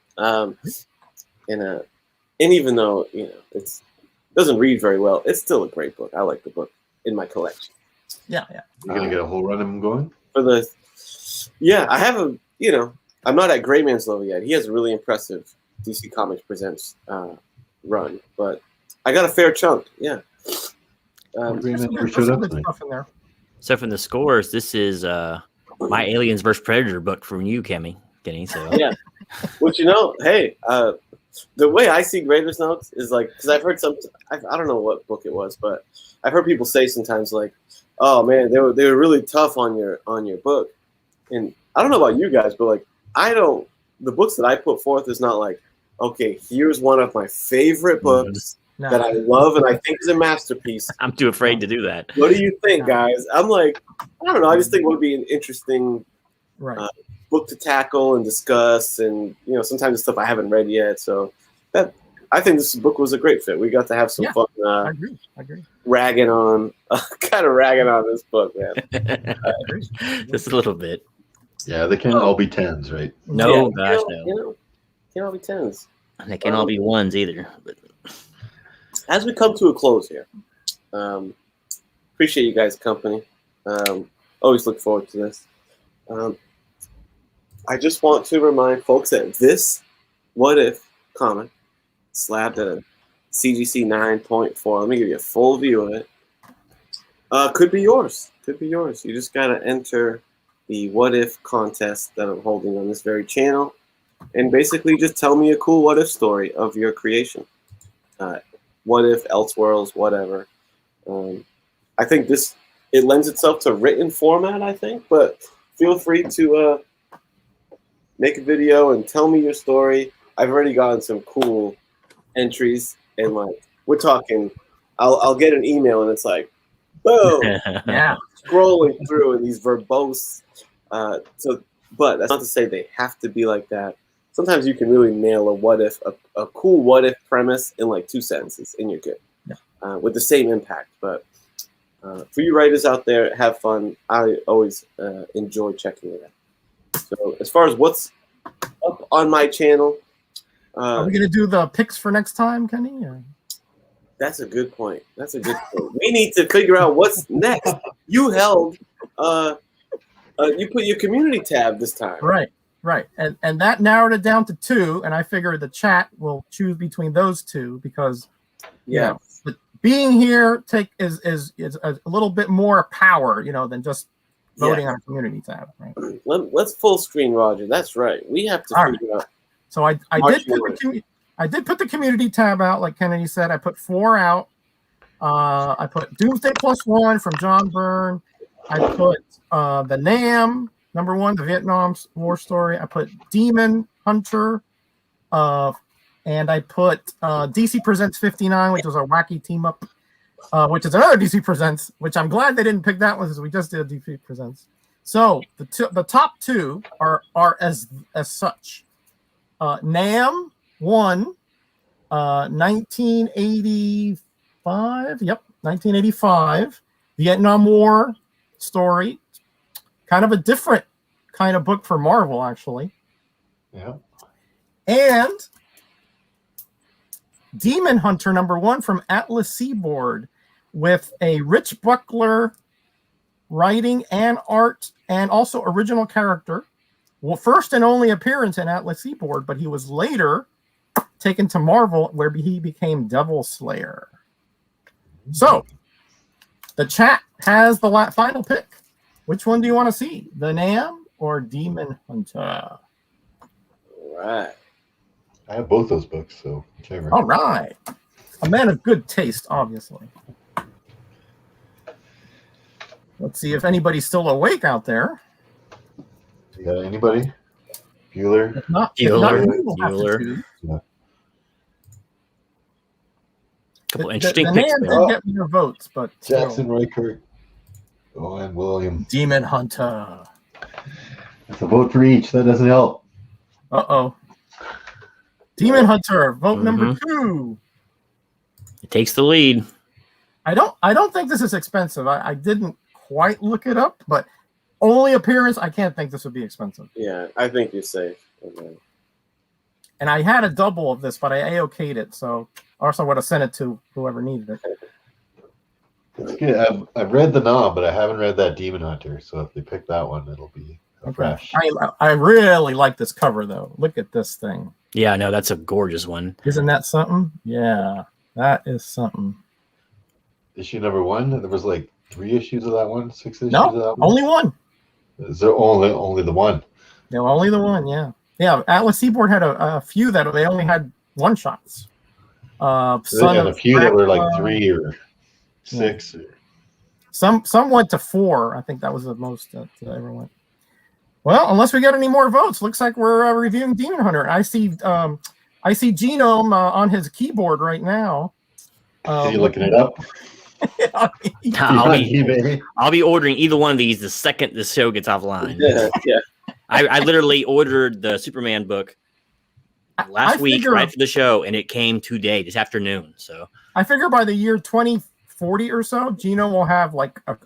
S1: even though it doesn't read very well, it's still a great book. I like the book in my collection.
S2: Yeah.
S4: You're gonna get a whole run of them going?
S1: I have I'm not at Gray Man's level yet. He has a really impressive DC Comics Presents run, but I got a fair chunk. Yeah.
S4: Gray Man never showed up tonight.
S2: Stuff in there.
S3: So from the scores, this is my Aliens vs. Predator book from you, Kenny. So
S1: yeah. Which hey, the way I see Greatest Notes is because I've heard I don't know what book it was, but I've heard people say sometimes oh man, they were really tough on your book, and I don't know about you guys, but the books that I put forth is not okay, here's one of my favorite books that I love and I think is a masterpiece.
S3: I'm too afraid to do that.
S1: What do you think, guys? I'm I don't know. I just think it would be an interesting book to tackle and discuss, and sometimes it's stuff I haven't read yet. So I think this book was a great fit. We got to have some fun.
S2: I agree.
S1: Kind of ragging on this book, man.
S3: Just a little bit.
S4: Yeah, they can't all be 10s, right?
S3: No, gosh, no.
S1: Can't all be 10s.
S3: And they can't all be 1s either. But
S1: as we come to a close here, appreciate you guys' company. Always look forward to this. I just want to remind folks that this What If comic slabbed at a CGC 9.4. Let me give you a full view of it. Could be yours. You just got to enter the What If contest that I'm holding on this very channel, and basically just tell me a cool what if story of your creation. What if, Elseworlds, whatever. I think it lends itself to written format, I think, but feel free to make a video and tell me your story. I've already gotten some cool entries, and we're talking, I'll get an email and it's boom,
S2: Yeah.
S1: scrolling through in these verbose. But that's not to say they have to be like that. Sometimes you can really nail a what if, a cool what if premise in 2 sentences, and you're good.
S2: Yeah.
S1: With the same impact. But for you writers out there, have fun. I always enjoy checking it out. So as far as what's up on my channel,
S2: are we gonna do the picks for next time, Kenny? Or?
S1: That's a good point. We need to figure out what's next. You held you put your community tab this time.
S2: Right. And that narrowed it down to 2, and I figure the chat will choose between those 2 because but being here is a little bit more power, than just voting on a community tab, right?
S1: Let's full screen Roger. That's right. We have to figure out.
S2: So I did put the community tab out, like Kennedy said. I put 4 out. I put Doomsday +1 from John Byrne. I put the NAM #1, the Vietnam War story. I put Demon Hunter, and I put DC Presents 59, which was a wacky team up, which is another DC Presents, which I'm glad they didn't pick that one because we just did DC Presents. So the top 2 are as such. NAM 1, 1985. Yep, 1985. Vietnam War story. Kind of a different kind of book for Marvel, actually.
S4: Yeah.
S2: And Demon Hunter #1 from Atlas Seaboard with a Rich Buckler writing and art and also original character. Well, first and only appearance in Atlas Seaboard, but he was later taken to Marvel where he became Devil Slayer. So the chat has the final pick. Which one do you want to see? The NAM or Demon Hunter?
S1: All right.
S4: I have both those books, so whichever.
S2: All right. A man of good taste, obviously. Let's see if anybody's still awake out there.
S4: You got anybody? Bueller?
S2: If not,
S3: Bueller.
S2: we'll have to choose.
S4: Yeah.
S3: Couple interesting
S2: the
S3: picks
S2: NAM
S3: there.
S2: did get more votes, but
S4: Jackson Reichert. Oh, and William.
S2: Demon Hunter.
S4: That's a vote for each. That doesn't help.
S2: Uh-oh. Demon Hunter, vote number 2.
S3: It takes the lead.
S2: I don't think this is expensive. I didn't quite look it up, but only appearance, I can't think this would be expensive.
S1: Yeah, I think you're safe. Okay.
S2: And I had a double of this, but I AOK'd it, so I also would have sent it to whoever needed it.
S4: It's good. I've read the Knob, but I haven't read that Demon Hunter. So if they pick that one, it'll be fresh.
S2: I really like this cover, though. Look at this thing.
S3: Yeah, no, that's a gorgeous one.
S2: Isn't that something? Yeah, that is something.
S4: Issue #1. There was like 3 issues of that one, 6 issues
S2: No,
S4: of that one.
S2: only one.
S4: Is there only the one?
S2: No, only the one. Yeah, yeah. Atlas Seaboard had a few that they only had one shots.
S4: And a few that were like 3 or 6.
S2: Yeah. Some went to 4. I think that was the most that ever went. Well, unless we get any more votes, looks like we're reviewing Demon Hunter. I see Genome on his keyboard right now.
S4: Are you looking it up?
S3: I'll be ordering either one of these the second the show gets offline.
S1: Yeah.
S3: I literally ordered the Superman book last week right after the show, and it came today, this afternoon. So
S2: I figure by the year 2040 or so, Gino will have like a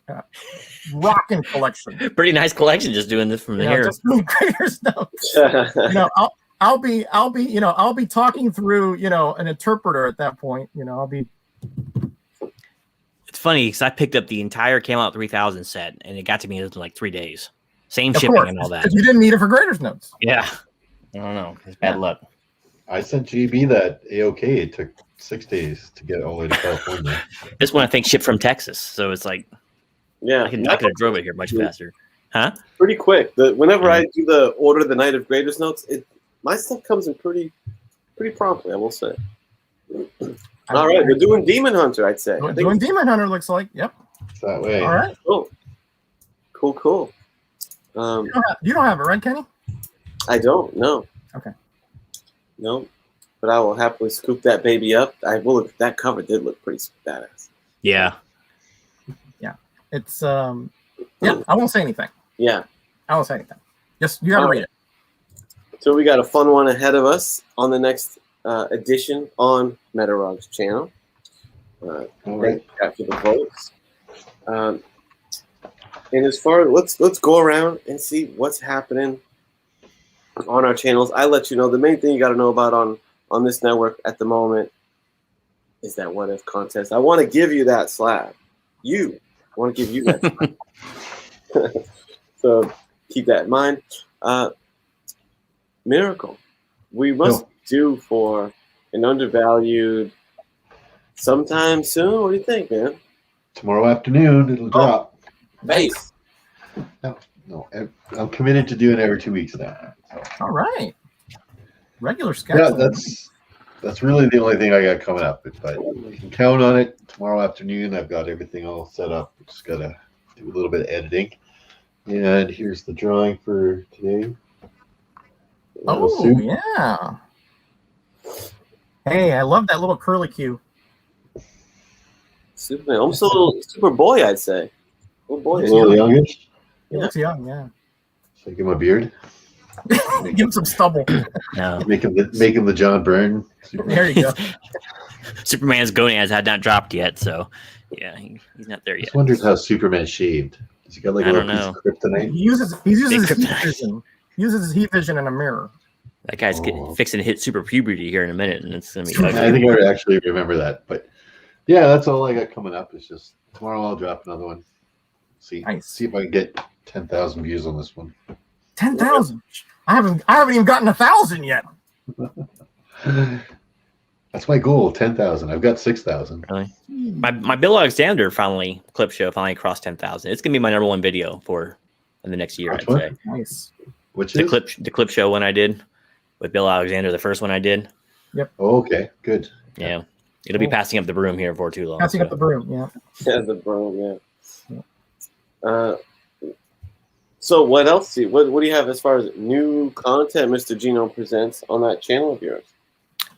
S2: rockin' collection.
S3: Pretty nice collection, just doing this from here.
S2: Just doing Creator's Notes. I'll be talking through an interpreter at that point. I'll be.
S3: It's funny because I picked up the entire Came Out 3000 set, and it got to me in like 3 days. Same shipping and all that.
S2: You didn't need it for Creator's Notes.
S3: Yeah. I don't know. It's bad luck.
S4: I sent GB that AOK. It took 6 days to get all the way to California.
S3: This one I think shipped from Texas, so it's like, I could have drove it here much faster. Huh?
S1: Pretty quick. Whenever I do the order the night of Greatest Notes, my stuff comes in pretty promptly, I will say. All right, we're doing Demon Hunter, I'd say.
S2: Doing Demon Hunter looks like, yep.
S4: It's that way.
S2: All right.
S1: Cool.
S2: You don't have it, right, Kenny?
S1: I don't, no.
S2: Okay.
S1: No, but I will happily scoop that baby up. That cover did look pretty badass.
S3: Yeah.
S2: Yeah. It's, I won't say anything.
S1: Yeah.
S2: I won't say anything. Just, you gotta read it.
S1: So we got a fun one ahead of us on the next edition on Metarog's channel.
S4: All right.
S1: After the votes. And as far as let's go around and see what's happening on our channels. I let you know the main thing you got to know about on this network at the moment is that what if contest. I want to give you that slab. I want to give you that slab. So keep that in mind. Miracle, we must do for an undervalued sometime soon. What do you think, man?
S4: Tomorrow afternoon, it'll drop.
S1: Nice.
S4: No, I'm committed to doing it every 2 weeks now. So.
S2: All right. Regular schedule.
S4: Yeah, that's really the only thing I got coming up. But you can count on it. Tomorrow afternoon, I've got everything all set up. Just gotta do a little bit of editing. And here's the drawing for today.
S2: Oh, yeah. Hey, I love that little curly Q.
S1: Superman, almost a little super boy, I'd say. Little boy.
S4: A little youngish.
S2: He looks young, yeah.
S4: Should I give him a beard?
S2: Give him some stubble.
S3: No.
S4: Make him the John Byrne.
S2: There you go.
S3: Superman's gonads had not dropped yet, so yeah, he's not there
S4: I
S3: yet.
S4: just wondered how Superman shaved. Does he got like a little piece of kryptonite?
S2: He uses his
S3: Big
S2: heat
S3: kryptonite.
S2: vision. He uses his heat vision in a mirror.
S3: That guy's fixing to hit super puberty here in a minute, and it's gonna be ugly.
S4: I think I actually remember that. But yeah, that's all I got coming up. It's just tomorrow I'll drop another one. See if I can get 10,000 views on this one.
S2: 10,000. I haven't even gotten 1,000 yet.
S4: That's my goal, 10,000. I've got 6,000.
S3: Really? My Bill Alexander clip show finally crossed 10,000. It's gonna be my number one video for in the next year, I'd say.
S2: Nice.
S4: Which
S3: the
S4: is
S3: clip show one I did with Bill Alexander, the first one I did.
S2: Yep.
S4: Oh, okay, good.
S3: Yeah. It'll be passing up the broom here before too long.
S2: Passing up the broom, yeah.
S1: Yeah, the broom, yeah. So what else? What do you have as far as new content Mr. Gino presents on that channel of yours?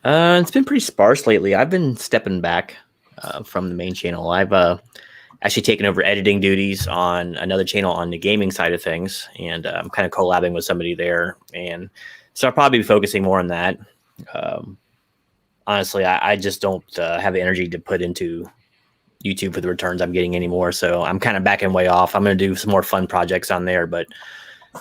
S3: It's been pretty sparse lately. I've been stepping back from the main channel. I've actually taken over editing duties on another channel on the gaming side of things, and I'm kind of collabing with somebody there. And so I'll probably be focusing more on that. Honestly, I just don't have the energy to put into YouTube for the returns I'm getting anymore. So I'm kind of backing way off. I'm going to do some more fun projects on there, but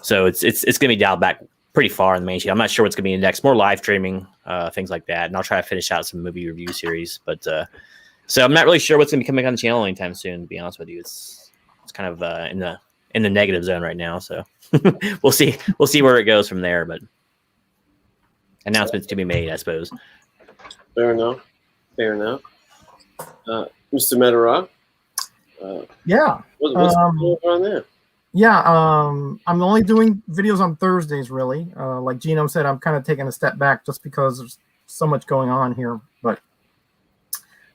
S3: so it's going to be dialed back pretty far in the main channel. I'm not sure what's going to be next. More live streaming, things like that, and I'll try to finish out some movie review series. But so I'm not really sure what's going to be coming on the channel anytime soon. To be honest with you, it's kind of in the negative zone right now. So we'll see where it goes from there. But announcements to be made, I suppose.
S1: Fair enough. Mr. Metarock?
S2: Yeah.
S1: What's going on there?
S2: Yeah, I'm only doing videos on Thursdays, really. Like Gino said, I'm kind of taking a step back just because there's so much going on here. But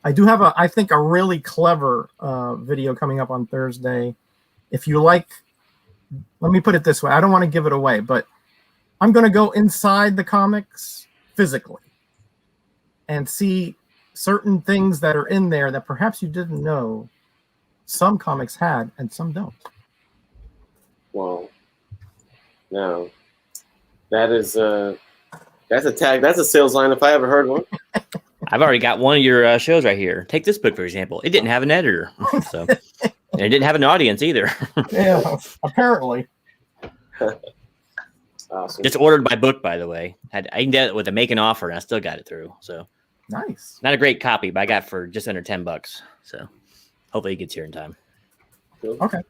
S2: I do have I think, a really clever video coming up on Thursday. If you like, let me put it this way. I don't want to give it away, but I'm going to go inside the comics physically and see certain things that are in there that perhaps you didn't know some comics had and some don't.
S1: Wow. Now, that's a tag. That's a sales line if I ever heard one.
S3: I've already got one of your shows right here. Take this book, for example. It didn't have an editor, so and it didn't have an audience either.
S2: Yeah, apparently.
S1: Awesome.
S3: Just ordered my book, by the way. I did it with a make an offer, and I still got it through. So
S2: Nice.
S3: not a great copy, but I got it for just under $10. So hopefully it gets here in time.
S2: Okay.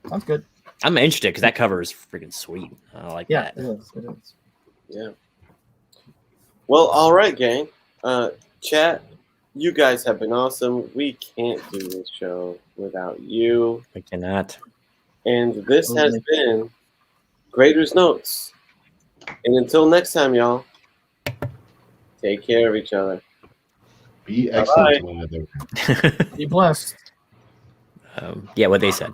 S2: Sounds good.
S3: I'm interested because that cover is freaking sweet. I like
S2: Yeah,
S3: that.
S2: it is. It is.
S1: Yeah. Well, all right, gang. Chat, you guys have been awesome. We can't do this show without you.
S3: I cannot.
S1: And this has been Grader's Notes. And until next time, y'all, take care of each other.
S4: Be excellent to one another.
S2: Be blessed.
S3: Yeah, what they said.